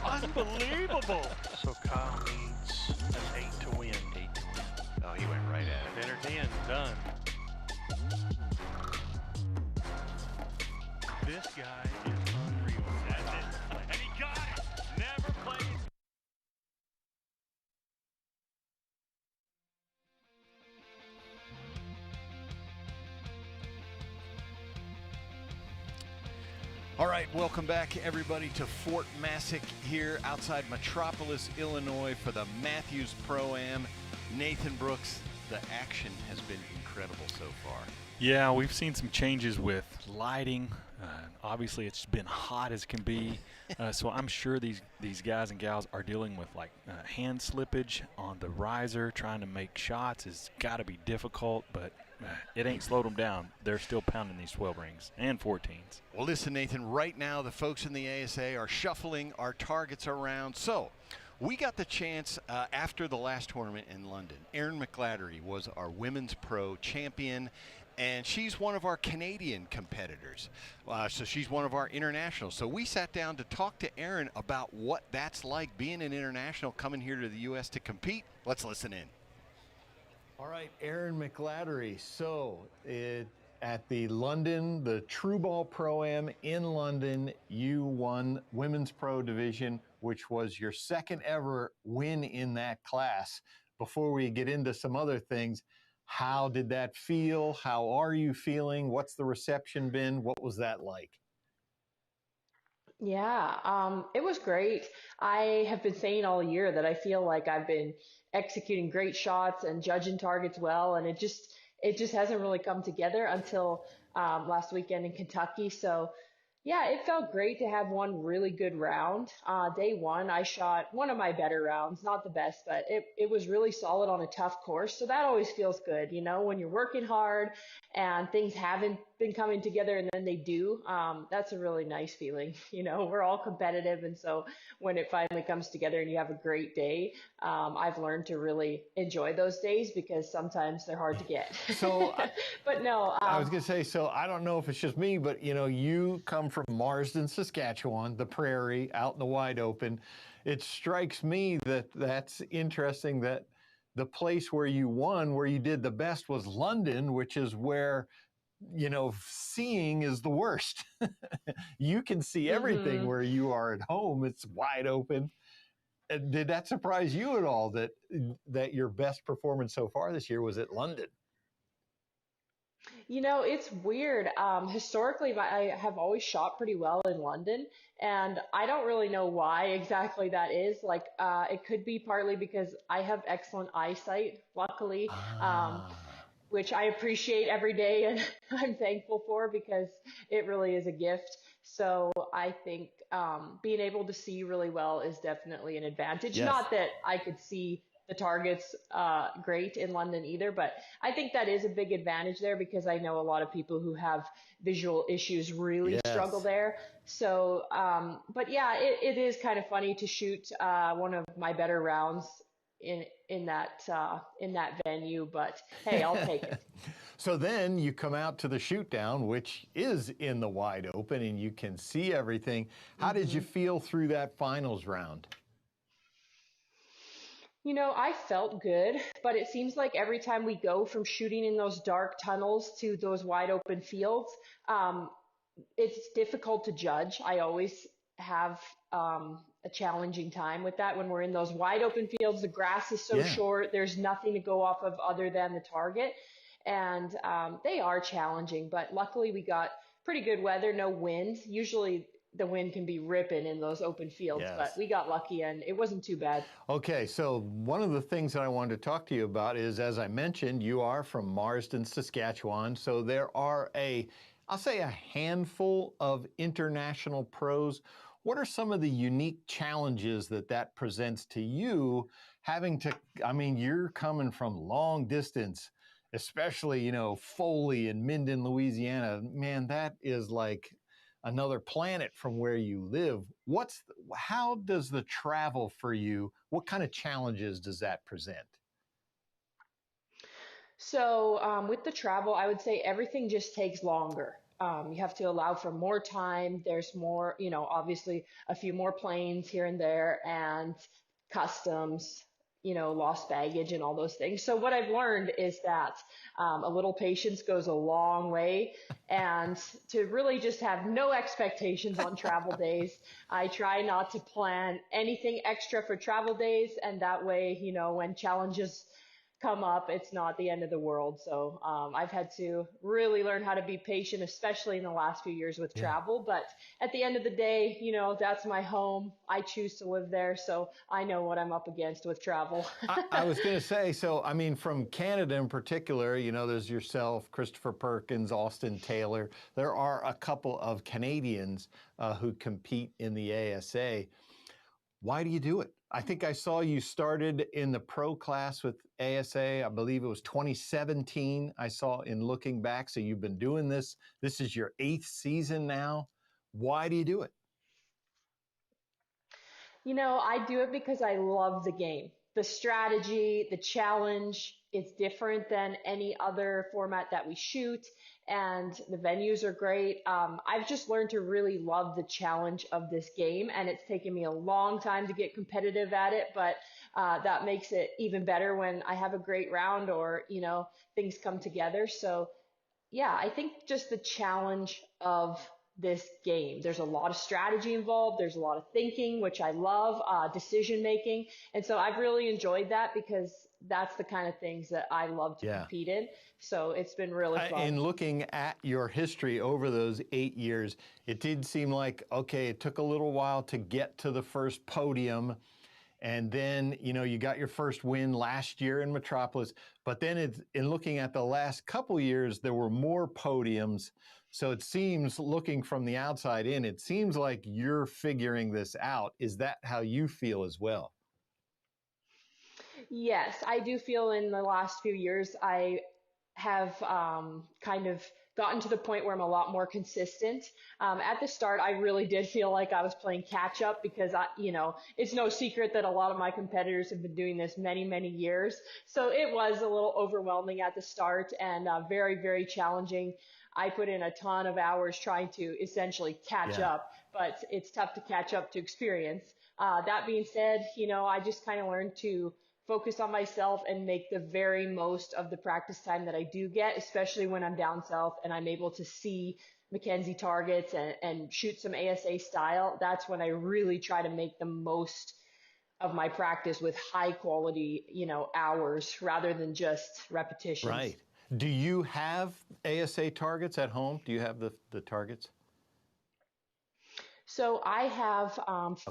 Unbelievable. So Kyle needs an 8 to win. 8 to win. Oh, he went right at it. Enter 10, done. This guy is unreal. That's it. And he got it. Never plays. All right, welcome back everybody to Fort Massac here outside Metropolis, Illinois for the Mathews Pro-Am. Nathan Brooks, the action has been incredible so far. Yeah, we've seen some changes with lighting. Obviously, it's been hot as can be, so I'm sure these guys and gals are dealing with like hand slippage on the riser. Trying to make shots has got to be difficult, but it ain't slowed them down. They're still pounding these 12 rings and 14s. Well, listen, Nathan, right now the folks in the ASA are shuffling our targets around. So we got the chance after the last tournament in London. Erin McLattery was our women's pro champion, and she's one of our Canadian competitors. So she's one of our internationals. So we sat down to talk to Erin about what that's like being an international, coming here to the U.S. to compete. Let's listen in. All right, Erin McLattery. So at the London, the True Ball Pro-Am in London. You won Women's Pro Division, which was your second ever win in that class. Before we get into some other things, how did that feel? How are you feeling? What's the reception been? What was that like? Yeah, it was great. I have been saying all year that I feel like I've been executing great shots and judging targets well, and it just hasn't really come together until last weekend in Kentucky. So yeah, it felt great to have one really good round. Day one, I shot one of my better rounds, not the best, but it was really solid on a tough course. So that always feels good, you know, when you're working hard and things haven't been coming together and then they do. That's a really nice feeling. You know, we're all competitive. And so when it finally comes together and you have a great day, I've learned to really enjoy those days because sometimes they're hard to get. So, but no, I was going to say, so I don't know if it's just me, but you know, you come from Marsden, Saskatchewan, the prairie, out in the wide open. It strikes me that that's interesting that the place where you won, where you did the best, was London, which is where, you know, seeing is the worst. You can see everything where you are at home. It's wide open. Did that surprise you at all that your best performance so far this year was at London? You know, it's weird. Historically, I have always shot pretty well in London, and I don't really know why exactly that is. Like, it could be partly because I have excellent eyesight, luckily, which I appreciate every day and I'm thankful for because it really is a gift. So I think being able to see really well is definitely an advantage. Yes. Not that I could see the targets great in London either, but I think that is a big advantage there because I know a lot of people who have visual issues really struggle there. So, but yeah, it is kind of funny to shoot one of my better rounds in that venue, but hey, I'll take it. So then you come out to the Shootdown, which is in the wide open and you can see everything. How did you feel through that finals round? You know, I felt good, but it seems like every time we go from shooting in those dark tunnels to those wide open fields, it's difficult to judge. I always have a challenging time with that. When we're in those wide open fields, the grass is so short, there's nothing to go off of other than the target. And they are challenging, but luckily we got pretty good weather, no wind. Usually the wind can be ripping in those open fields, but we got lucky and it wasn't too bad. Okay, so one of the things that I wanted to talk to you about is, as I mentioned, you are from Marsden, Saskatchewan, so there are I'll say a handful of international pros. What are some of the unique challenges that presents to you having to, I mean, you're coming from long distance, especially, you know, Foley and Minden, Louisiana. Man, that is like another planet from where you live. How does the travel for you, what kind of challenges does that present? So with the travel, I would say everything just takes longer. You have to allow for more time. There's more, you know, obviously a few more planes here and there and customs, you know, lost baggage and all those things. So what I've learned is that a little patience goes a long way, and to really just have no expectations on travel days. I try not to plan anything extra for travel days, and that way, you know, when challenges come up, it's not the end of the world. So I've had to really learn how to be patient, especially in the last few years with travel. But at the end of the day, you know, that's my home. I choose to live there, so I know what I'm up against with travel. I was going to say, so, I mean, from Canada in particular, you know, there's yourself, Christopher Perkins, Austin Taylor. There are a couple of Canadians who compete in the ASA. Why do you do it? I think I saw you started in the pro class with ASA. I believe it was 2017. I saw in looking back. So you've been doing this. This is your 8th season now. Why do you do it? You know, I do it because I love the game. The strategy, the challenge, it's different than any other format that we shoot, and the venues are great. I've just learned to really love the challenge of this game, and it's taken me a long time to get competitive at it, but that makes it even better when I have a great round or, you know, things come together. So yeah, I think just the challenge of this game. There's a lot of strategy involved. There's a lot of thinking, which I love, decision making. And so I've really enjoyed that because that's the kind of things that I love to compete in. So it's been really fun. In looking at your history over those 8 years, it did seem like, okay, it took a little while to get to the first podium. And then, you know, you got your first win last year in Metropolis. But then in looking at the last couple years, there were more podiums. So it seems, looking from the outside in, it seems like you're figuring this out. Is that how you feel as well? Yes, I do feel in the last few years I have kind of gotten to the point where I'm a lot more consistent. At the start, I really did feel like I was playing catch up because it's no secret that a lot of my competitors have been doing this many, many years. So it was a little overwhelming at the start and very, very challenging. I put in a ton of hours trying to essentially catch up, but it's tough to catch up to experience. That being said, I just kind of learned to focus on myself and make the very most of the practice time that I do get, especially when I'm down south and I'm able to see Mackenzie targets and shoot some ASA style. That's when I really try to make the most of my practice with high quality, hours rather than just repetitions. Right. Do you have ASA targets at home? Do you have the targets? So I have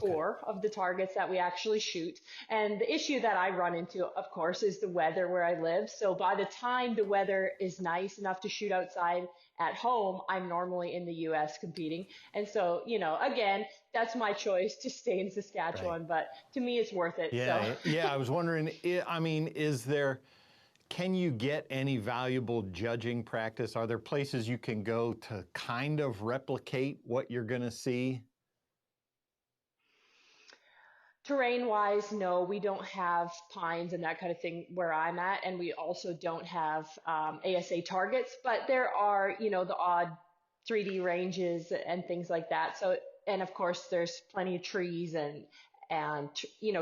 4 of the targets that we actually shoot. And the issue that I run into, of course, is the weather where I live. So by the time the weather is nice enough to shoot outside at home, I'm normally in the U.S. competing. And so, again, that's my choice to stay in Saskatchewan. Right. But to me, it's worth it. Yeah, so. Yeah. I was wondering, can you get any valuable judging practice? Are there places you can go to kind of replicate what you're going to see? Terrain-wise, no, we don't have pines and that kind of thing where I'm at, and we also don't have ASA targets, but there are, the odd 3D ranges and things like that. So, and of course, there's plenty of trees and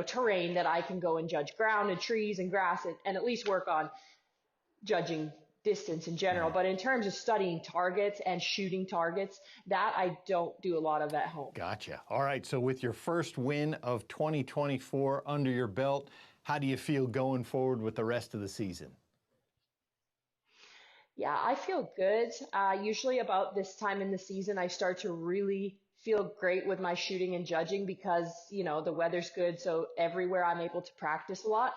terrain that I can go and judge ground and trees and grass and at least work on judging distance in general. But in terms of studying targets and shooting targets, that I don't do a lot of at home. Gotcha. All right. So with your first win of 2024 under your belt, how do you feel going forward with the rest of the season? Yeah, I feel good. Usually about this time in the season, I start to really feel great with my shooting and judging because, the weather's good. So everywhere I'm able to practice a lot.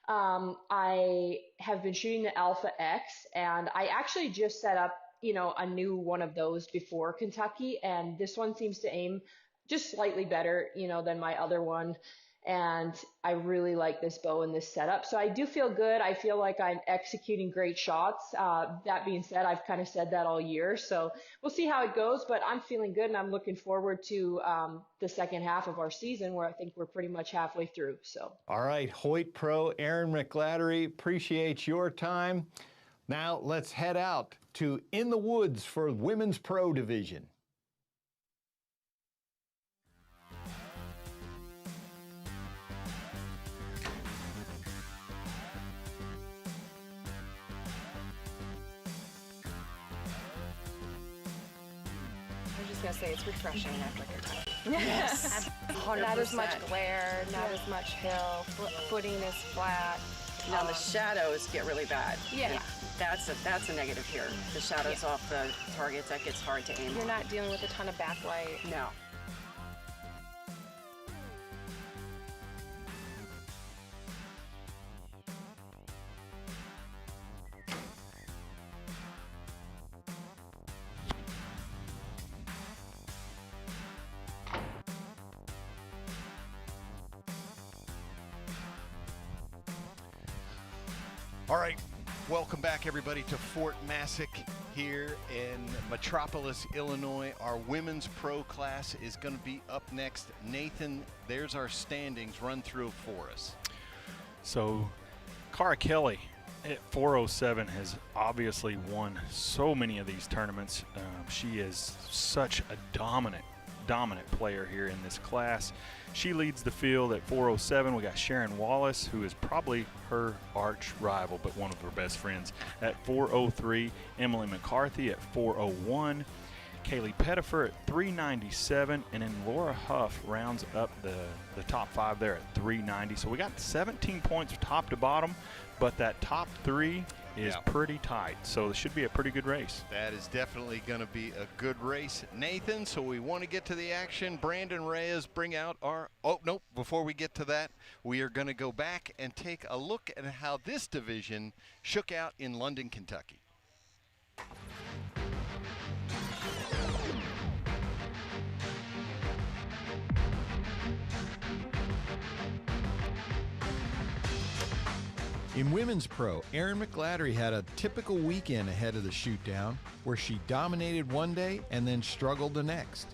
I have been shooting the Alpha X, and I actually just set up, a new one of those before Kentucky, and this one seems to aim just slightly better, than my other one. And I really like this bow and this setup. So I do feel good. I feel like I'm executing great shots. That being said, I've kind of said that all year. So we'll see how it goes, but I'm feeling good and I'm looking forward to the second half of our season where I think we're pretty much halfway through. So. All right, Hoyt Pro, Aaron McLattery, appreciate your time. Now let's head out to In the Woods for Women's Pro Division. Gonna say it's refreshing after a good time. Yes. 100%. Not as much glare, not as much hill, footing is flat. Now the shadows get really bad. Yeah. That's a negative here. The shadows off the targets, that gets hard to aim. You're not dealing with a ton of backlight. No. All right, welcome back everybody to Fort Massac here in Metropolis, Illinois. Our women's pro class is going to be up next. Nathan, there's our standings. Run through for us. So, Cara Kelly at 407 has obviously won so many of these tournaments. She is such a dominant dominant player here in this class. She leads the field at 407. We got Sharon Wallace, who is probably her arch rival, but one of her best friends, at 403. Emily McCarthy at 401. Kaylee Pettifer at 397, and then Laura Huff rounds up the top 5 there at 390. So we got 17 points top to bottom, but that top 3 is pretty tight. So this should be a pretty good race. That is definitely going to be a good race, Nathan. So we want to get to the action. Brandon Reyes, bring out our, oh, nope, before we get to that, we are going to go back and take a look at how this division shook out in London, Kentucky. In Women's Pro, Erin McGladdery had a typical weekend ahead of the Shootdown, where she dominated one day and then struggled the next.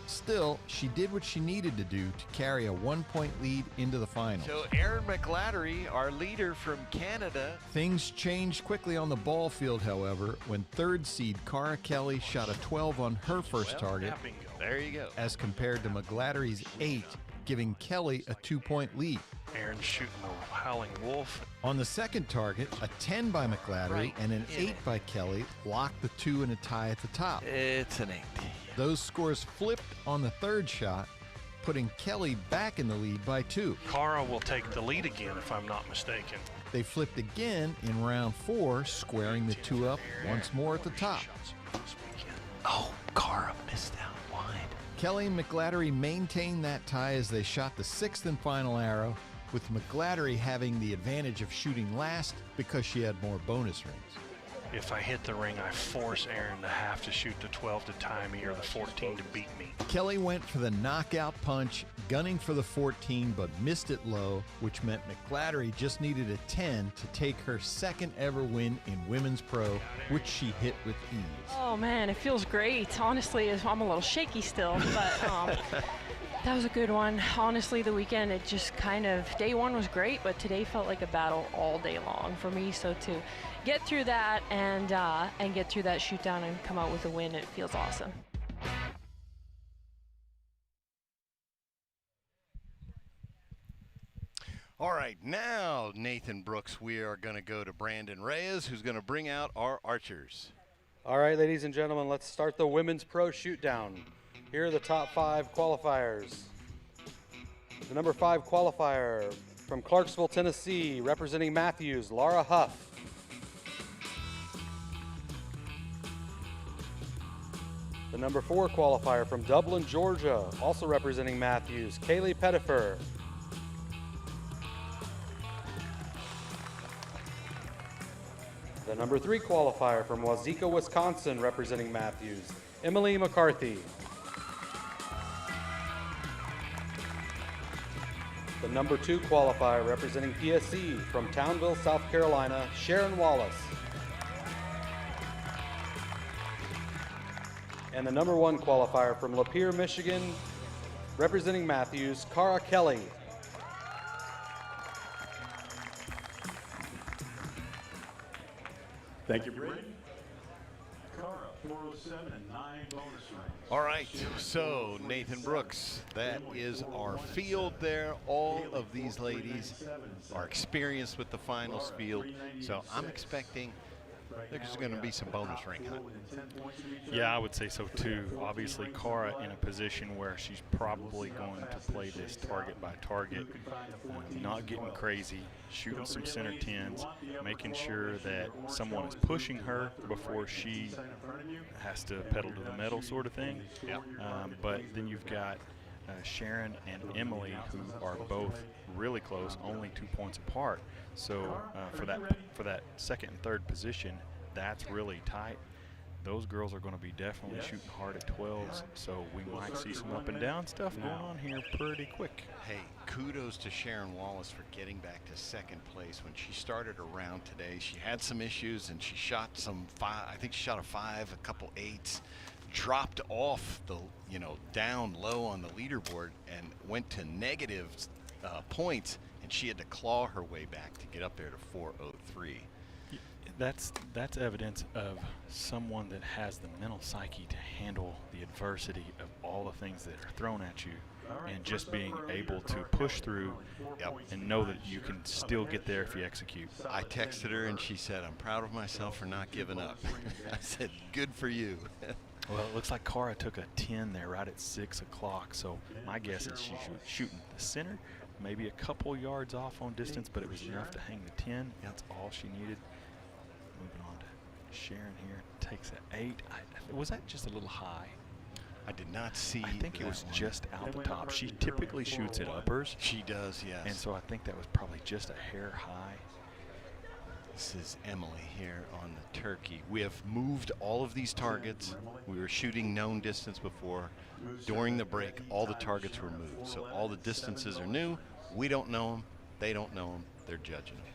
Still, she did what she needed to do to carry a 1-point lead into the finals. So Erin McGladdery, our leader from Canada. Things changed quickly on the ball field, however, when third seed Cara Kelly shot a 12 on her first target. There you go. As compared to McGladdery's 8, giving Kelly a 2-point lead. Aaron's shooting a howling wolf. On the second target, a 10 by McGladdery and an 8 by Kelly locked the 2 in a tie at the top. It's an 8. Those scores flipped on the third shot, putting Kelly back in the lead by 2. Cara will take the lead again, if I'm not mistaken. They flipped again in round 4, squaring the 2 up once more at the top. Oh, Cara missed out wide. Kelly and McGladdery maintained that tie as they shot the 6th and final arrow, with McGladdery having the advantage of shooting last because she had more bonus rings. If I hit the ring, I force Aaron to have to shoot the 12 to tie me or the 14 to beat me. Kelly went for the knockout punch, gunning for the 14, but missed it low, which meant McGladdery just needed a 10 to take her second ever win in Women's Pro, which she hit with ease. Oh man, it feels great. Honestly, I'm a little shaky still, but that was a good one. Honestly, the weekend, it just kind of, day one was great, but today felt like a battle all day long for me. So to get through that and get through that shoot down and come out with a win, it feels awesome. All right, now, Nathan Brooks, we are going to go to Brandon Reyes, who's going to bring out our archers. All right, ladies and gentlemen, let's start the Women's Pro Shootdown. Here are the top 5 qualifiers. The number 5 qualifier from Clarksville, Tennessee, representing Mathews, Laura Huff. The number 4 qualifier from Dublin, Georgia, also representing Mathews, Kaylee Pettifer. The number 3 qualifier from Wazeeka, Wisconsin, representing Mathews, Emily McCarthy. The number 2 qualifier representing PSC from Townville, South Carolina, Sharon Wallace. And the number 1 qualifier from Lapeer, Michigan, representing Mathews, Cara Kelly. Thank you, Brandon. Cara, 407 and 9 bonus rings. All right, so Nathan Brooks, that is our field there. All of these ladies are experienced with the finals field, so I'm expecting there's going to be some bonus ring hunt. Yeah, I would say so too. Obviously, Cara in a position where she's probably going to play this target by target, not getting crazy, shooting some center 10s, making sure that someone is pushing her before she has to pedal to the metal sort of thing. Yep. But then you've got Sharon and Emily, who are both really close, only 2 points apart. So for that second and third position, that's really tight. Those girls are going to be definitely shooting hard at 12s, so we might see some up and down stuff going on here pretty quick. Hey, kudos to Sharon Wallace for getting back to second place. When she started her round today, she had some issues and she shot some 5, I think she shot a 5, a couple 8s, dropped off the, down low on the leaderboard and went to negative points, and she had to claw her way back to get up there to 403. That's evidence of someone that has the mental psyche to handle the adversity of all the things that are thrown at you, and just being able to push through and know that you can still get there if you execute. I texted her and she said, "I'm proud of myself for not giving up." I said, "Good for you." Well, it looks like Cara took a 10 there right at 6 o'clock, so my guess is she's shooting the center, maybe a couple yards off on distance, but it was enough to hang the 10. That's all she needed. Moving on to Sharon here, takes an 8. Was that just a little high? I did not see. I think it was just out the top. She typically shoots at uppers. She does, yes. And so I think that was probably just a hair high. This is Emily here on the turkey. We have moved all of these targets. We were shooting known distance before. During the break, all the targets were moved. So all the distances are new. We don't know them. They don't know them. They're judging them.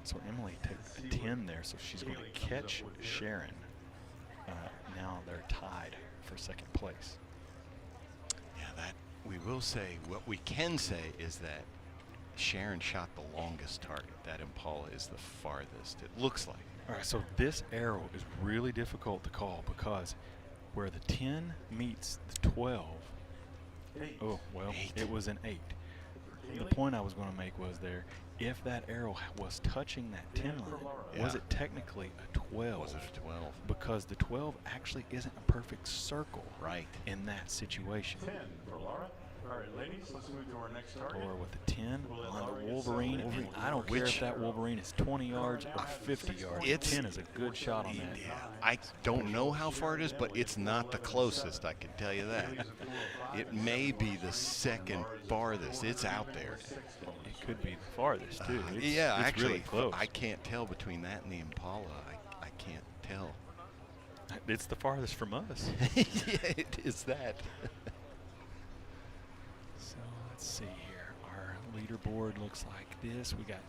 So Emily takes a 10 there, so she's going to catch Sharon. Now they're tied for second place. Yeah, that we will say, what we can say is that Sharon shot the longest target. That Impala is the farthest, it looks like. All right, so this arrow is really difficult to call because where the 10 meets the 12, oh, well, it was an 8. The point I was going to make was there, if that arrow was touching that 10 line, was it technically a 12? Was it a 12? Because the 12 actually isn't a perfect circle right in that situation. 10 for Laura. All right, ladies, let's move to our next target. Or with the 10 on the Wolverine, and I don't care if that Wolverine is 20 yards or 50 yards. 10 is a good shot on that. Yeah, I don't know how far it is, but it's not the closest, I can tell you that. It may be the second farthest. It's out there. It could be the farthest, too. It's actually, really close. I can't tell between that and the Impala. I can't tell. It's the farthest from us. Yeah, it is that. So let's see here. Our leaderboard looks like this. We got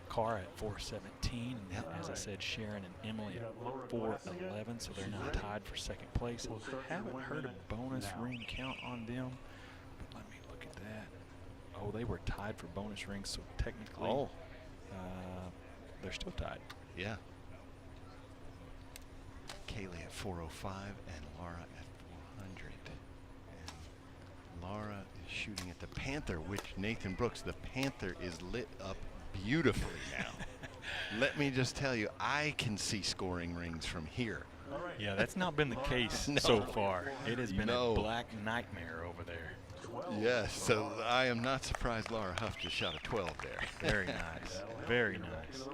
Cara at 417, and as I said, Sharon and Emily at 411, so they're now tied for second place. I haven't heard a bonus ring count on them, but let me look at that. Oh, they were tied for bonus rings, so technically they're still tied. Yeah. Kaylee at 405 and Laura at 400. And Laura is shooting at the Panther, which Nathan Brooks, the Panther is lit up beautifully now. Let me just tell you, I can see scoring rings from here. Yeah, that's not been the case so far. It has been a black nightmare over there. Yes, so I am not surprised Laura Huff just shot a 12 there. Very nice. Very nice.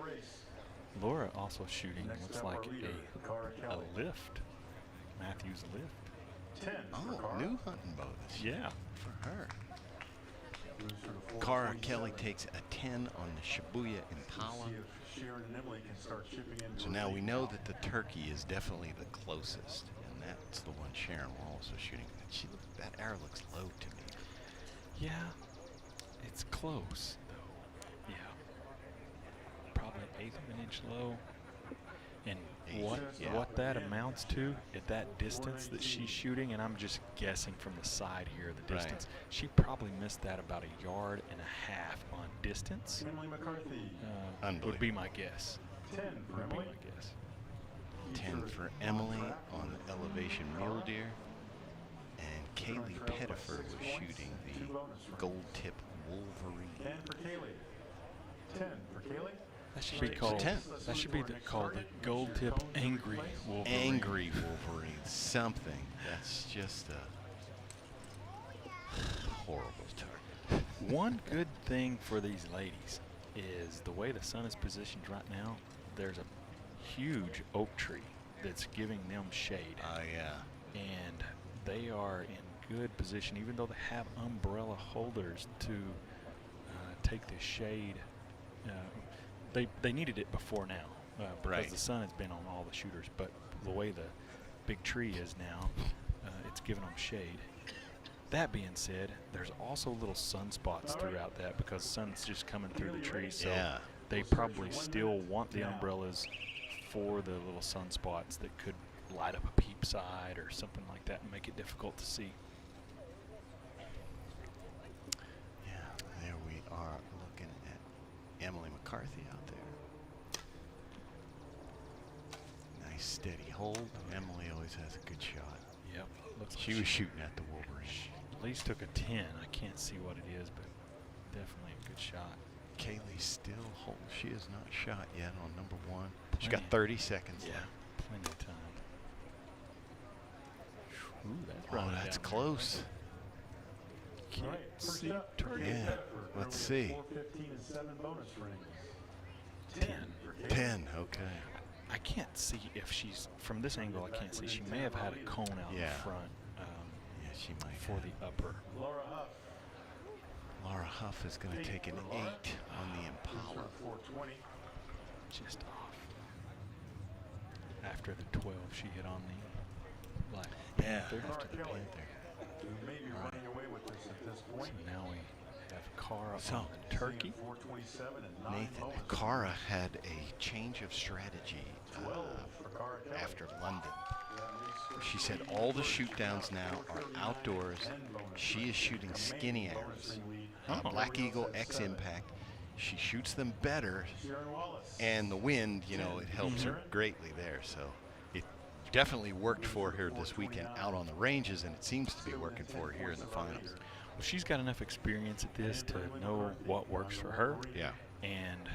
Laura also shooting, looks like a lift. Mathews lift. Oh, new hunting bonus. Yeah. For her. Cara Kelly takes a 10 on the Shibuya Impala. So now we know that the turkey is definitely the closest, and that's the one Sharon was also shooting. That arrow looks low to me. Yeah, it's close though. Yeah, probably an eighth of an inch low. And what that amounts to at that distance that she's shooting, and I'm just guessing from the side here, the distance, she probably missed that about 1.5 yards on distance. Would be my guess. 10 for Emily. 10 for Emily on the elevation mule deer. And Kaylee Pettiford was shooting the gold tip Wolverine. 10 for Kaylee. 10 for Kaylee. That should be called. That should be called the gold tip angry Wolverine. Angry Wolverine, something. That's just a horrible target. One good thing for these ladies is the way the sun is positioned right now. There's a huge oak tree that's giving them shade. Oh yeah. And they are in good position, even though they have umbrella holders to take the shade. They needed it before now because the sun has been on all the shooters, but the way the big tree is now, it's giving them shade. That being said, there's also little sunspots throughout that because the sun's just coming through the tree, so they probably still want the umbrellas for the little sunspots that could light up a peep side or something like that and make it difficult to see. Yeah, there we are looking at Emily McCarthy out there. steady hold. Emily always has a good shot. Yep. Looks She was shooting at the Wolverine. At least took a 10. I can't see what it is, but definitely a good shot. Kaylee still holds. She has not shot yet on number 1. She's got 30 seconds left. Plenty of time. Ooh, that's Oh, running that's down close. Can't see up, target. Yeah, let's see. 415 and 7 bonus rings. 10. Okay. I can't see if she's, from this angle, I can't see. She may have had a cone out in front. Yeah, she might for the upper. Laura Huff is going to take an 8 on the Impala. Just off. After the 12 she hit on the Black Panther. After the Panther. Running away with this at this point. So now we have Cara on the turkey. Nathan, Cara had a change of strategy after London. She said all the shoot downs now are outdoors. She is shooting skinny arrows. Black Eagle X Impact. She shoots them better, and the wind, you know, it helps her greatly there. So it definitely worked for her this weekend out on the ranges, and it seems to be working for her here in the finals. Well, she's got enough experience at this to know what works for her. Yeah. And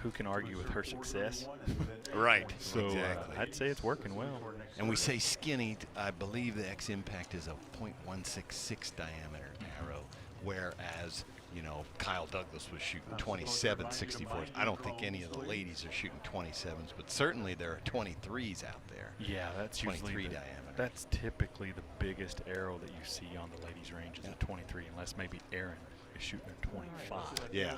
who can argue with her success? Right. So exactly. I'd say it's working well. And we say skinny. I believe the X Impact is a .166 diameter arrow, whereas, you know, Kyle Douglas was shooting 27 64s. I don't think any of the ladies are shooting 27s, but certainly there are 23s out there. Yeah, that's 23 usually diameter. That's typically the biggest arrow that you see on the ladies' range is a 23, unless maybe Aaron is shooting a 25. Yeah,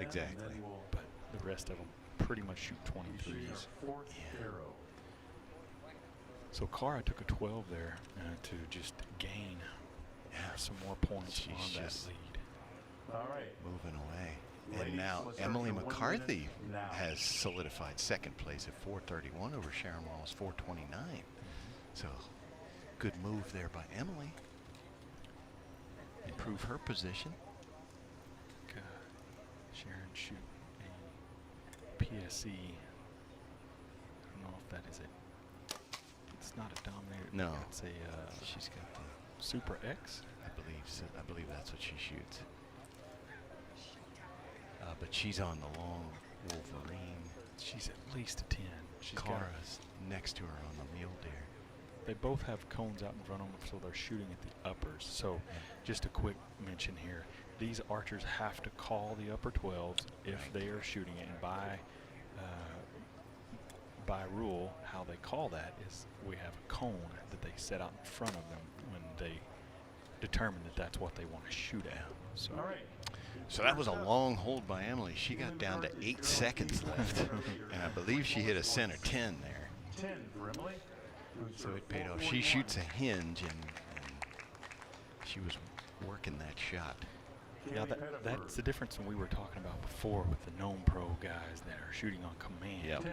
exactly. But the rest of them pretty much shoot 23s. So Cara took a 12 there to just gain some more points on that lead. Moving away. And now Emily McCarthy has solidified second place at 431 over Sharon Wallace 429. So good move there by Emily. Improve her position. Sharon shoot a PSE. I don't know if that is a. It's not a Dominator. No, it's a. She's got the Super X. I believe so. I believe that's what she shoots. But she's on the long Wolverine. She's at least a 10. She's Cara's next to her on the Mule Deer. They both have cones out in front of them, so they're shooting at the uppers. So just a quick mention here. These archers have to call the upper 12s if they are shooting it. And by rule, how they call that is we have a cone that they set out in front of them when they determine that that's what they want to shoot at. So, so that was a long hold by Emily. She got down to 8 seconds left. And I believe she hit a center 10 there. 10 for Emily. So it paid off. She shoots a hinge, and she was working that shot. Yeah, that's the difference when we were talking about before with the known pro guys that are shooting on command. Yep.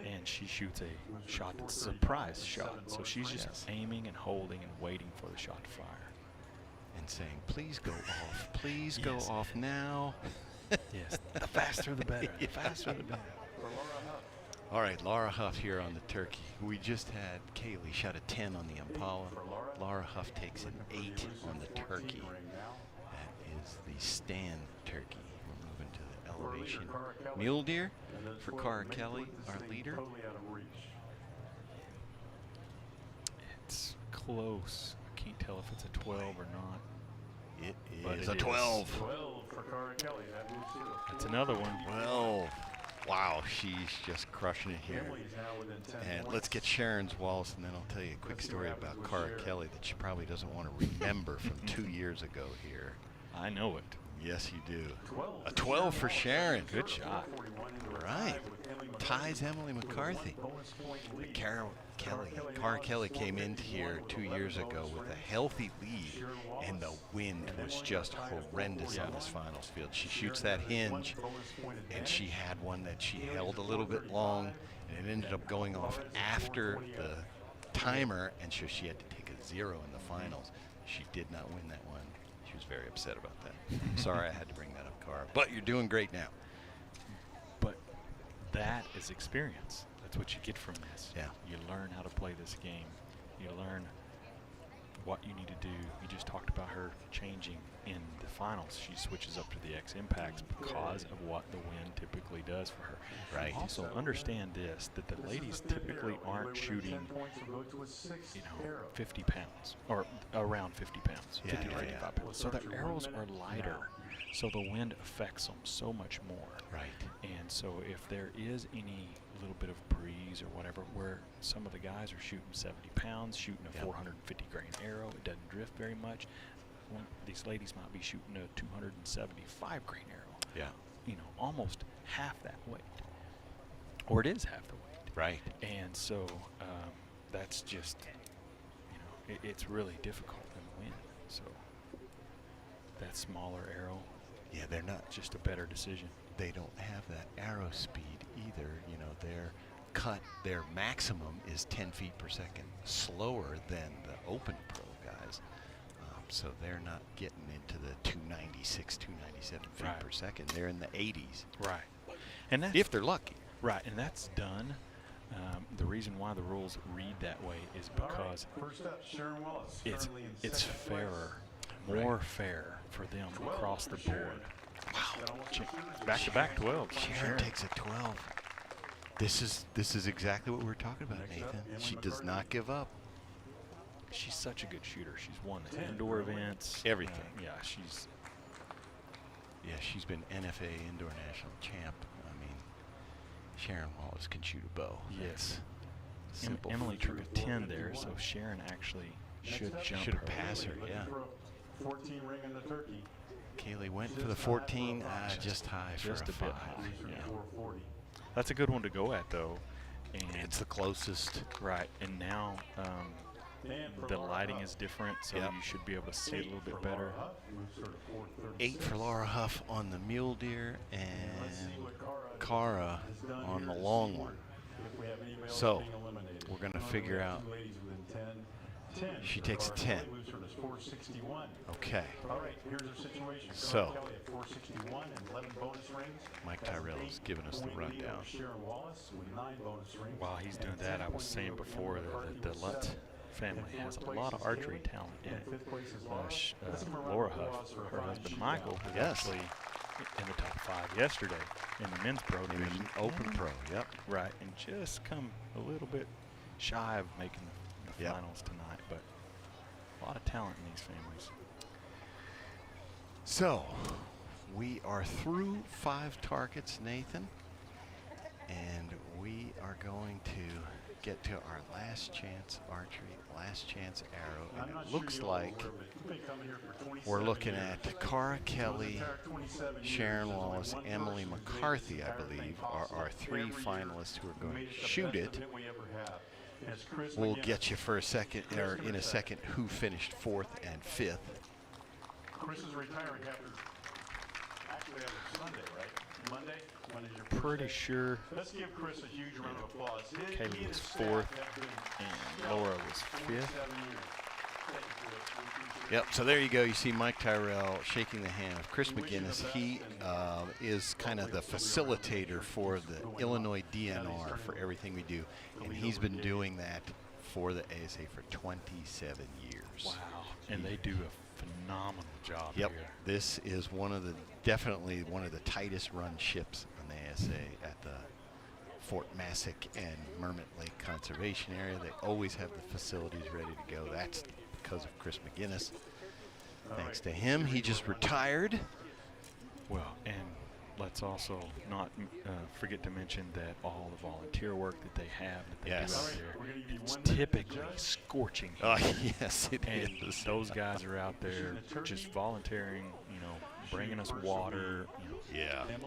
And she shoots a shot that's a surprise shot. So she's just aiming and holding and waiting for the shot to fire. And saying, please go off. Please go off now. Yes, the faster the better. The faster the better. All right, Laura Huff here on the turkey. We just had Kaylee shot a 10 on the Impala. Laura Huff takes an 8 on the turkey. That is the stand turkey. We're moving to the elevation. Mule Deer for Cara Kelly, our leader. It's close. I can't tell if it's a 12 or not. It is a 12. 12 for Cara Kelly. That's another one. 12. Wow, she's just crushing it here. And let's get Sharon's Wallace, and then I'll tell you a quick story about Cara Kelly that she probably doesn't want to remember from 2 years ago here. I know it. Yes, you do. A 12 for Sharon. Good shot. Right. Ties Emily McCarthy. Cara Kelly came into here 2 years ago with a healthy lead, and the wind was just horrendous on this finals field. She shoots that hinge, and she had one that she held a little bit long, and it ended up going off after the timer, and so she had to take a 0 in the finals. She did not win that one. She was very upset about that. Sorry I had to bring that up, Cara. But you're doing great now. But that is experience. that's what you get from this. Yeah. You learn how to play this game. You learn what you need to do. You just talked about her changing in the finals. She switches up to the X impacts because of what the wind typically does for her. Right. Also, understand this, that the ladies typically aren't shooting, 50 pounds, or around 50 pounds, 50 to 55 pounds. So their arrows are lighter, so the wind affects them so much more. Right. And so if there is any little bit of breeze or whatever, where some of the guys are shooting 70 pounds, shooting a 450 grain arrow, it doesn't drift very much. These ladies might be shooting a 275 grain arrow. Yeah. You know, almost half that weight. Or it is half the weight. Right. And so that's just, it's really difficult in the wind. So that smaller arrow, they're not just a better decision. They don't have that arrow speed either. You know, their maximum is 10 feet per second, slower than the open pro guys. So they're not getting into the 296, 297 feet per second. They're in the 80s. Right. And that's, if they're lucky. Right, and that's done. The reason why the rules read that way is because it's fairer, more fair for them across the board. Wow. Back-to-back 12. Sharon takes a 12. This is exactly what we were talking about, Nathan. She does not give up. She's such a good shooter. She's won the indoor events. Everything. She's been NFA Indoor National Champ. I mean, Sharon Wallace can shoot a bow. Yes. Simple. Emily took a 10 there, so Sharon actually should jump Should her. pass her, yeah. 14 ring in the turkey. Kaylee went for the 14, just high for just a a bit 5. high. Yeah. That's a good one to go at, though. And it's the closest. Right, and now the lighting is different, so you should be able to see it a little bit better. 8 for Laura Huff on the mule deer, and Cara on the long one. So we're going to figure out. She takes a 10. Okay. All right, here's our situation. So Kelly at 461 and 11 bonus rings. Mike Tyrell is giving us the rundown. Sharon Wallace with 9 bonus rings. While he's doing that, I was saying before that the Lutz family has a lot of archery talent in it. Laura Huff, her husband Michael, was actually in the top 5 yesterday in the men's pro division. Open pro, yep. Right, and just come a little bit shy of making the finals tonight, but a lot of talent in these families. So we are through 5 targets, Nathan, and we are going to get to our last chance archery, last chance arrow, and it looks like we're looking at Cara Kelly, Sharon Wallace, Emily McCarthy, I believe, are our 3 finalists who are going to shoot it. We'll get you for a second, or in a second, who finished 4th and 5th. Chris is retiring after Sunday, right? Monday? When is your Pretty sure. Let's give Chris a huge round of applause. Kaylee was 4th, and Laura was 5th. Yep, so there you go. You see Mike Tyrell shaking the hand of Chris McGinnis. He is kind of the facilitator for the Illinois DNR for everything we do, and he's been doing that for the ASA for 27 years. Wow, and they do a phenomenal job here. This is definitely one of the tightest run ships on the ASA at the Fort Massac and Mermet Lake Conservation Area. They always have the facilities ready to go. That's because of Chris McGinnis. Thanks to him, he just retired. Well, and let's also not forget to mention that all the volunteer work that they have, that they do out there, it's typically scorching heat. Oh, yes, it is. Those guys are out there just volunteering, bringing us water,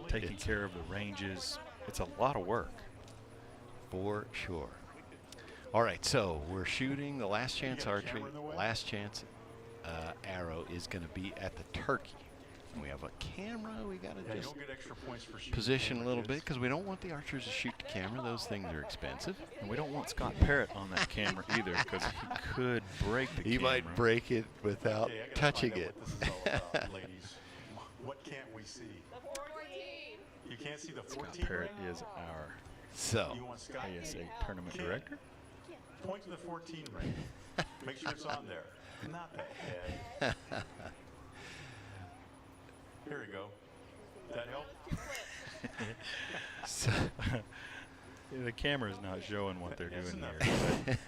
taking care of the ranges. It's a lot of work. For sure. All right, so we're shooting the last chance archery. Last chance arrow is going to be at the turkey. And we have a camera. We got to just position a little bit because we don't want the archers to shoot the camera. Those things are expensive. And we don't want Scott Parrott on that camera either because he could break the camera. He might break it without touching it. Ladies, what can't we see? You can't see the 14. Scott Parrott is our So, You want Scott? ASA tournament director. Point to the 14 ring. Make sure it's on there. Not the head. Here we go. That help? so Yeah, the camera's not showing what they're doing here.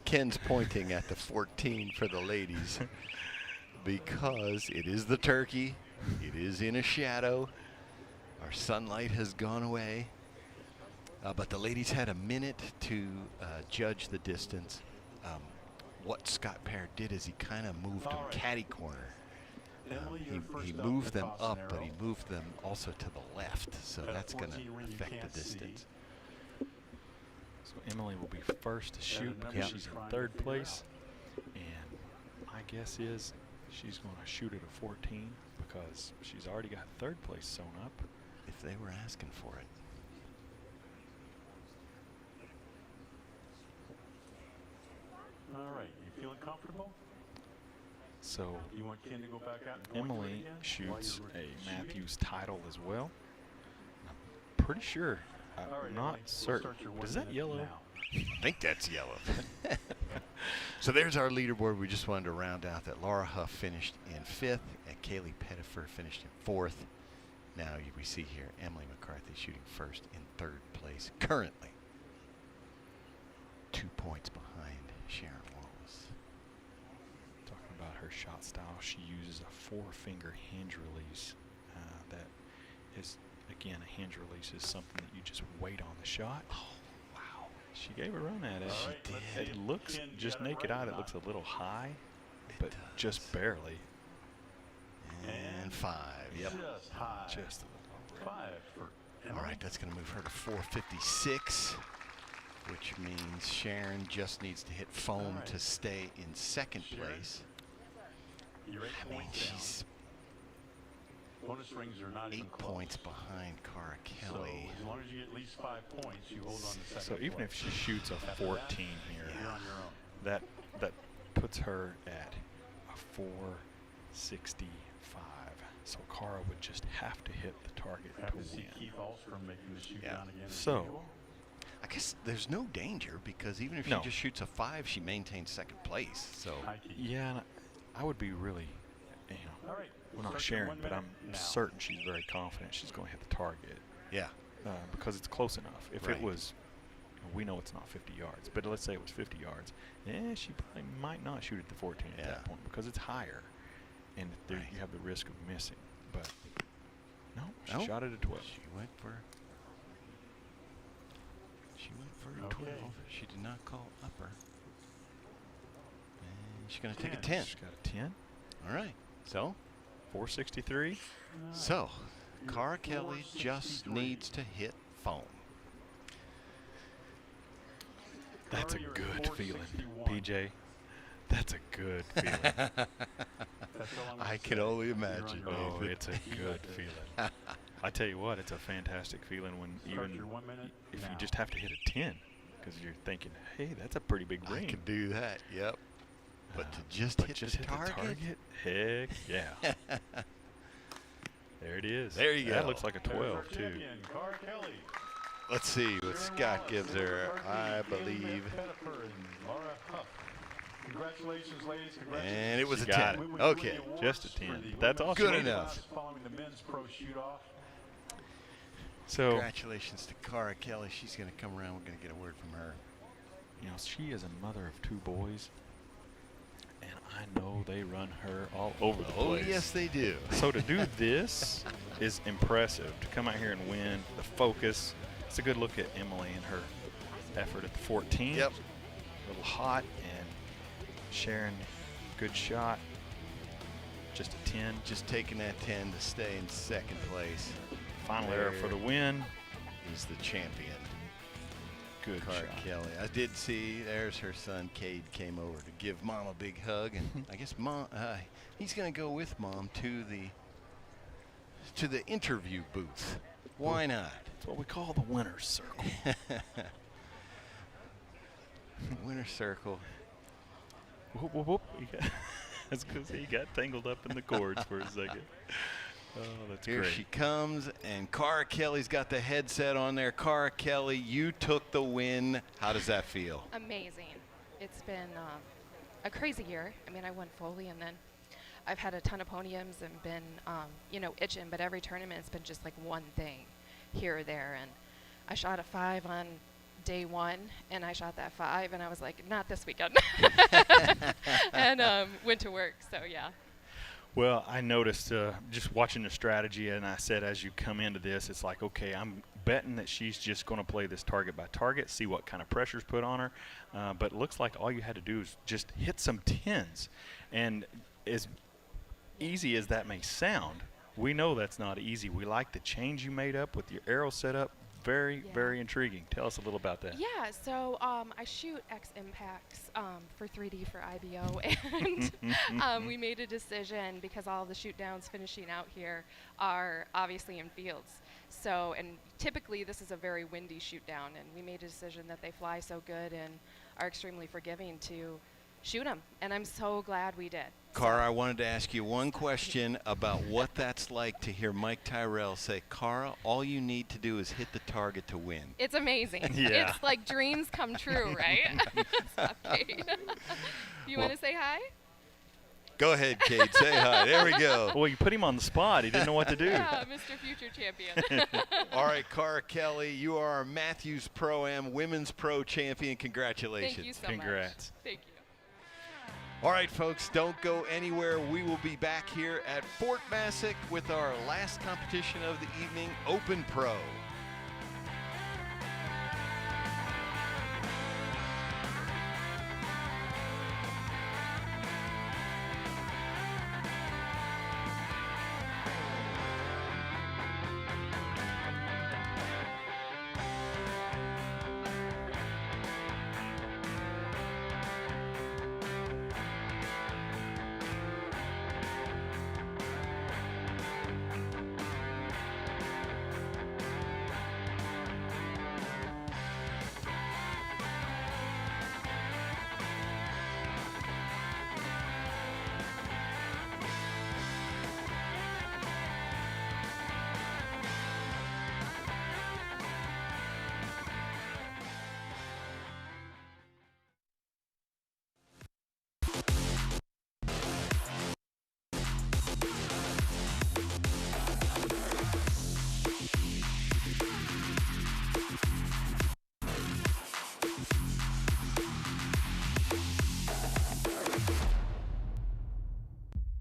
Ken's pointing at the 14 for the ladies because it is the turkey. It is in a shadow. Our sunlight has gone away. But the ladies had a minute to judge the distance. What Scott Pear did is he kind of moved them catty corner. He moved them up, but he moved them also to the left, so that's going to affect the distance. So Emily will be first to shoot because she's in third place, and my guess is she's going to shoot at a 14 because she's already got third place sewn up. If they were asking for it. All right, you feeling comfortable? So You want Ken to go back out and point to it Emily again? shoots While a you're Mathews title as well. I'm pretty sure. I'm All right, not Emily, we'll certain. start your 1 Is that minute yellow? now. I think that's yellow. So there's our leaderboard. We just wanted to round out that Laura Huff finished in 5th and Kaylee Pettifer finished in 4th. Now we see here Emily McCarthy shooting first in 3rd place currently. 2 points behind Sharon Wallace. Talking about her shot style, she uses a 4-finger hinge release. That is, again, a hinge release is something that you just wait on the shot. Oh, wow. She gave a run at it. All right, She let's did. see It if looks, Ken just got it naked right eye, or it looks a not. little high, but does. just barely. And 5. Yep. Just high. Just a little. 5 for Emily. All right, that's going to move her to 456, which means Sharon just needs to hit foam All right. to stay in 2nd Sharon, place. You're 8 I mean, points down. she's Bonus rings are not even 8 close. points behind Cara So Kelly. as long as you get at least 5 points, you hold on to second So even if place. she shoots a After 14 that, here, you're on your own. that puts her at a 465. So Cara would just have to hit the target Have to to see win. Keith Alstrom making the shoot Yeah. down again. as So- usual. I guess there's no danger because even if No. she just shoots a 5, she maintains 2nd place. So Hi, Keith. Yeah, and I would be really, All right. well, Start not your Sharon, 1 but I'm minute now. certain she's very confident she's going to hit the target yeah, because it's close enough. If Right. it was, we know it's not 50 yards, but let's say it was 50 yards, she probably might not shoot at the 14 at Yeah. that point because it's higher, and there Right. you have the risk of missing. But no, she No. shot it at 12. she went for a Okay. 12. She did not call upper. And she's going to take a 10. 10. She's got a 10, All right. So 463. So, You're Cara Kelly just 463. needs to hit foam. That's a Cara, you're at good feeling, 461. PJ. That's a good feeling. That's all I'm gonna I can say. only You're on imagine, your own. Oh, David. it's a good feeling. I tell you what, it's a fantastic feeling when Start even your 1 minute if you now. just have to hit a 10 because you're thinking, hey, that's a pretty big I ring. can do that, yep. But to just But hit just the hit target? heck yeah. There it is. There you That go. looks like a There's our 12 too. champion, Cara Kelly. Let's see what Scott gives her. I believe. Pettifer and Laura Huff. Congratulations, ladies. Congratulations. And it was She a got 10. it. We will Okay. win the awards Just a for 10. the That's all she Good needed. enough. Following the men's pro shoot-off. So, Congratulations to Cara Kelly. She's going to come around. We're going to get a word from her. you know, she is a mother of 2 boys, and I know they run her all over the Oh, place. yes, they do. So to do this is impressive. To come out here and win, the focus. It's a good look at Emily and her effort at the 14. Yep. A little hot, and Sharon, good shot. Just a 10. Just taking that 10 to stay in 2nd place. Final error for the win. He's the champion. Good Cara shot. Kelly. I did see there's her son Cade came over to give Mom a big hug, and I guess Mom he's going to go with Mom to the interview booth. Why not? That's what we call the winner's circle. Winner circle. Whoop, whoop, whoop. That's because he got tangled up in the cords for a second. Oh, that's Here great. she comes, and Cara Kelly's got the headset on there. Cara Kelly, you took the win. How does that feel? Amazing. It's been a crazy year. I mean, I won Foley, and then I've had a ton of podiums and been, itching, but every tournament it's been just like one thing here or there. And I shot a 5 on day 1, and I shot that 5, and I was like, not this weekend. And went to work, so yeah. Well, I noticed just watching the strategy, and I said as you come into this, it's like, okay, I'm betting that she's just going to play this target by target, see what kind of pressure's put on her. But it looks like all you had to do is just hit some 10s. And as easy as that may sound, we know that's not easy. We like the change you made up with your arrow setup. Very, very intriguing. Tell us a little about that. Yeah, so I shoot X impacts for 3D for IBO, and we made a decision because all the shoot downs finishing out here are obviously in fields. So, and typically this is a very windy shoot down, and we made a decision that they fly so good and are extremely forgiving to shoot them, and I'm so glad we did. Cara, I wanted to ask you one question about what that's like to hear Mike Tyrell say, Cara, all you need to do is hit the target to win. It's amazing. Yeah. It's like dreams come true, right? Stop, Kate. You want to say hi? Go ahead, Kate. Say hi. There we go. Well, you put him on the spot. He didn't know what to do. Yeah, Mr. Future Champion. All right, Cara Kelly, you are our Mathews Pro-Am Women's Pro Champion. Congratulations. Thank you so Congrats. much. Thank you. All right, folks, don't go anywhere. We will be back here at Fort Massac with our last competition of the evening, Open Pro.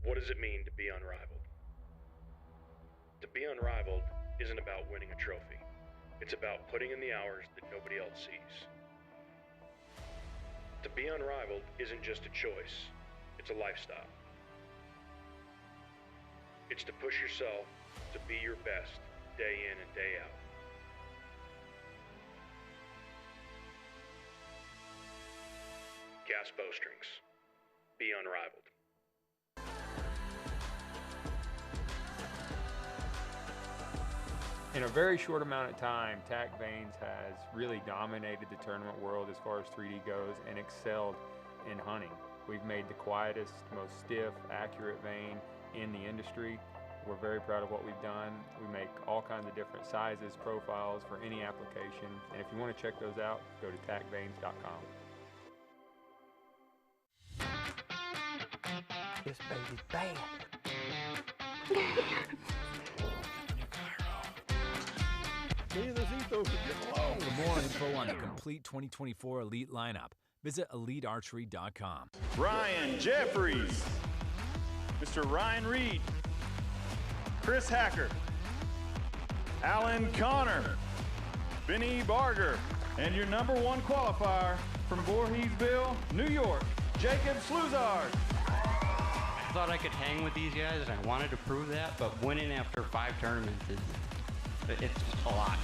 What does it mean to be unrivaled? To be unrivaled isn't about winning a trophy. It's about putting in the hours that nobody else sees. To be unrivaled isn't just a choice, it's a lifestyle. It's to push yourself to be your best day in and day out. Gas Bowstrings. Be unrivaled. In a very short amount of time, Tack Vanes has really dominated the tournament world as far as 3D goes and excelled in hunting. We've made the quietest, most stiff, accurate vane in the industry. We're very proud of what we've done. We make all kinds of different sizes, profiles for any application. And if you want to check those out, go to tackvanes.com. This baby's bad. For more info on the complete 2024 Elite lineup, visit EliteArchery.com. Ryan Jeffries, Mr. Ryan Reed, Chris Hacker, Alan Connor, Benny Barger, and your #1 qualifier from Voorheesville, New York, Jacob Sluzard. I thought I could hang with these guys, and I wanted to prove that, but winning after 5 tournaments it's a lot.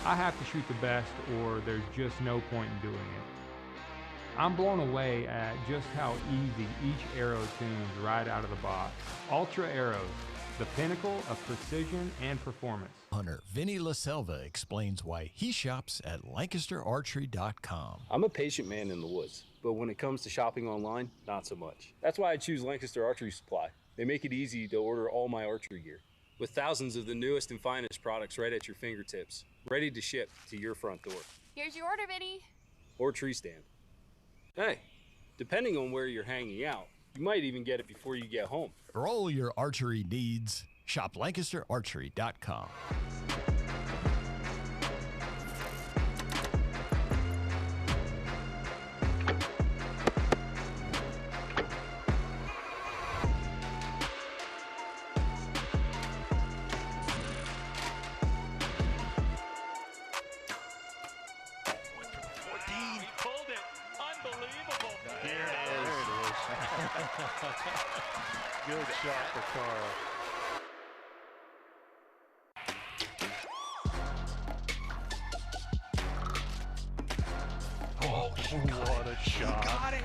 I have to shoot the best or there's just no point in doing it. I'm blown away at just how easy each arrow tunes right out of the box. Ultra arrows, the pinnacle of precision and performance. Hunter Vinny LaSelva explains why he shops at LancasterArchery.com. I'm a patient man in the woods, but when it comes to shopping online, not so much. That's why I choose Lancaster Archery Supply. They make it easy to order all my archery gear, with thousands of the newest and finest products right at your fingertips, ready to ship to your front door. Here's your order, Vinny. Or tree stand. Hey, depending on where you're hanging out, you might even get it before you get home. For all your archery needs, shop LancasterArchery.com. Good shot for Carl. Oh, what a shot. He got it.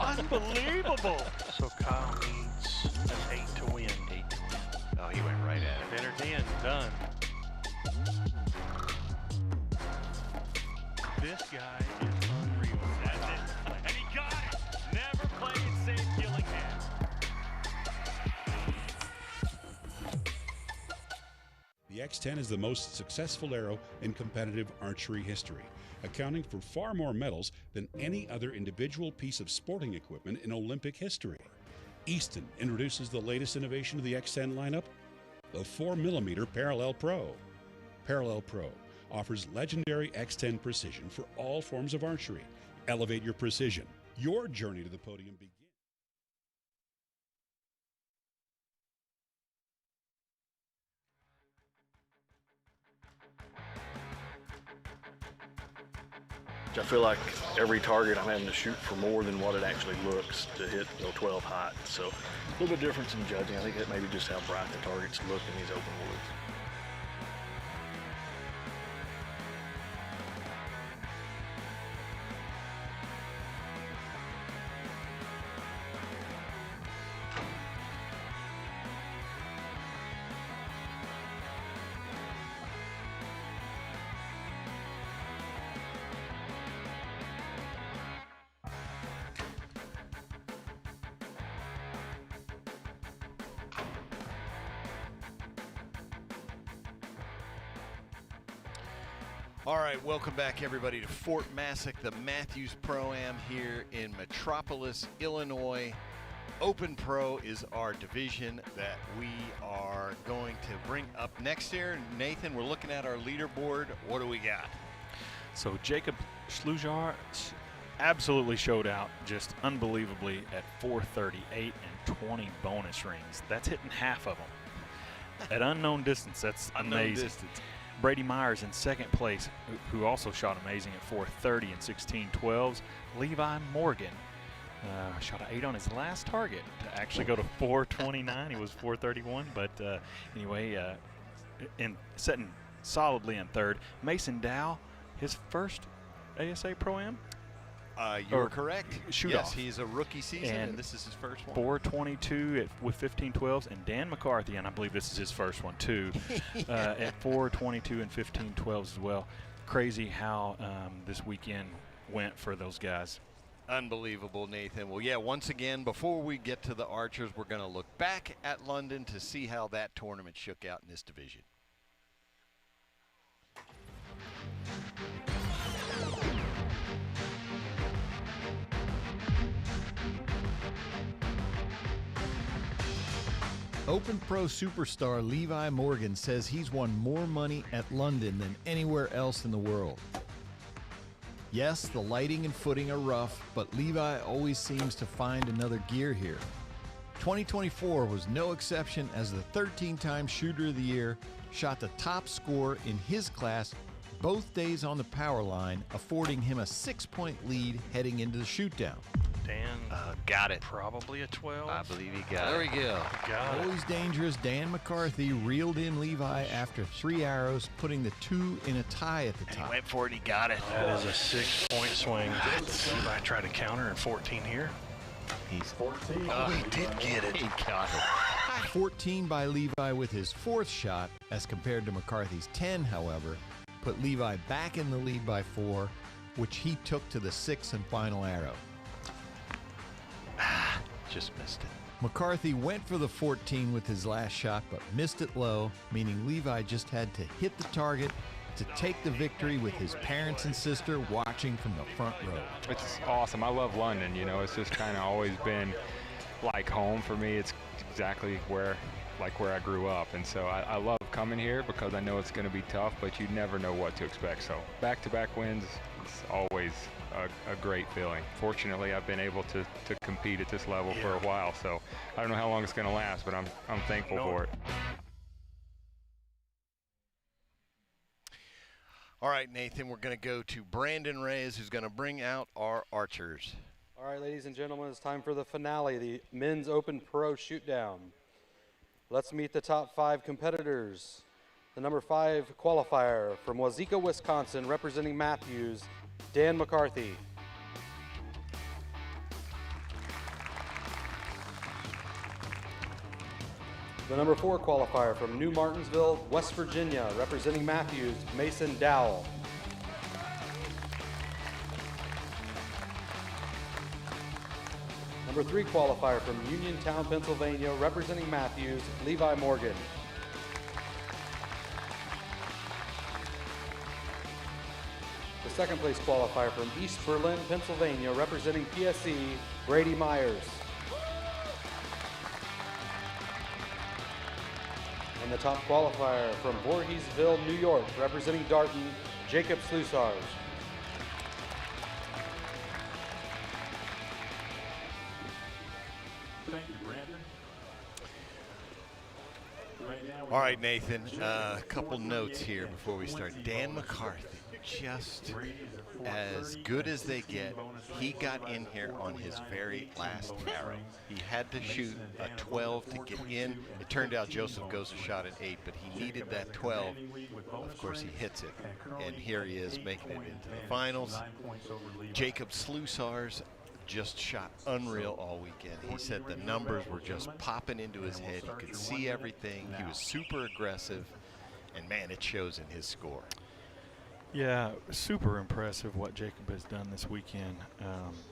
Unbelievable. So Kyle needs an 8 to win. 8 to win. Oh, he went right at it. 10 or 10, done. This guy is unreal. That's it. And he got it. Never played safe killing that. The X10 is the most successful arrow in competitive archery history, accounting for far more medals than any other individual piece of sporting equipment in Olympic history. Easton introduces the latest innovation of the X10 lineup, the 4mm Parallel Pro. Parallel Pro offers legendary X10 precision for all forms of archery. Elevate your precision. Your journey to the podium begins. I feel like every target I'm having to shoot for more than what it actually looks to hit 12 height. So a little bit difference in judging. I think that maybe just how bright the targets look in these open woods. All right, welcome back, everybody, to Fort Massac, the Mathews Pro-Am here in Metropolis, Illinois. Open Pro is our division that we are going to bring up next here. Nathan, we're looking at our leaderboard. What do we got? So Jacob Schlujar absolutely showed out just unbelievably at 438 and 20 bonus rings. That's hitting half of them. At unknown distance, that's amazing. Distance. Brady Myers in second place, who also shot amazing at 430 and 16 12s. Levi Morgan shot an 8 on his last target to actually go to 429. He was 431, but anyway, sitting solidly in third. Mason Dow, his first ASA Pro-Am. You were correct. Shoot-off. Yes, he's a rookie season, and this is his first one. 422 with 15 12s, and Dan McCarthy, and I believe this is his first one too, at 422 and 15 12s as well. Crazy how this weekend went for those guys. Unbelievable, Nathan. Well, yeah, once again, before we get to the archers, we're going to look back at London to see how that tournament shook out in this division. Open Pro superstar Levi Morgan says he's won more money at London than anywhere else in the world. Yes, the lighting and footing are rough, but Levi always seems to find another gear here. 2024 was no exception, as the 13-time shooter of the year shot the top score in his class both days on the power line, affording him a 6-point lead heading into the Shootdown. Dan got it. Probably a 12. I believe he got it. There we go. Got Always dangerous, Dan McCarthy reeled in Levi after 3 arrows, putting the 2 in a tie at the top. He went for it, he got it. That is a 6-point swing. Levi tried to counter in 14 here. He's 14. Oh, he did get it. He got it. I 14 by Levi with his 4th shot, as compared to McCarthy's 10, however, put Levi back in the lead by 4, which he took to the 6th and final arrow. Just missed it. McCarthy went for the 14 with his last shot, but missed it low, meaning Levi just had to hit the target to take the victory with his parents and sister watching from the front row. It's awesome. I love London, you know. It's just kind of always been like home for me. It's exactly where I grew up, and so I love coming here because I know it's going to be tough, but you never know what to expect. So back-to-back wins, it's always a great feeling. Fortunately, I've been able to compete at this level for a while, so I don't know how long it's going to last, but I'm thankful for it. All right, Nathan, we're going to go to Brandon Reyes, who's going to bring out our archers. All right, ladies and gentlemen, it's time for the finale, the Men's Open Pro Shootdown. Let's meet the top 5 competitors. The number 5 qualifier from Wazeeka, Wisconsin, representing Mathews, Dan McCarthy. The number 4 qualifier from New Martinsville, West Virginia, representing Mathews, Mason Dowell. Number 3 qualifier from Uniontown, Pennsylvania, representing Mathews, Levi Morgan. The second place qualifier from East Berlin, Pennsylvania, representing PSE, Brady Myers. And the top qualifier from Voorheesville, New York, representing Darton, Jacob Slusars. Thank you, Brandon. All right, Nathan, a couple notes here before we start. Dan McCarthy, just as good as they get. He got in here on his very last arrow. He had to shoot a 12 to get in. It turned out Joseph goes a shot at 8, but he needed that 12. Of course, he hits it, and here he is making it into the finals. Jacob Slusars just shot unreal all weekend. He said the numbers were just popping into his head. He could see everything. He was super aggressive, and man, it shows in his score. Yeah, super impressive what Jacob has done this weekend,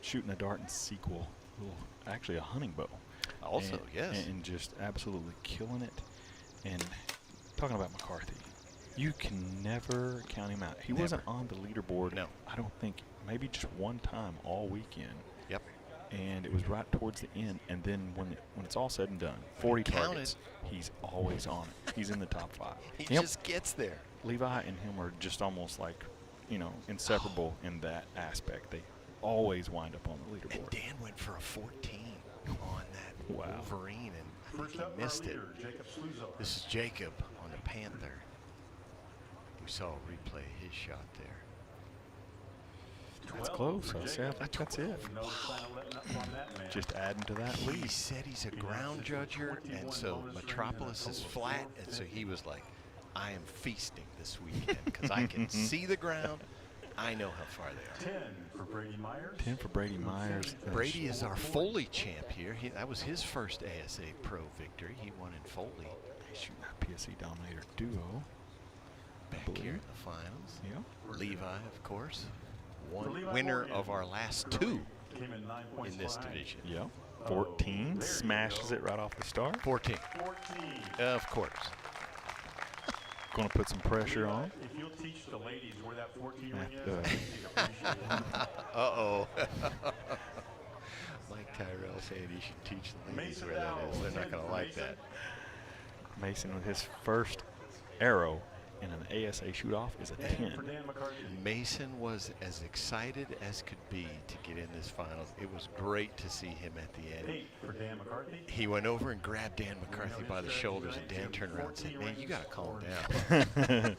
shooting a Darton sequel, actually a hunting bow. Also, yes. And just absolutely killing it. And talking about McCarthy, you can never count him out. He wasn't on the leaderboard, no. I don't think, maybe just one time all weekend. Yep. And it was right towards the end. And then when it's all said and done, 40 targets, he's always on it. He's in the top 5. He just gets there. Levi and him are just almost like, you know, inseparable in that aspect. They always wind up on the leaderboard. And Dan went for a 14 on that Wolverine, and I think he missed it. This is Jacob on the Panther. We saw a replay of his shot there. That's close. I think that's it. Just adding to that lead. He said he's a ground judger, and so Metropolis is flat, and so he was like, I am feasting this weekend because I can see the ground. I know how far they are. 10 for Brady Myers. 10 for Brady Myers. Brady is our Foley champ here. That was his first ASA Pro victory. He won in Foley. He's shooting that PSE Dominator duo. Back here in the finals. Yeah. Levi, of course, winner of our last 2 in this division. Yep. 14 smashes it right off the start. 14. Of course. Going to put some pressure on. If you'll teach the ladies where that 14 ring is. Uh-oh. Mike Tyrell saying he should teach the ladies where that is. They're not going to like that. Mason with his first arrow in an ASA shoot-off is a 10. Mason was as excited as could be to get in this finals. It was great to see him at the end. 8 for Dan McCarthy. He went over and grabbed Dan McCarthy by the shoulders, and Dan turned around and said, man, you got to calm down.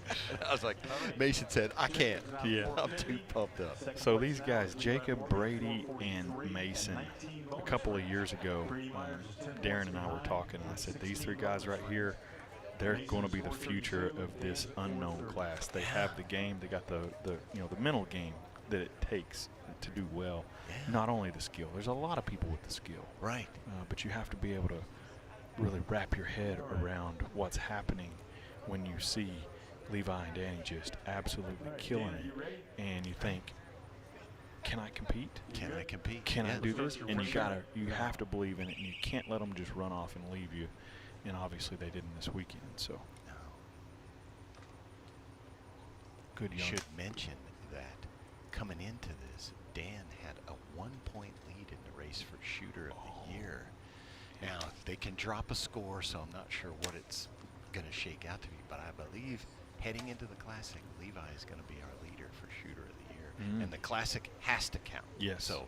I was like, Mason said, I can't. Yeah. I'm too pumped up. So these guys, Jacob, Brady, and Mason, a couple of years ago, Darren and I were talking, and I said, these 3 guys right here, they're going to be the future of this unknown class. They have the game. They got the mental game that it takes to do well. Not only the skill. There's a lot of people with the skill. Right. But you have to be able to really wrap your head around what's happening when you see Levi and Danny just absolutely killing it, and you think, can I compete? Can I compete? Can I do this? And you have to believe in it, and you can't let them just run off and leave you. And obviously they didn't this weekend. So good young. Should mention that coming into this, Dan had a 1-point lead in the race for shooter of the year. Now they can drop a score, so I'm not sure what it's going to shake out to be, but I believe heading into the Classic, Levi is going to be our leader for shooter of the year, and the Classic has to count. Yes. So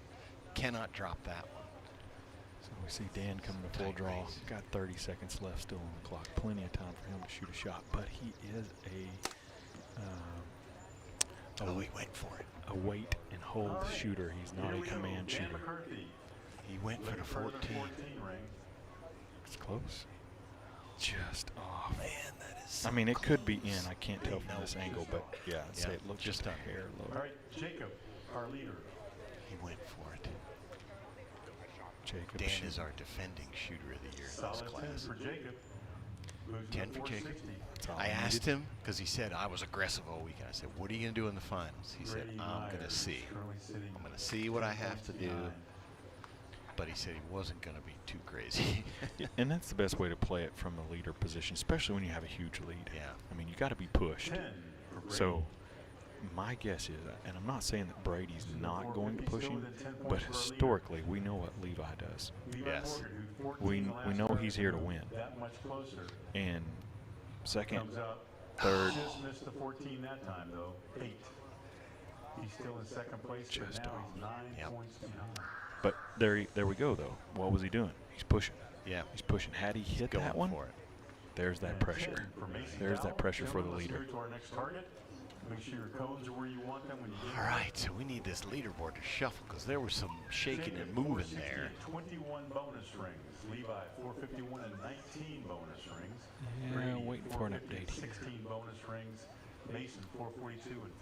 cannot drop that one. So we see Dan coming to full draw. Got 30 seconds left still on the clock. Plenty of time for him to shoot a shot, but he is he went for it. A wait and hold shooter. He's not a command shooter. He went for the 14. It's close. Just off. Man, that is so I mean, it could be close. in. I can't tell from this angle, but yeah, I'd say it looks just a hair low. All right, Jacob, our leader. He went for it. Jacob. Dan is our defending shooter of the year in this class. 10 for Jacob. 10 for Jacob. I asked him, because he said I was aggressive all weekend. I said, what are you going to do in the finals? He said, I'm going to see. I'm going to see what I have to do. But he said he wasn't going to be too crazy. And that's the best way to play it from the leader position, especially when you have a huge lead. Yeah. I mean, you got to be pushed. So my guess is, and I'm not saying that Brady's not going to push him, but historically we know what Levi does. Yes. We know he's here to win. And second, third. Just missed the 14 that time though. 8. He's still in second place. Just now he's 9 points behind. But there we go though. What was he doing? He's pushing. Yeah. He's pushing. Had he hit that one, there's that pressure. There's that pressure for the leader. To our next target. Make sure your cones are where you want them when you get All right, so we need this leaderboard to shuffle because there was some shaking and moving there. 21 bonus rings. Levi 451 and 19 bonus rings. Yeah, Brady, waiting for an update. 16 bonus rings. Mason 442 and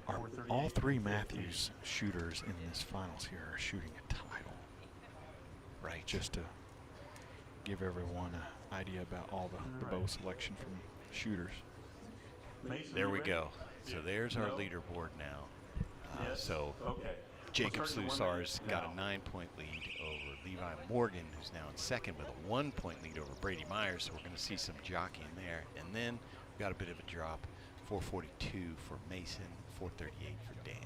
15. All three Mathews shooters in this finals here are shooting a title. Right, just to give everyone an idea about all the bow selection from shooters. There we go. So there's our leaderboard now. So Jacob Slusar's got a 9-point lead over Levi Morgan, who's now in second with a 1-point lead over Brady Myers. So we're going to see some jockeying there. And then we've got a bit of a drop. 442 for Mason, 438 for Dan.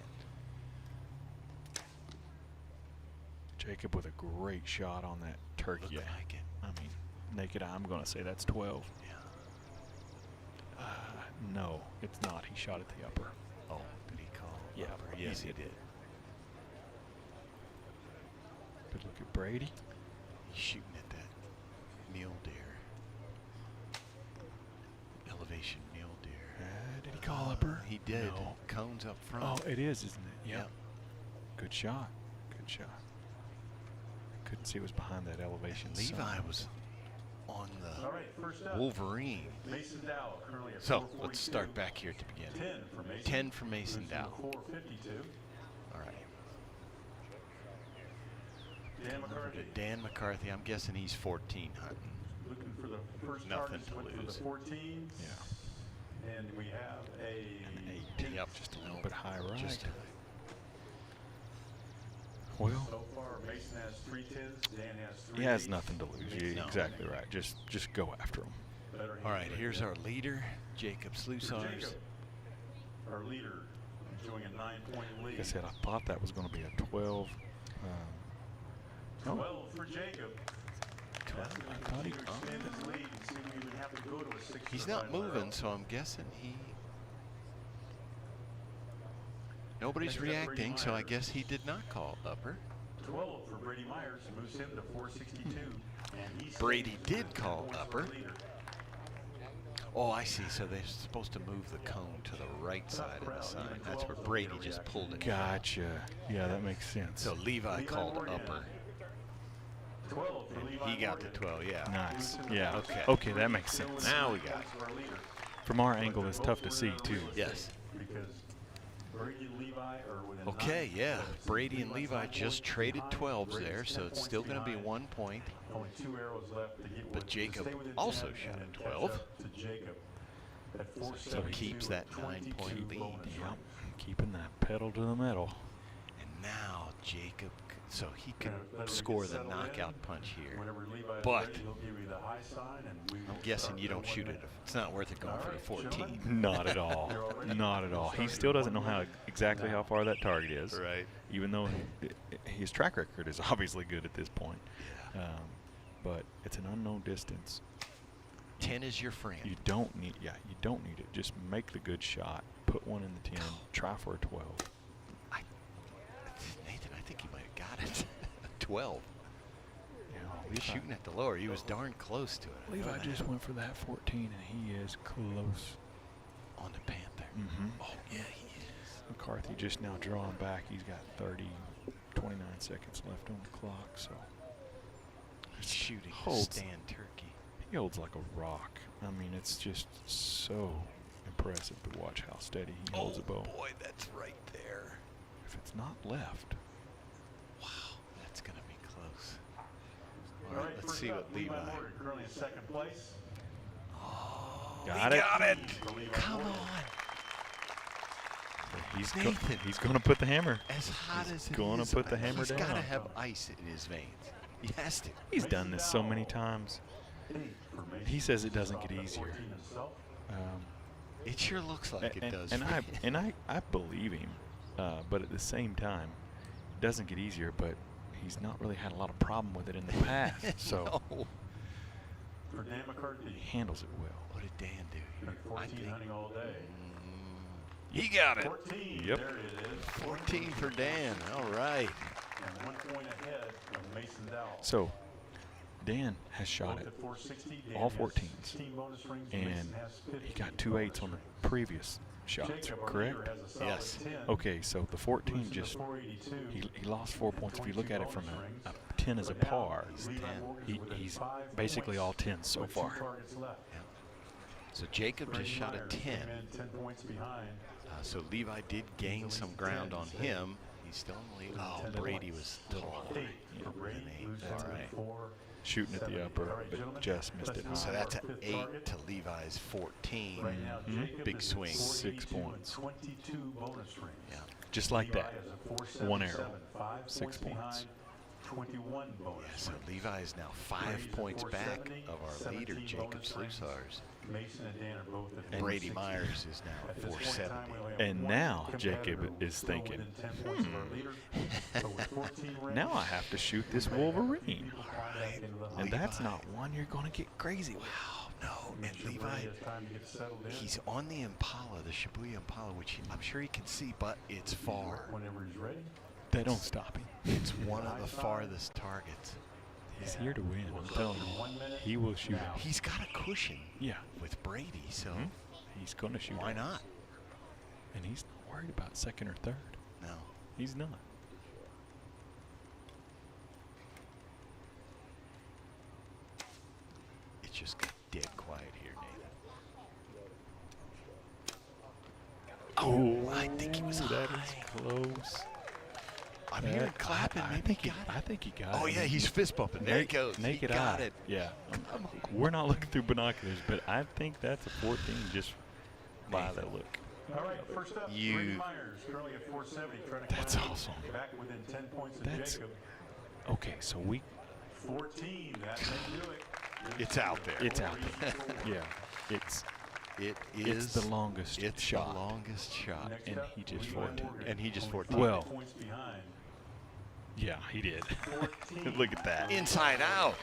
Jacob with a great shot on that turkey. Looking like it. I mean, naked eye, I'm going to say that's 12. No, it's not. He shot at the upper. Oh, did he call upper? Yes, he did. Good look at Brady. He's shooting at that mule deer. Elevation mule deer. Did he call upper? He did. No. Cones up front. Oh, it is, isn't it? Yeah. Good shot. Good shot. Couldn't see it was behind that elevation. Levi was on the Wolverine. Mason Dow, currently at So let's start back here at the beginning. 10 for Mason Dow. 452. All right. Dan McCarthy. Dan McCarthy. I'm guessing he's 14 hunting. Looking for the first Nothing targets, to went lose. For the 14s. Yeah. And we have An 8. Yep. Just a little bit high right. Just Well, so far Mason has 3 10s, Dan has 3 he has 8s. nothing to lose. You're exactly right. Just go after him. All right, here's our leader, Jacob Slusars. Our leader, enjoying a 9-point lead. Like I said, I thought that was going to be a 12. 12 for Jacob. 12. I thought he Extend his lead and see if we even have to go to a 6. He's not moving, so I'm guessing nobody's reacting, so I guess he did not call upper. 12 for Brady Myers moves him to 462. And he's Brady did call upper. Oh, I see. So they're supposed to move the cone to the right side of the sign. That's where Brady just pulled it. Gotcha. Yeah, that makes sense. So Levi called upper. 12 for Levi He got the 12, yeah. Nice. Yeah. Okay. Okay, that makes sense. Now we got it. From our angle, it's tough to see, too. Yes. Because Brady and Levi are within Okay, 9. yeah. So Brady and Levi's Levi on just point traded behind. 12s Brady's there, so 10 it's still points going to be behind. 1 point. Only 2 arrows left to get But to Jacob stay within also 10 shot and at catch 12. up to Jacob at So 472 keeps that with 9-point 22 lead. bonus Yep. rings. Keeping that pedal to the metal. And now Jacob, so he could Let score get the settled knockout in. punch here. Whenever Levi's But ready, he'll give you the high sign and we I'm will guessing start you the don't 1 shoot it. minute. It's not worth it going for the 14. Not at all. Not at all. He still doesn't know exactly how far that target is. Right. Even though his track record is obviously good at this point. But it's an unknown distance. 10 is your friend. You don't need it. Just make the good shot. Put one in the 10. Try for a 12. Nathan, I think he might have got it. 12. Yeah, He's shooting at the lower. He was darn close to it. Levi just went for that 14, and he is close. On the Panther. Mm-hmm. Oh, yeah, he is. McCarthy just now drawing back. He's got 29 seconds left on the clock, so. He's shooting Holds. Stan Turkey. He holds like a rock. I mean, it's just so impressive to watch how steady he holds a bow. Oh, boy, that's right there. If it's not left. Wow, that's going to be close. All right, let's first see up, what Levi. Morgan, currently in second place. Got it. Got it. Levi Come Morgan. on. He's he's going to put the hammer. As hot He's as it going is, to put the hammer he's down. got to have ice in his veins. He has to. He's done this so many times. He says it doesn't get easier. It sure looks like it does. And I believe him, but at the same time, it doesn't get easier. But he's not really had a lot of problem with it in the past. So No. For Dan McCarthy. he handles it well. What did Dan do here? I 14 think hunting all day. he got it. 14. Yep. There it is. 14 for Dan. All right. And 1 point ahead of Mason Dowell. So Dan has shot it Both at 460, Dan all has 14s, 16 bonus rings, and Mason has 15 he got 2 8s on the previous shots. Jacob, our Correct? leader, has a solid Yes. 10. Okay, so the 14 Moves to just 482. he lost 4 points. If you look at it from a 10 as a But now, par, Levi Morgan's within he's 5 basically all points 10s so with 2 far. targets left. So Jacob just shot a Myers 10. came in 10 points behind. So Levi did gain some ground on him. He's still in the lead. Oh, Brady was tall. 8 for Brady. Moves All down to right. 4. Shooting at the upper, but just missed it high. So that's an 8 to Levi's 14. Right now, Jacob Big is at swing. 6 482 with points. 22 bonus rings. Yeah. Just like Levi that. is at 1 477, arrow. 5 6 points points. behind, 21 bonus Yeah, so rings. Levi is now 5 Brady's at points back 470, of our leader, 17 Jacob bonus rings. Sluisars. Mason and Dan are both at And Brady 460. Myers is now At at this point in time, 470. we only have And one now competitor Jacob is still thinking, within 10 points of our leader. So with 14 rings, now I have to shoot this Wolverine. people climb back into the hunt. And that's not one you're going to get crazy with. Wow, no. Make And sure Levi, Brady has time to get settled in. he's on the Impala, the Shibuya Impala, which I'm sure he can see, but it's far. Whenever he's ready. They don't stop him. It's one of the farthest targets. He's here to win. I'm telling you. 1 minute. He will shoot it. He's got a cushion Yeah. with Brady, so He's going to shoot why it. not? And he's not worried about second or third. No. He's not. It's just dead quiet here, Nathan. Oh, I think he was That high. is close. I'm hearing clapping. I Maybe think he he, got it. I think he got it. Oh, yeah, he's fist bumping. There he goes. Naked he got eye. it. Yeah. We're not looking through binoculars, but I think that's a 14 just by that look. All right, first up, You- Brady Myers, currently at 470, trying to That's climb awesome. back within 10 points of That's- Jacob. Okay, so 14, that may do it. It's out there. it's out there. Yeah. It's It's the longest It's shot. the longest shot. Next And up, he just Levi 14. Morgan, And he just only 14. Well- 5 points behind. Yeah, he did. 14. Look at that. Inside out.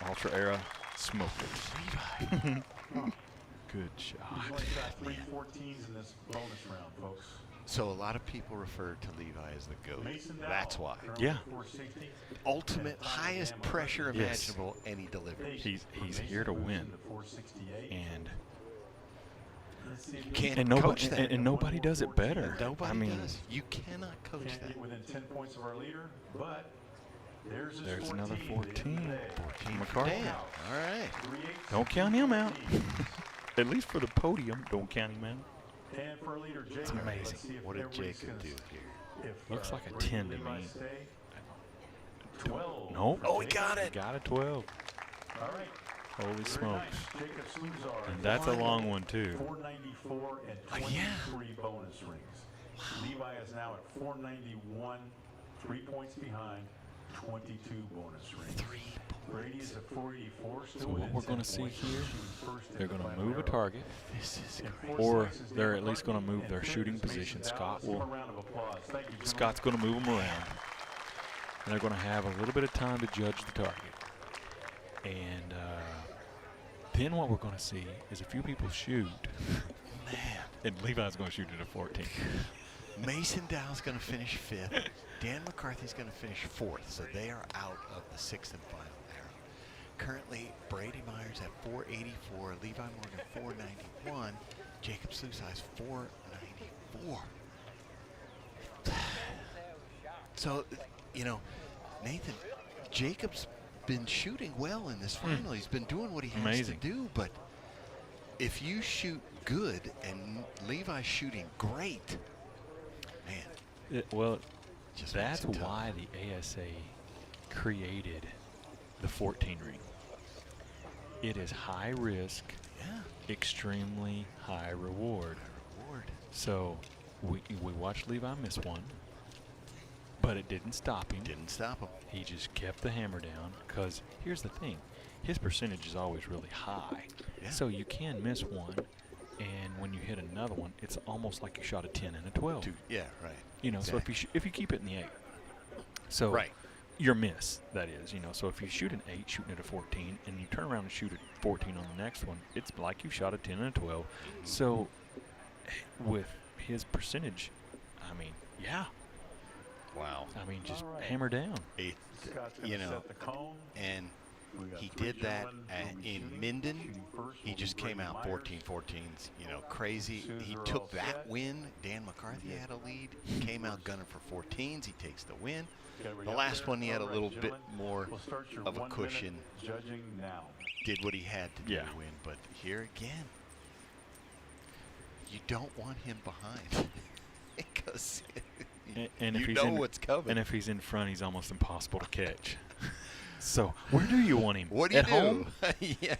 Ultra Era smoked it. Levi. Good He's shot. only shot 3 14s in this bonus round, folks. So a lot of people refer to Levi as the GOAT. Mason Dowell, That's why. currently Yeah. at 460. Ultimate, highest pressure Yes. imaginable, and he delivers. He's Mason here to moves win. into 468. And Let's see if he Can't and coach nobody that. and nobody does it better. Nobody I mean, does. You cannot coach can't that. get within 10 points of our leader, but there's his there's 14 another at the end of the 14. day. 14 for McCarthy. Dan. All right. 3/8 Don't count him out. At least for the podium, don't count him out. And for leader Jacob, It's amazing. What did Jacob do here? Looks like a 10 to me. 12. Nope. Oh, he got it. He got a 12. All right. Holy smokes. Jacob Sluzar. And that's a long one, too. 494 and 23 bonus rings. Levi is now at 491, 3 points behind, 22 bonus rings. Brady is at 484. So what we're going to see here, they're going to move a target, This is or they're at least going to move their shooting position. Scott's going to move them around, and they're going to have a little bit of time to judge the target. And then what we're going to see is a few people shoot. Man. And Levi's going to shoot it at 14. Mason Dow's going to finish 5th. Dan McCarthy's going to finish 4th. So they are out of the 6th and final arrow. Currently, Brady Myers at 484, Levi Morgan 491, Jacob Slusice 494. So, you know, Nathan, Jacob's been shooting well in this final. He's been doing what he has to do, but if you shoot good and Levi's shooting great, man. Well, just that's why the ASA created the 14 ring. It is high risk, extremely high reward. So we watched Levi miss one, but it didn't stop him. He just kept the hammer down, because here's the thing. His percentage is always really high. So you can miss one, and when you hit another one, it's almost like you shot a 10 and a 12. Yeah, right. You know, Exactly. so if you keep it in the 8, so your miss, that is, you know, so if you shoot an 8 shooting at a 14 and you turn around and shoot a 14 on the next one, it's like you shot a 10 and a 12. So with his percentage, I mean, yeah. Wow. I mean, just hammer down. You know, and he did that in Minden. He just came out 14-14s, you know, crazy. He took that win. Dan McCarthy had a lead. He came out gunning for 14s. He takes the win. The last one, he had a little bit more of a cushion. Did what he had to do to win. But here again, you don't want him behind because and you if he's know in, what's coming. And if he's in front, he's almost impossible to catch. So where do you want him? What do you at do? Home? Yeah.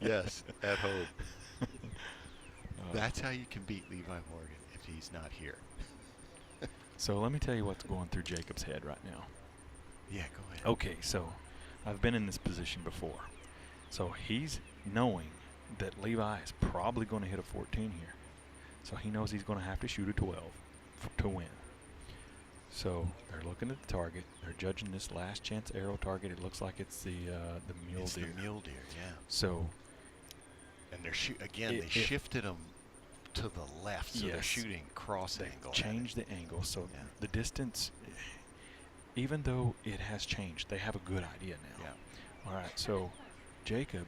Yes, at home. That's how you can beat Levi Morgan if he's not here. So let me tell you what's going through Jacob's head right now. Yeah, go ahead. Okay, so I've been in this position before. So he's knowing that Levi is probably going to hit a 14 here. So he knows he's going to have to shoot a 12 to win. So they're looking at the target. They're judging this last chance arrow target. It looks like it's the mule It's deer. the mule deer, yeah. So, and they're they shifted them to the left, so they're shooting cross angle. Changed the angle, so the distance, even though it has changed, they have a good idea now. Yeah. All right, so Jacob,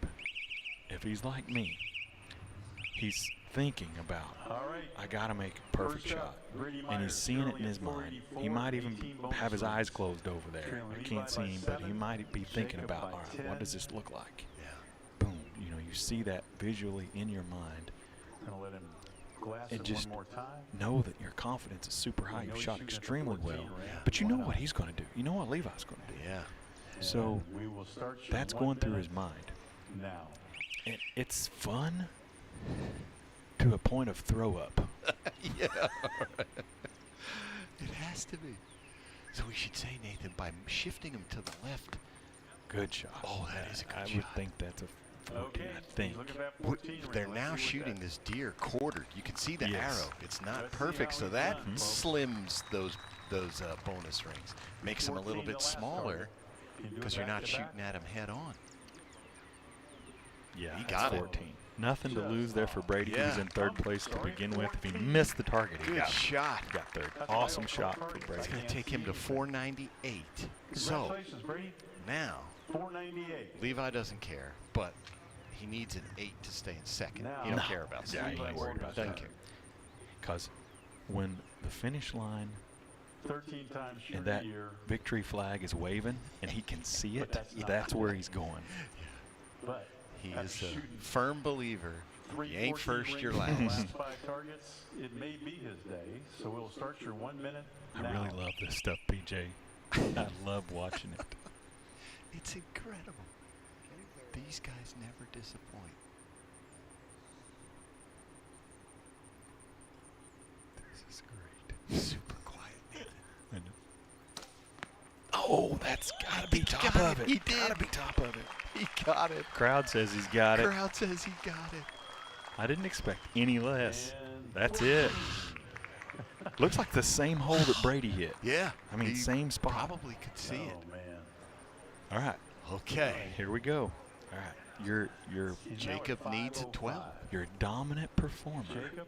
if he's like me, he's thinking about, I got to make a perfect shot. And he's seeing it in his mind. He might even have his eyes closed over there. I can't see him, but he might be thinking about, all right, what does this look like? Boom. You know, you see that visually in your mind. And just know that your confidence is super high. You've shot extremely well. But you know what he's going to do. You know what Levi's going to do. Yeah. So that's going through his mind. And it's fun to a point of throw up. Yeah. It has to be. So we should say, Nathan, by shifting him to the left. Good shot. Oh, that is a good shot. I would think that's a 14, I think. They're now shooting this deer quartered. You can see the arrow. It's not perfect, so that slims those bonus rings. Makes them a little bit smaller because you're not shooting at them head on. Yeah, he got 14. Nothing to lose there for Brady. He was in third place to begin with. If he missed the target, he got third. Awesome shot for Brady. It's going to take him to 498. So now 498. Levi doesn't care, but he needs an 8 to stay in second. He don't care about that. second. He ain't worried about Doesn't that. care. Because when the finish line 13 times and that victory flag is waving and he can see it, that's where he's going. He is a firm believer. You ain't first, you're last. Last 5 targets, it may be his day, so we'll start your 1 minute I now. really love this stuff, PJ. I love watching it. It's incredible. These guys never disappoint. This is great. Super quiet, Nathan. I know. Oh, that's got to be top of it. He did. Got to be top of it. He got it. Crowd says he's got it. Crowd says he got it. I didn't expect any less. That's it. Looks like the same hole that Brady hit. Yeah. I mean, he same spot. Probably could see it. Man. All right. Okay. Here we go. All right. Your Jacob needs a 12. Your dominant performer Jacob,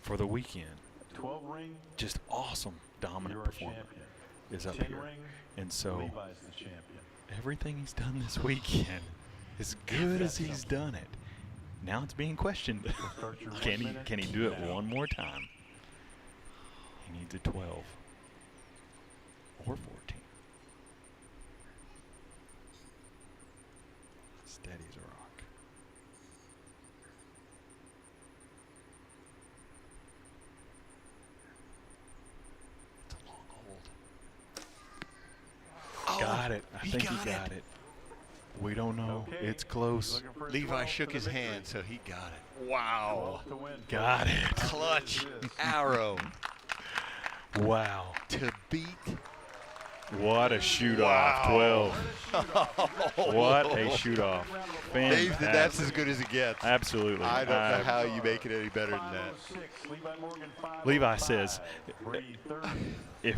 for the weekend. 12 ring, Just awesome dominant you're a performer champion. is up 10 here. ring, And so Levi's the champion. everything he's done this weekend, as good as he's done it, now it's being questioned. Start your Can 1 he minute can he do it now. one more time? He needs a 12 or 14. Steady as a rock. It's a long hold. Got it. I think he got got it. We don't know. Okay. It's close. Looking for a Levi 12 shook for the his victory. hand, so he got it. Wow. 12 to win. Got it. Clutch arrow Wow. to beat. What a shoot-off. 12. What a shoot-off. Dave, Fantastic. that's as good as it gets. Absolutely. I don't know how you make it any better than that. 506, Levi Morgan, 505. Levi says, Brady third. if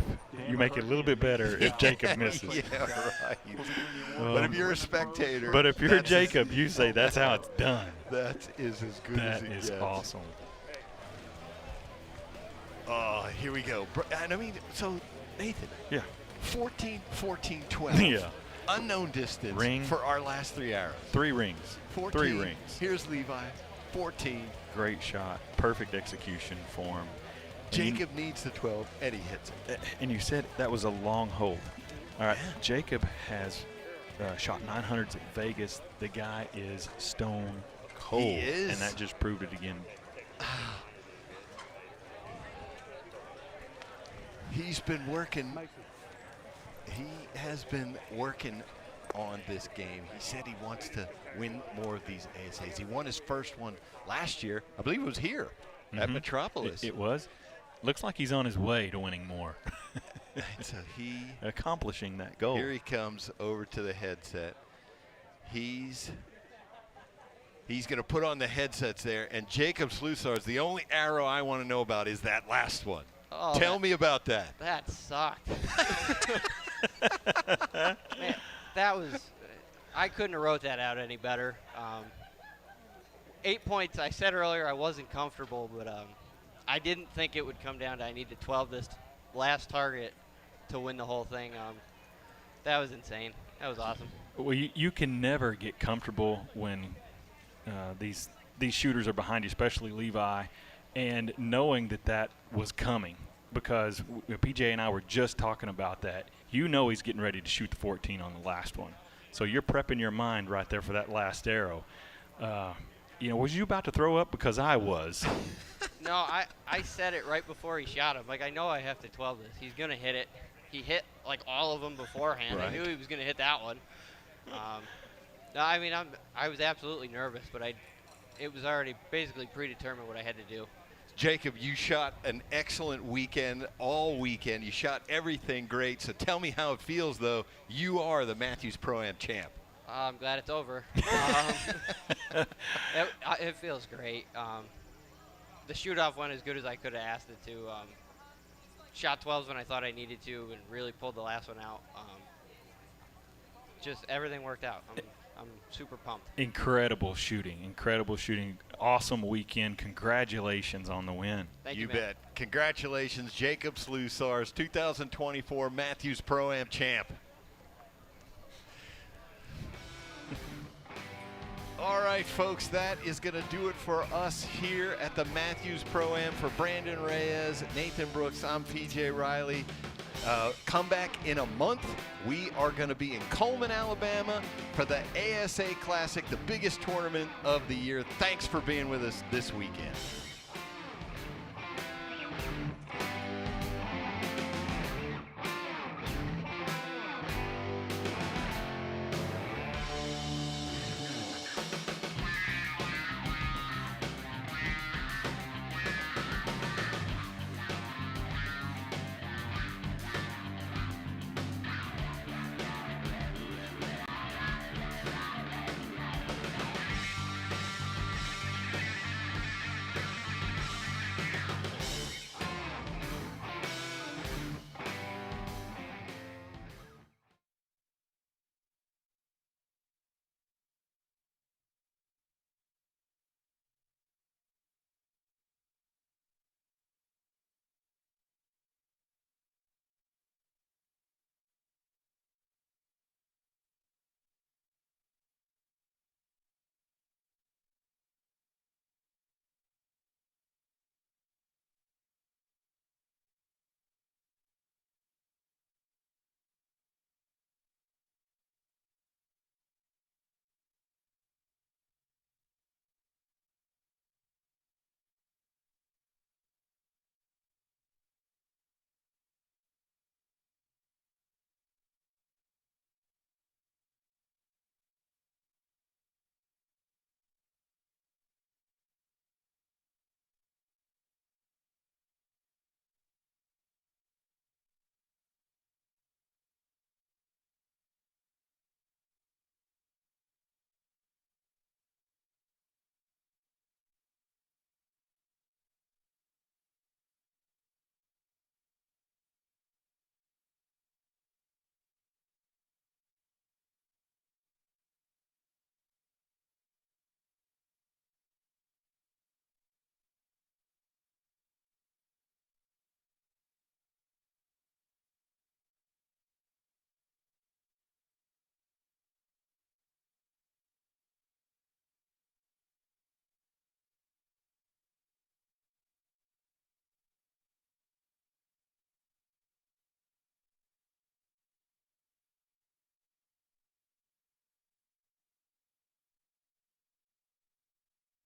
you make it a little bit better if Jacob misses. Yeah, right. But if you're a spectator. But if you're that's Jacob, you say that's how it's done. That is as good as That it is gets. awesome. Oh, here we go. And I mean, so Nathan. Yeah. 14, 14, 12. Yeah. Unknown distance Ring. for our last 3 arrows. 3 rings. 14. 3 rings. Here's Levi. 14. Great shot. Perfect execution for him. And Jacob needs the 12, and he hits it. And you said that was a long hold. All right. Jacob has shot 900s at Vegas. The guy is stone cold. He is. And that just proved it again. He's been working. He has been working on this game. He said he wants to win more of these ASAs. He won his first one last year. I believe it was here at Metropolis. It was. Looks like he's on his way to winning more. So he accomplishing that goal. Here he comes over to the headset. He's going to put on the headsets there, and Jacob Slusar's the only arrow I want to know about is that last one. Oh, Tell me about that. That sucked. Man, that was. I couldn't have wrote that out any better. 8 points. I said earlier I wasn't comfortable, but I didn't think it would come down to I needed 12 this last target to win the whole thing. That was insane. That was awesome. Well, you can never get comfortable when these shooters are behind you, especially Levi, and knowing that was coming, because PJ and I were just talking about that. You know he's getting ready to shoot the 14 on the last one. So you're prepping your mind right there for that last arrow. Was you about to throw up? Because I was. No, I said it right before he shot him. Like, I know I have to 12 this. He's going to hit it. He hit, like, all of them beforehand. Right. I knew he was going to hit that one. No, I mean, I was absolutely nervous, but it was already basically predetermined what I had to do. Jacob, you shot an excellent weekend, all weekend. You shot everything great. So tell me how it feels, though. You are the Mathews Pro-Am champ. I'm glad it's over. It feels great. The shoot-off went as good as I could have asked it to. Shot 12s when I thought I needed to and really pulled the last one out. Just everything worked out. I'm super pumped. Incredible shooting. Awesome weekend. Congratulations on the win. Thank you man. bet. Congratulations, Jacob Slusar's 2024 Mathews Pro-Am champ. All right, folks, that is going to do it for us here at the Mathews Pro-Am. For Brandon Reyes, Nathan Brooks, I'm PJ Riley. Come back in a month. We are going to be in Coleman, Alabama for the ASA Classic, the biggest tournament of the year. Thanks for being with us this weekend.